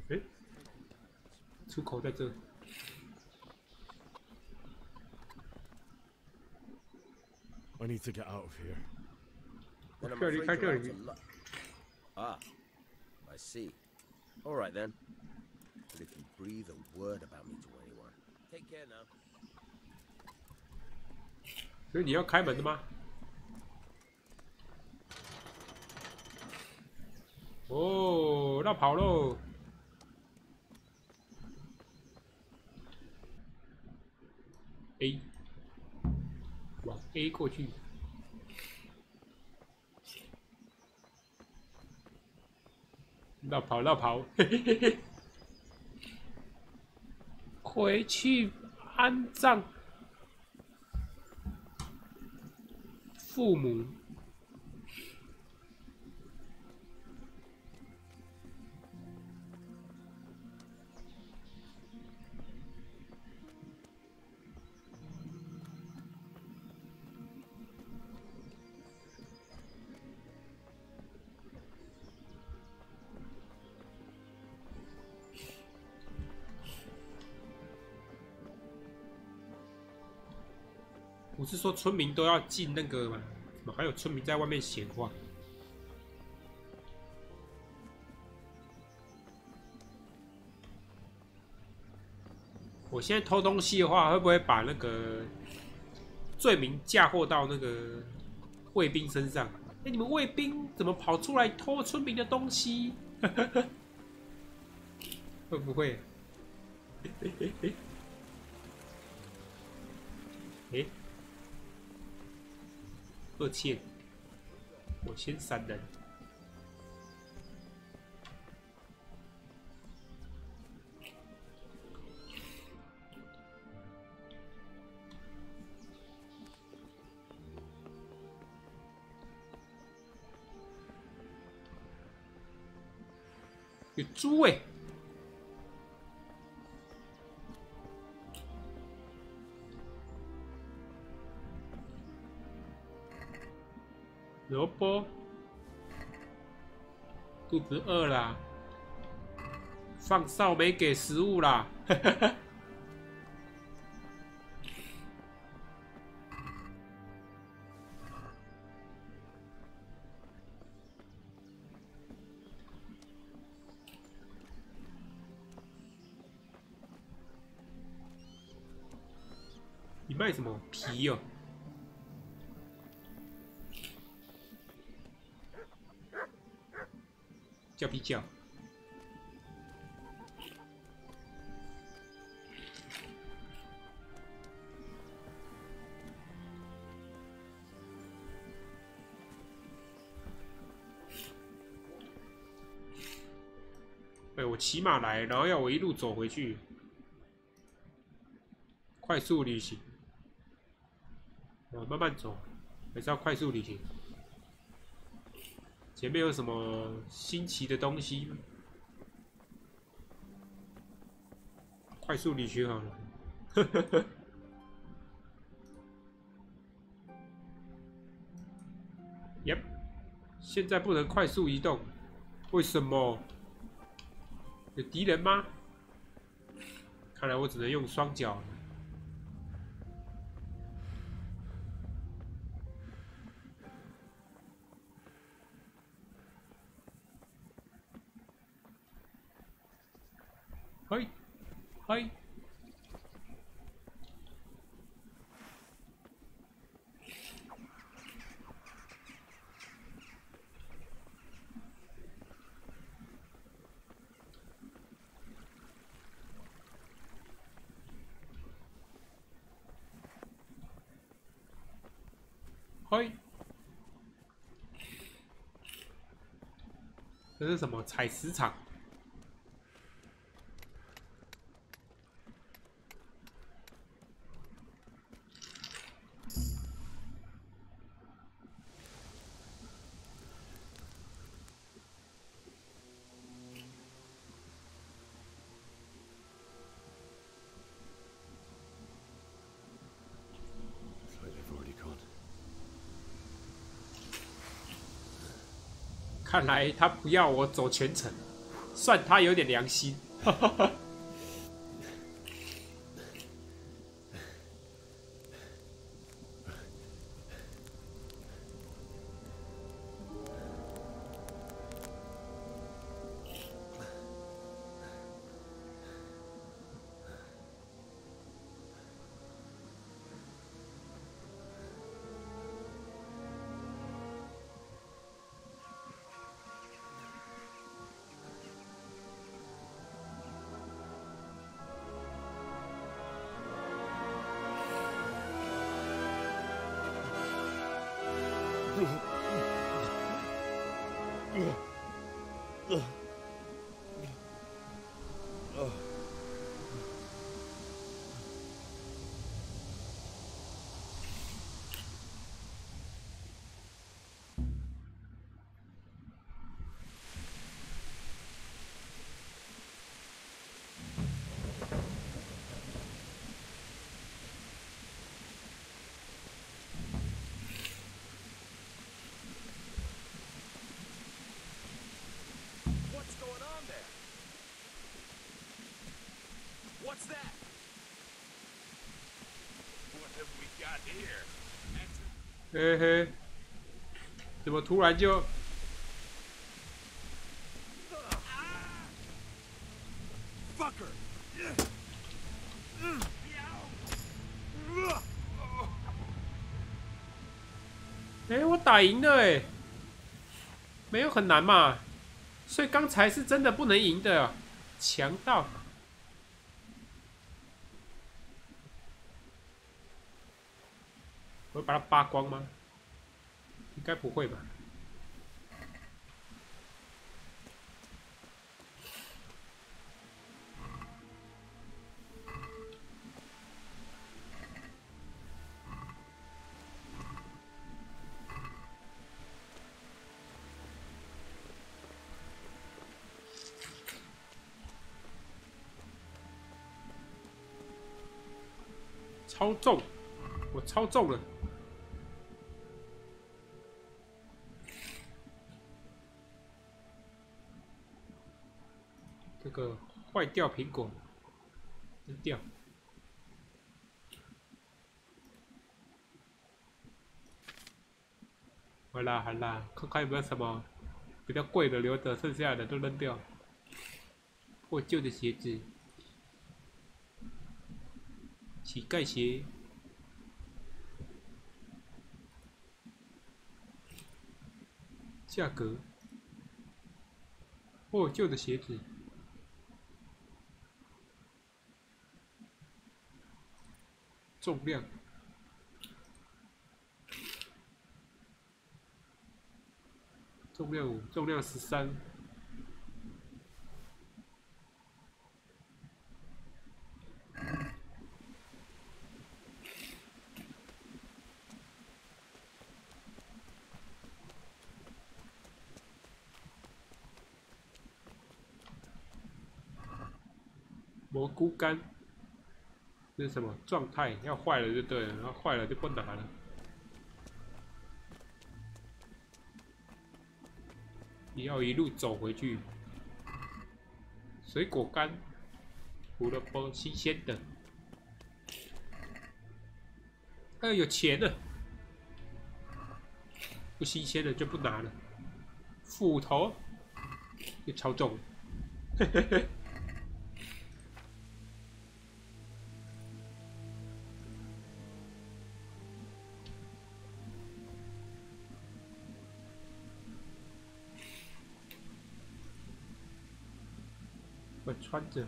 [SPEAKER 1] 哎，出口在这。
[SPEAKER 2] I need to get out of here.
[SPEAKER 5] Then I'm afraid you're out of luck. Ah, I see. All right then. But if you breathe a word about me to anyone, take care now.
[SPEAKER 1] 所以你要开门的吗？哦，那跑喽！A。 往 A 过去，绕跑绕跑，嘿嘿嘿嘿，回去安葬父母。不是说村民都要进那个吗？怎么还有村民在外面闲话？我现在偷东西的话，会不会把那个罪名嫁祸到那个卫兵身上？哎，你们卫兵怎么跑出来偷村民的东西？会不会？哎。 抱歉，我先闪人。有猪哎！萝卜，肚子饿啦，放哨没给食物啦，你卖什么皮哦？ 叫皮叫，哎，我骑马来，然后要我一路走回去，快速旅行。慢慢走，还是要快速旅行？前面有什么新奇的东西吗？快速旅行好了。Yep， 现在不能快速移动，为什么？有敌人吗？看来我只能用双脚。嘿，嘿。嘿，这是什么采石场？看来他不要我走全程，算他有点良心。
[SPEAKER 9] What's that? What have we got here?
[SPEAKER 1] 嘿嘿，怎么突然就
[SPEAKER 9] ？Fucker!
[SPEAKER 1] 哎，我打赢了哎，没有很难嘛，所以刚才是真的不能赢的，强盗。我会把它扒光吗？应该不会吧。超重，我超重了。这个坏掉苹果，扔掉。好啦好啦，看看有没有什么比较贵的留着，剩下的都扔掉。破旧的鞋子，乞丐鞋，价格，破旧的鞋子。重量，重量5，重量13。蘑菇干，这是什么状态？要坏了就对了，然后坏了就不拿了。你要一路走回去。水果干，胡萝卜新鲜的。有钱了，不新鲜的就不拿了。斧头也超重，嘿嘿嘿。我穿着。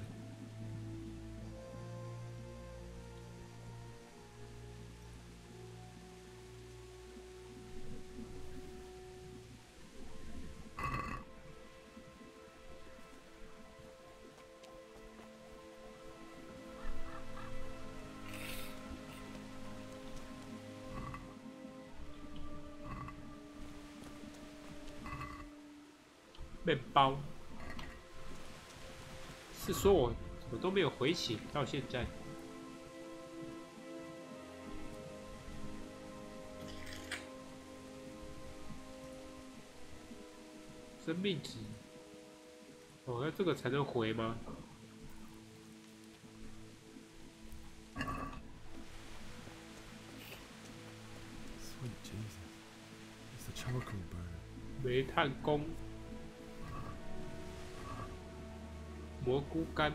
[SPEAKER 1] 面包是说我怎么都没有回血到现在。生命值，哦，要这个才能回吗？ 煤炭工，蘑菇干，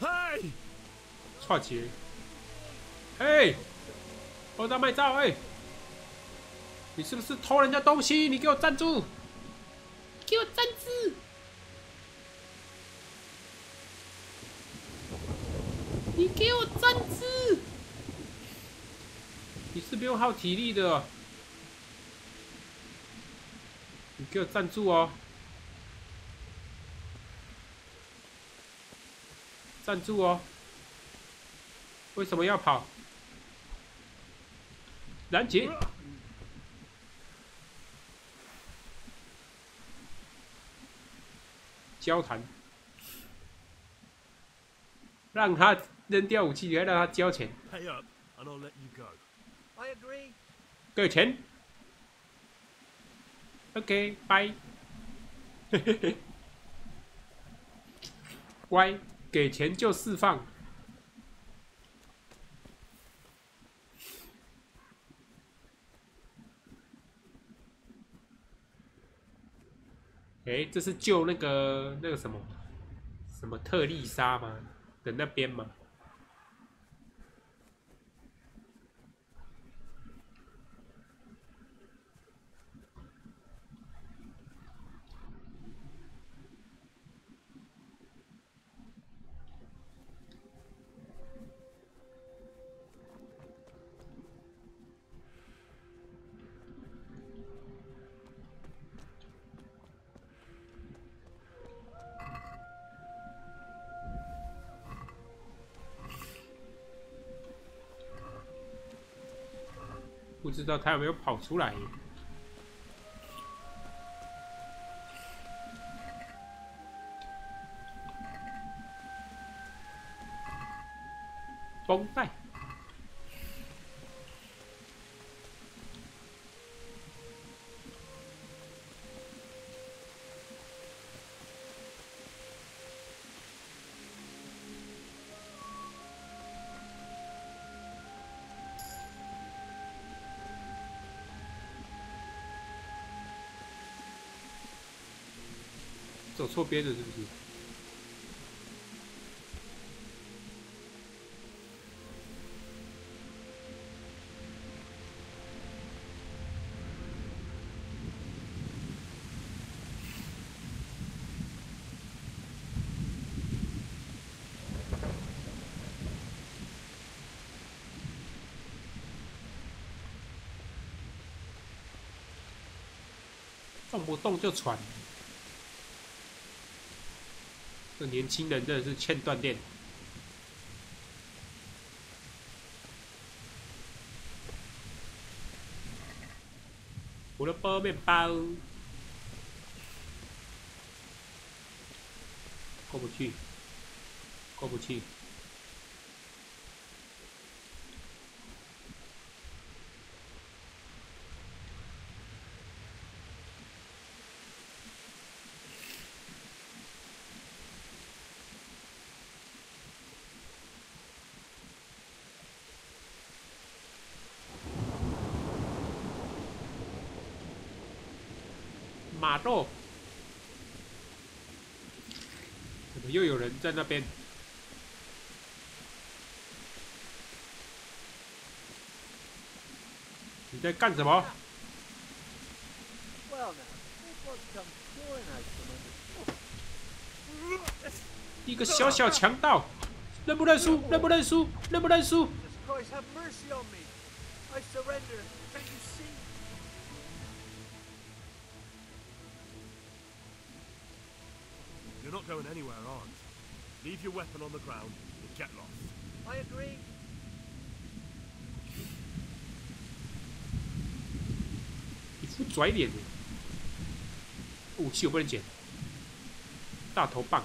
[SPEAKER 9] 嘿，
[SPEAKER 1] 串起来，嘿，欧大卖照，哎。 你是不是偷人家东西？你给我站住！给我站住！你给我站住！你是不用耗体力的，你给我站住哦！站住哦！为什么要跑？拦截！ 交谈，让他扔掉武器，还让他交钱。
[SPEAKER 9] Pay up, and I'll let you go.
[SPEAKER 19] I agree.
[SPEAKER 1] 给钱。OK， 拜。嘿嘿嘿。乖，给钱就释放。哎，这是救那个什么特丽莎吗？的那边吗？不知道他有没有跑出来？绷带。走错边了是不是？动不动就喘。 这年轻人真的是欠锻炼。胡萝卜面包过不去，过不去。马肉，怎么又有人在那边？你在干什么？
[SPEAKER 19] Well now, this was come pouring out from under.
[SPEAKER 1] 一个小小强盗，认不认输？认不认输？认不认输？
[SPEAKER 19] Christ, have mercy on me. I surrender. Can't you see?
[SPEAKER 9] You're not going anywhere, aren't you? Leave your weapon on the ground and get lost.
[SPEAKER 19] I agree.
[SPEAKER 1] 一副拽脸的。武器我不能捡。大头棒。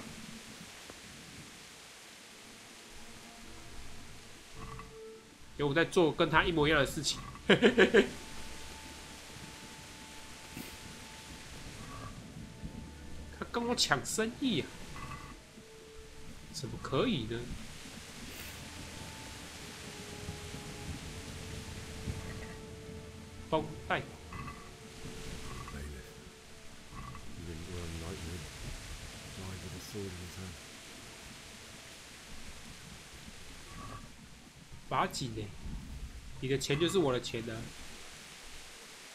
[SPEAKER 1] 因为我在做跟他一模一样的事情。他跟我抢生意啊！怎么可以呢？绷带。 把紧呢！你的钱就是我的钱呢、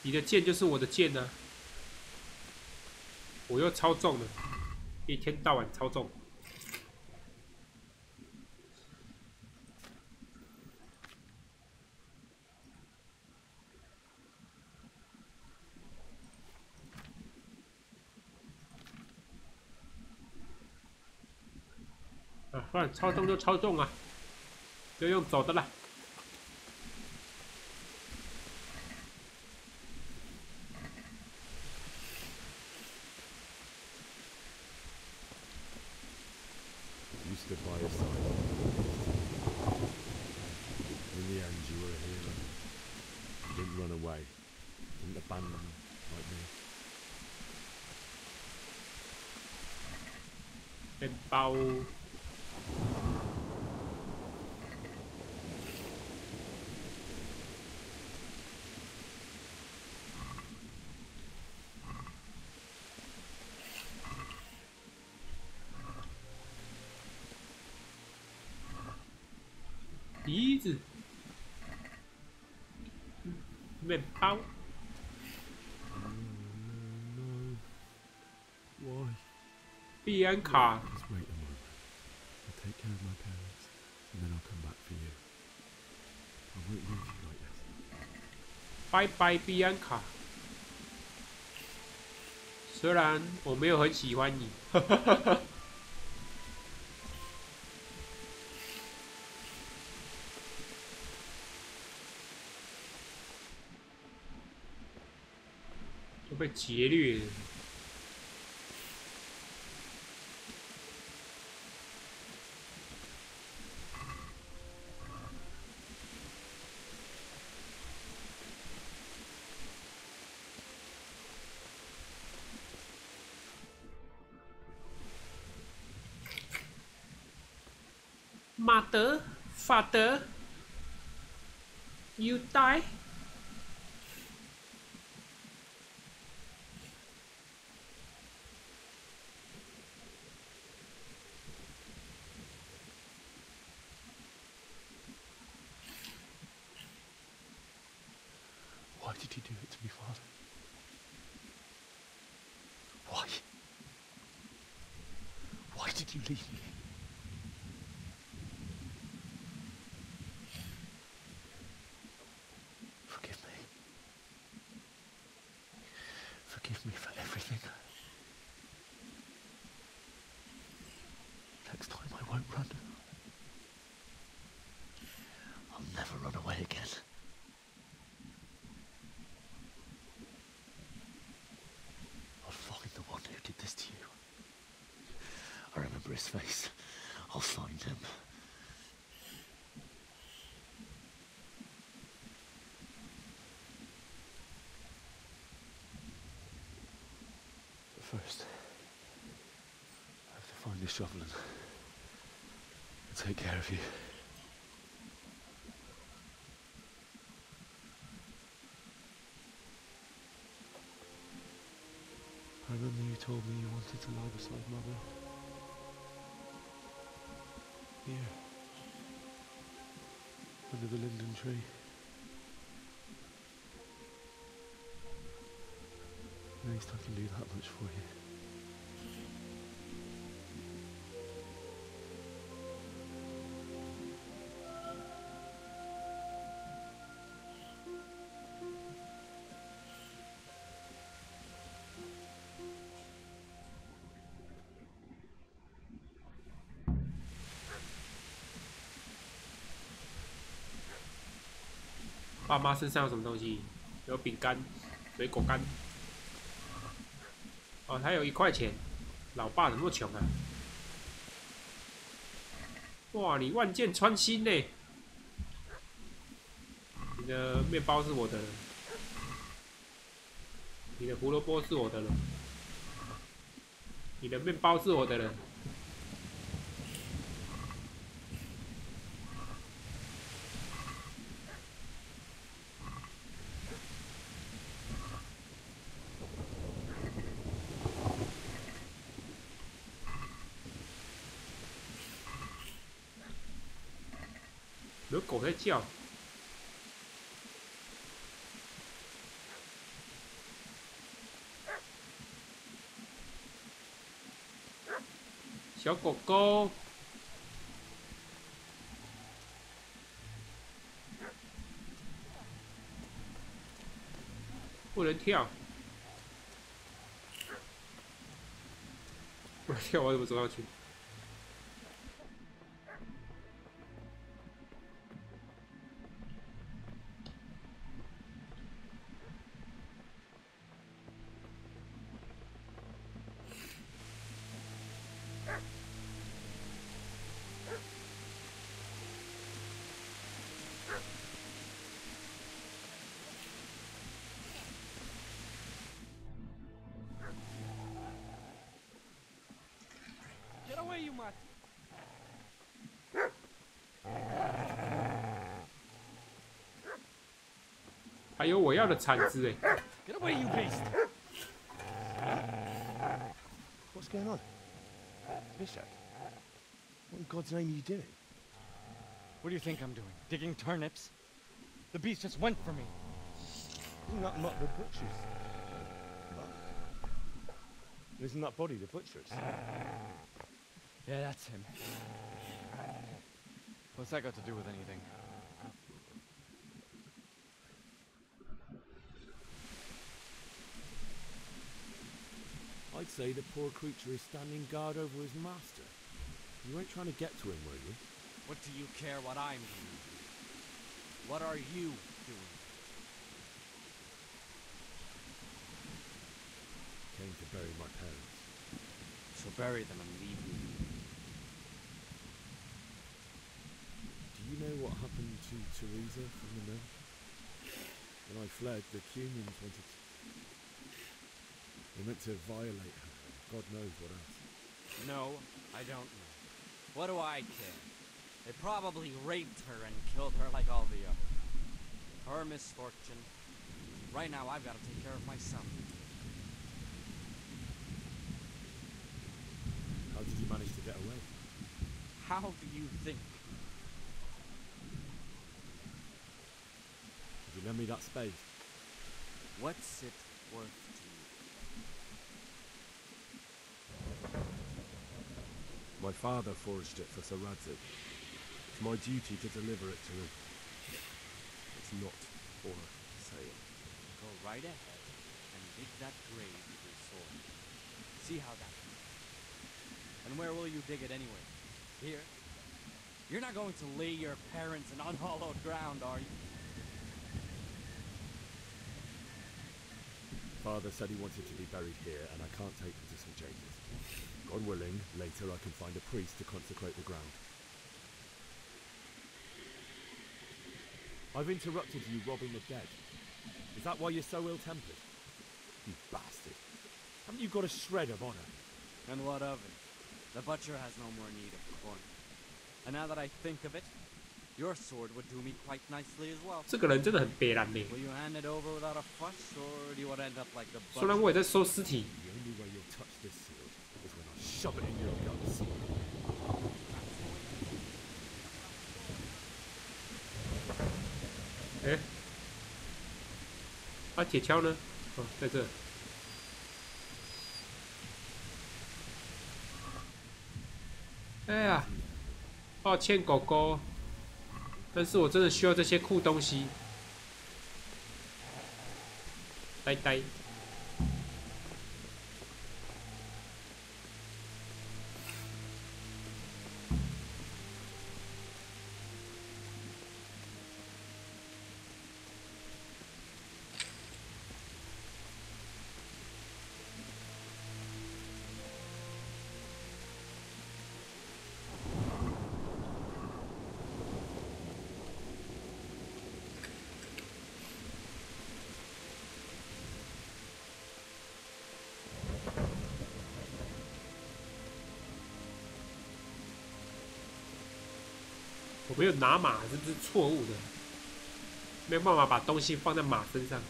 [SPEAKER 1] 你的剑就是我的剑呢、我又超重了，一天到晚超重。啊，算了，超重就超重啊，就用走的啦。
[SPEAKER 15] Stood by your side. In the end, you were a hero. You didn't run away. You didn't abandon me like me.
[SPEAKER 1] 面包。鼻子，面包。
[SPEAKER 15] Why?
[SPEAKER 1] 碧安卡。
[SPEAKER 15] Just wait a moment. I'll take care of my parents, and then I'll come back for you. I won't leave you like this.
[SPEAKER 1] 拜拜，碧安卡。虽然我没有很喜欢你。被劫掠了。马德，法德 ，You die。
[SPEAKER 15] Why did you do it to me, Father? Why? Why did you leave me? Forgive me. Forgive me for everything. Next time I won't run. I'll never run away again. his face. I'll find him. But first, I have to find this shovel and take care of you. I remember you told me you wanted to lie beside Mother. Here. Under the linden tree. At least I can do that much for you.
[SPEAKER 1] 爸妈身上有什么东西？有饼干、水果干。哦，他有1块钱。老爸怎么那么穷啊？哇，你万箭穿心呢！你的面包是我的了，你的胡萝卜是我的了，你的面包是我的了。 有狗在叫，小狗狗，不能跳，不能跳，我怎么走上去？
[SPEAKER 20] Get away, you mutt!
[SPEAKER 1] 还有我要的铲子哎！
[SPEAKER 20] Get away, you beast!
[SPEAKER 2] What's going on? Bishop? What in God's name are you doing?
[SPEAKER 4] What do you think I'm doing? Digging turnips? The beast just went for me.
[SPEAKER 2] Isn't that not the butcher's? Isn't that body the butcher's?
[SPEAKER 4] Yeah, that's him. What's that got to do with anything?
[SPEAKER 2] I'd say the poor creature is standing guard over his master. You weren't trying to get to him, were you?
[SPEAKER 4] What do you care what I'm doing? What are you doing?
[SPEAKER 2] Came to bury my parents.
[SPEAKER 4] So bury them and leave me.
[SPEAKER 2] Do you know what happened to Teresa from the mill? When I fled, the Cumans wanted to... They meant to violate her, and God knows what else.
[SPEAKER 4] No, I don't know. What do I care? They probably raped her and killed her like all the others. Her misfortune. Right now, I've got to take care of myself.
[SPEAKER 2] How did you manage to get away?
[SPEAKER 4] How do you think?
[SPEAKER 2] Did you lend me that spade?
[SPEAKER 4] What's it worth to you?
[SPEAKER 2] My father forged it for Sir Radzig. It's my duty to deliver it to him. It's not for sale.
[SPEAKER 4] Go right ahead and dig that grave with your sword. See how that goes. And where will you dig it anyway? Here? You're not going to lay your parents in unhallowed ground, are you?
[SPEAKER 2] Father said he wanted to be buried here, and I can't take him to St. James's.
[SPEAKER 7] God willing, later I can find a priest to consecrate the ground. I've interrupted you robbing the dead. Is that why you're so ill-tempered? You bastard. Haven't you got a shred of honor?
[SPEAKER 4] And what of it? The butcher has no more need of corn. And now that I think of it, your sword would do me quite nicely as well.
[SPEAKER 1] 这个人真的很悲然呢。
[SPEAKER 4] Will you hand it over without a fuss, or do you want to end up like the butcher?
[SPEAKER 1] 虽然我也在收尸体。
[SPEAKER 7] The only way you'll touch this sword is when I shove it in your guts.
[SPEAKER 1] 哎，啊，铁锹呢？哦，在这。哎呀，抱歉，狗狗，但是我真的需要这些酷东西。呆呆。我没有拿马，是不是错误的？没有办法把东西放在马身上。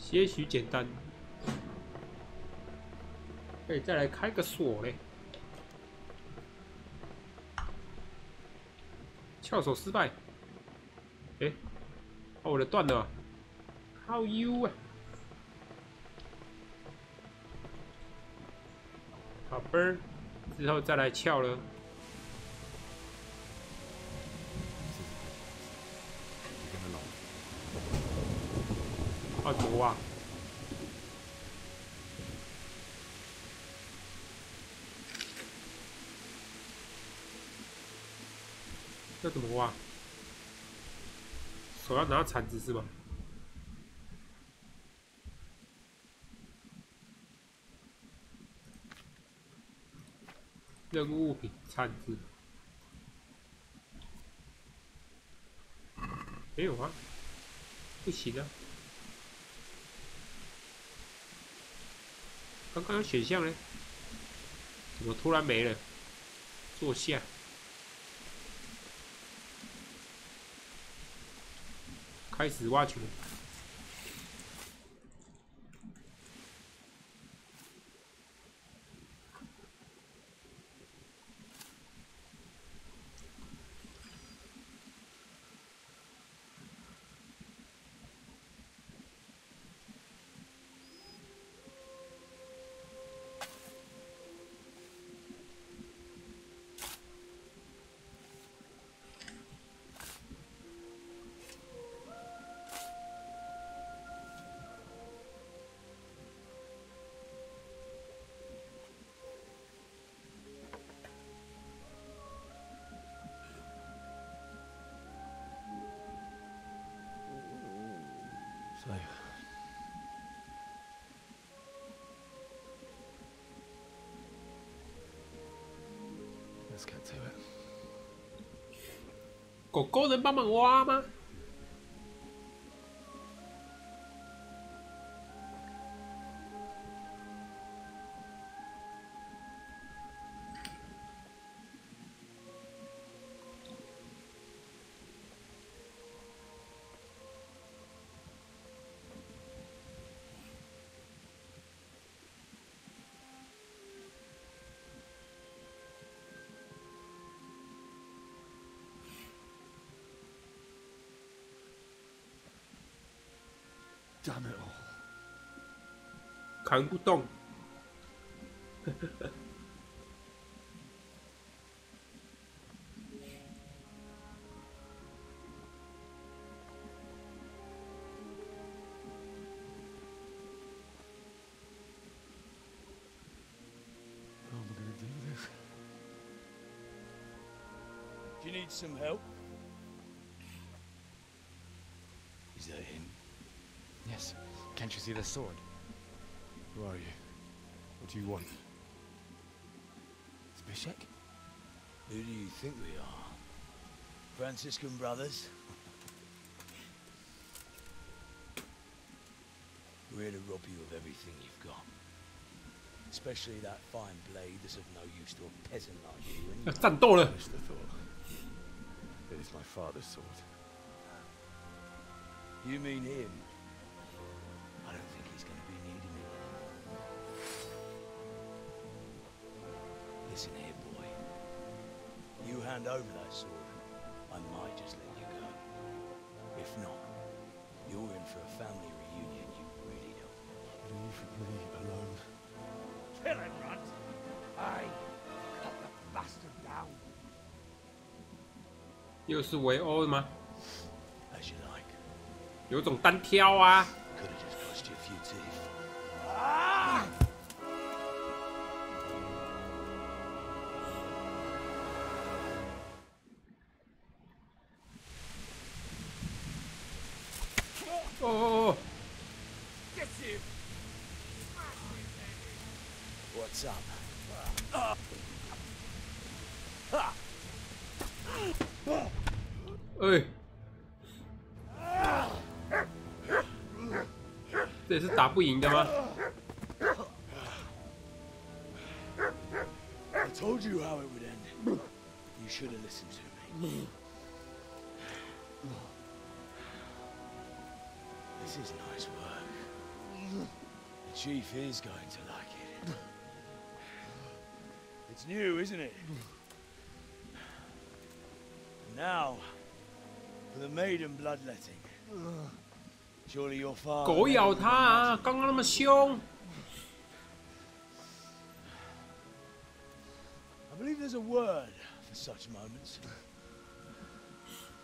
[SPEAKER 1] 些许简单，可以再来开个锁嘞。翘手失败，哎，哦，我的断了，好 U 啊！好吧，之后再来翘了。要磨啊！要怎么挖？手要拿铲子是吗？任务物品铲子没有啊，不行啊！刚刚有选项呢，怎么突然没了？坐下。开始挖掘。
[SPEAKER 7] So, let's get to it.
[SPEAKER 1] 狗狗能帮忙挖吗？Damn
[SPEAKER 7] it all.
[SPEAKER 1] 砍不动。
[SPEAKER 13] need some help?
[SPEAKER 16] Is that him?
[SPEAKER 4] Yes. Can't you see the sword?
[SPEAKER 15] Who are you? What do you want?
[SPEAKER 13] Zbyszek? Who do you think we are? Franciscan brothers? We're here to rob you of everything you've got. Especially that fine blade that's of no use to a peasant like you. And
[SPEAKER 1] 战斗了。
[SPEAKER 15] Finish the thought. It is my father's sword.
[SPEAKER 13] You mean him? I don't think he's going to be needing it. Listen here, boy. You hand over that sword, I might just let you go. If not, you're in for a family reunion you really don't.
[SPEAKER 15] Leave me alone.
[SPEAKER 13] Kill him, Runt! Aye, cut the bastard down.
[SPEAKER 1] 又是围殴吗？
[SPEAKER 13] As you like.
[SPEAKER 1] 有种单挑啊！
[SPEAKER 13] Could have just cost you a few teeth.
[SPEAKER 1] Oh.
[SPEAKER 13] Get you! What's up?
[SPEAKER 1] 哎，这也是打不赢的吗？
[SPEAKER 13] I told you how it would end. You should have listened to me. This is nice work. The chief is going to like it. It's new, isn't it? Now, for the maiden bloodletting. Surely your father.
[SPEAKER 1] 狗咬他啊！刚刚那么凶。
[SPEAKER 13] I believe there's a word for such moments.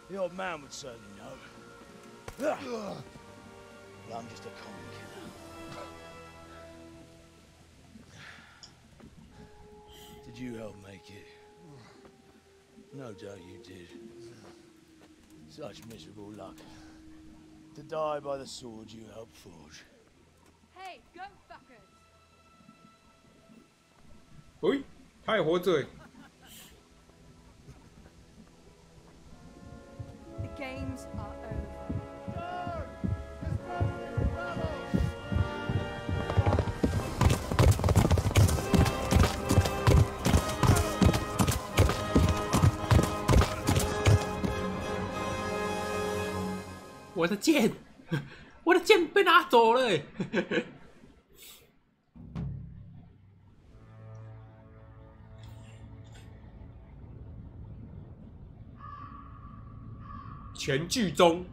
[SPEAKER 13] The old man would certainly know. But I'm just a common killer. Did you help make it? No doubt you did. Such miserable luck. To die by the sword you helped forge.
[SPEAKER 17] Hey, go fuckers!
[SPEAKER 1] 喂，他还活着。
[SPEAKER 17] The games are over.
[SPEAKER 1] 我的剑，我的剑被拿走了。全剧终。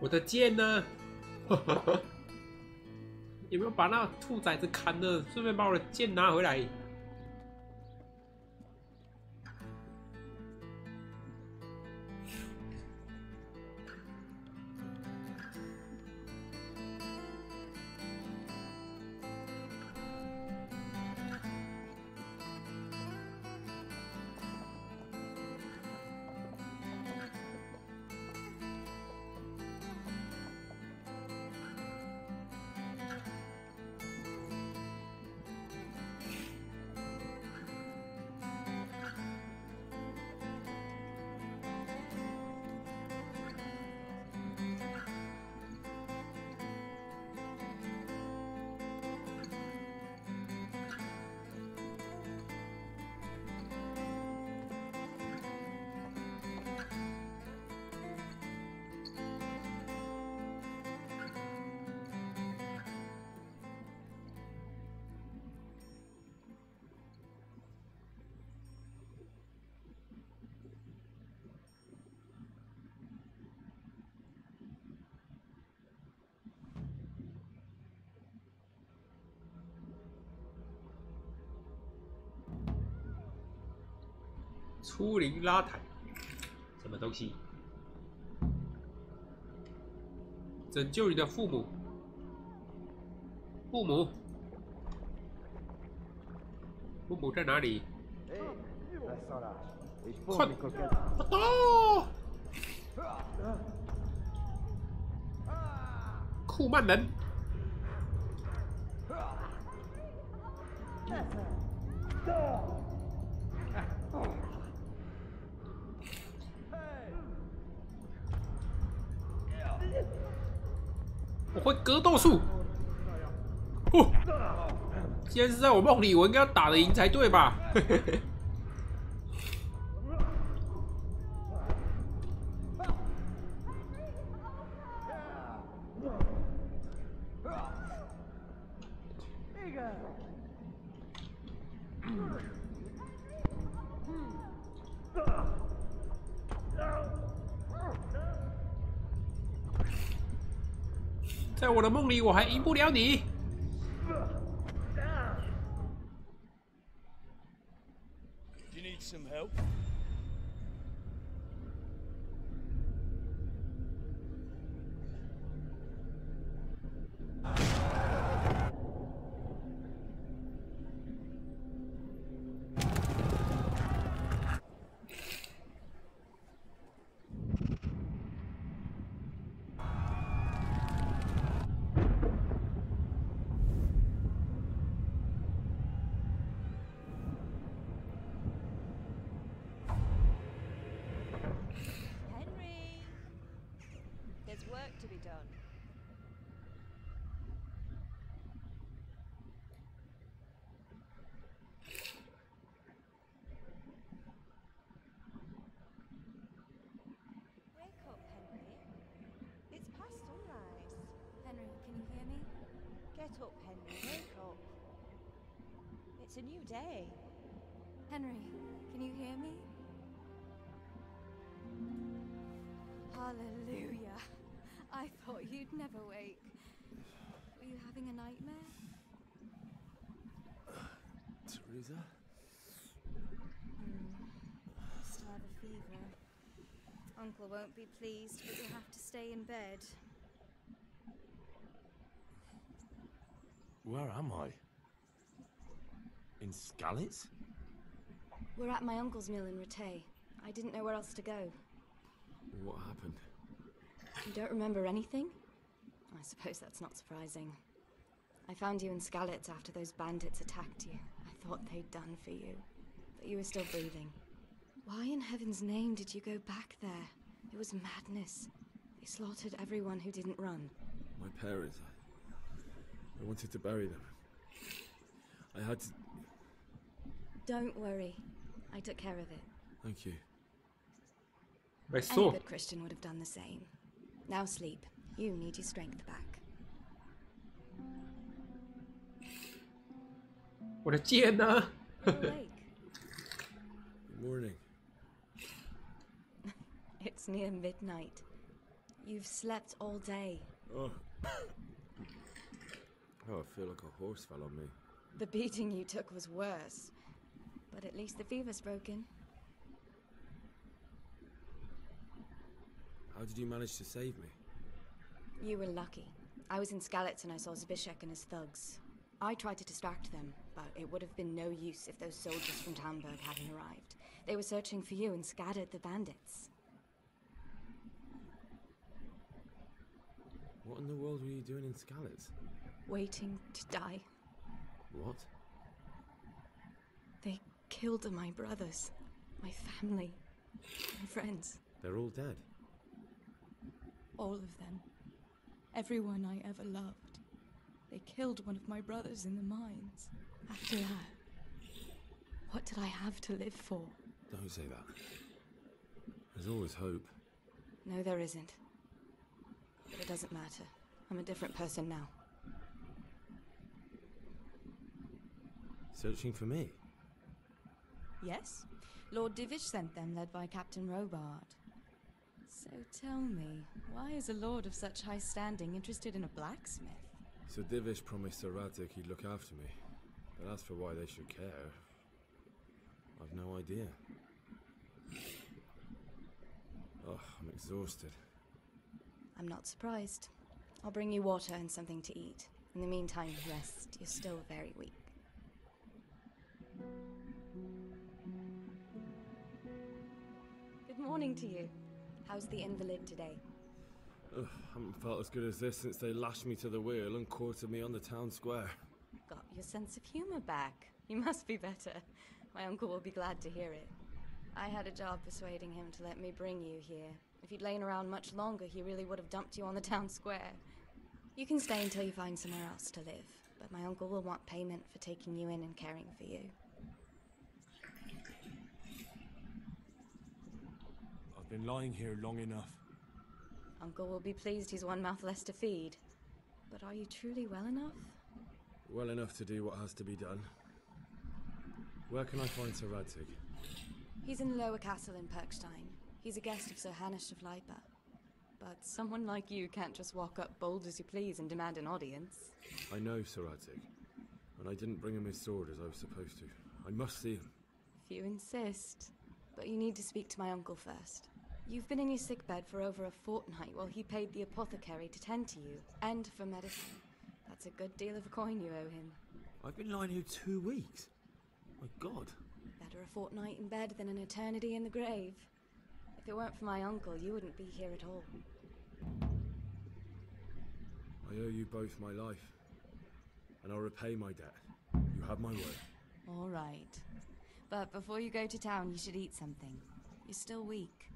[SPEAKER 1] 我的剑呢？有没有把那兔崽子砍了？顺便把我的剑拿回来。出灵拉坦，什么东西？拯救你的父母，父母在哪里？快！打！库曼人。我会格斗术。哦，既然是在我梦里，我应该要打得赢才对吧？在我的梦里，我还赢不了你。
[SPEAKER 13] Do you need some help?
[SPEAKER 18] Work to be done. Wake up, Henry. It's past sunrise. Henry, can you hear me? Get up, Henry. Wake up. It's a new day. Henry, can you hear me? Hallelujah. I thought you'd never wake. Were you having a nightmare?
[SPEAKER 15] Teresa?
[SPEAKER 18] Still have a fever. Uncle won't be pleased, but you'll have to stay in bed.
[SPEAKER 2] Where am I? In Skalitz?
[SPEAKER 18] We're at my uncle's mill in Rattay. I didn't know where else to go.
[SPEAKER 15] What happened?
[SPEAKER 18] You don't remember anything? I suppose that's not surprising. I found you in Skalitz after those bandits attacked you. I thought they'd done for you, but you were still breathing. Why in heaven's name did you go back there? It was madness. They slaughtered everyone who didn't run.
[SPEAKER 15] My parents. I wanted to bury them. I had to...
[SPEAKER 18] Don't worry. I took care of it.
[SPEAKER 15] Thank you.
[SPEAKER 18] Any good Christian would have done the same. Now sleep. You need your strength back.
[SPEAKER 1] 我的剑呢？
[SPEAKER 18] Awake.
[SPEAKER 15] Good morning.
[SPEAKER 18] It's near midnight. You've slept all day.
[SPEAKER 15] Oh. Oh, I feel like a horse fell on me.
[SPEAKER 18] The beating you took was worse. But at least the fever's broken.
[SPEAKER 15] How did you manage to save me?
[SPEAKER 18] You were lucky. I was in Skalitz and I saw Zbyszek and his thugs. I tried to distract them, but it would have been no use if those soldiers from Talmberg hadn't arrived. They were searching for you and scattered the bandits.
[SPEAKER 15] What in the world were you doing in Skalitz?
[SPEAKER 18] Waiting to die.
[SPEAKER 15] What?
[SPEAKER 18] They killed my brothers, my family, my friends.
[SPEAKER 15] They're all dead.
[SPEAKER 18] All of them. Everyone I ever loved. They killed one of my brothers in the mines. After that, what did I have to live for?
[SPEAKER 15] Don't say that. There's always hope.
[SPEAKER 18] No, there isn't. But it doesn't matter. I'm a different person now.
[SPEAKER 15] Searching for me?
[SPEAKER 18] Yes. Lord Divish sent them, led by Captain Robard. So tell me, why is a lord of such high standing interested in a blacksmith?
[SPEAKER 15] So Divish promised Sir Radzik he'd look after me. But as for why they should care, I've no idea. Oh, I'm exhausted.
[SPEAKER 18] I'm not surprised. I'll bring you water and something to eat. In the meantime, rest. You're still very weak. Good morning to you. How's the invalid today?
[SPEAKER 15] Ugh, haven't felt as good as this since they lashed me to the wheel and quartered me on the town square.
[SPEAKER 18] Got your sense of humor back. You must be better. My uncle will be glad to hear it. I had a job persuading him to let me bring you here. If you'd lain around much longer, he really would have dumped you on the town square. You can stay until you find somewhere else to live, but my uncle will want payment for taking you in and caring for you.
[SPEAKER 9] I've been lying here long enough.
[SPEAKER 18] Uncle will be pleased he's one mouth less to feed. But are you truly well enough?
[SPEAKER 15] Well enough to do what has to be done. Where can I find Sir Radzig?
[SPEAKER 18] He's in the lower castle in Perkstein. He's a guest of Sir Hanush of Leipa. But someone like you can't just walk up bold as you please and demand an audience.
[SPEAKER 15] I know Sir Radzig, and I didn't bring him his sword as I was supposed to. I must see him.
[SPEAKER 18] If you insist. But you need to speak to my uncle first. You've been in your sickbed for over a fortnight while he paid the apothecary to tend to you, and for medicine. That's a good deal of coin you owe him.
[SPEAKER 15] I've been lying here 2 weeks. My God.
[SPEAKER 18] Better a fortnight in bed than an eternity in the grave. If it weren't for my uncle, you wouldn't be here at all.
[SPEAKER 15] I owe you both my life, and I'll repay my debt. You have my word.
[SPEAKER 18] All right. But before you go to town, you should eat something. You're still weak.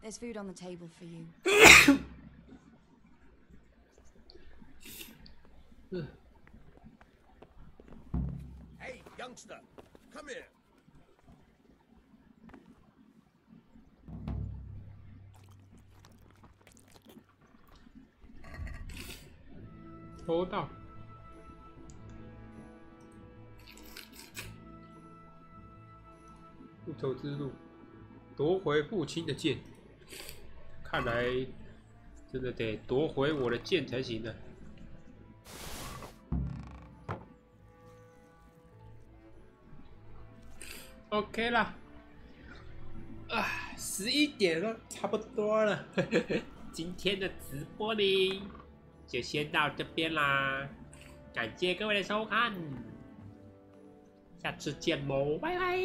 [SPEAKER 18] There's food on the table for you.
[SPEAKER 5] Hey, youngster, come here.
[SPEAKER 1] 抽到。复仇之路，夺回父亲的剑。看来真的得夺回我的剑才行呢。OK 啦，啊，11点了，差不多了。今天的直播呢，就先到这边啦，感谢各位的收看，下次见喽，拜拜。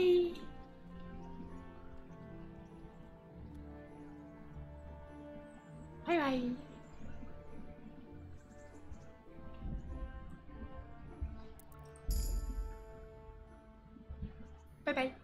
[SPEAKER 1] 拜拜。拜拜。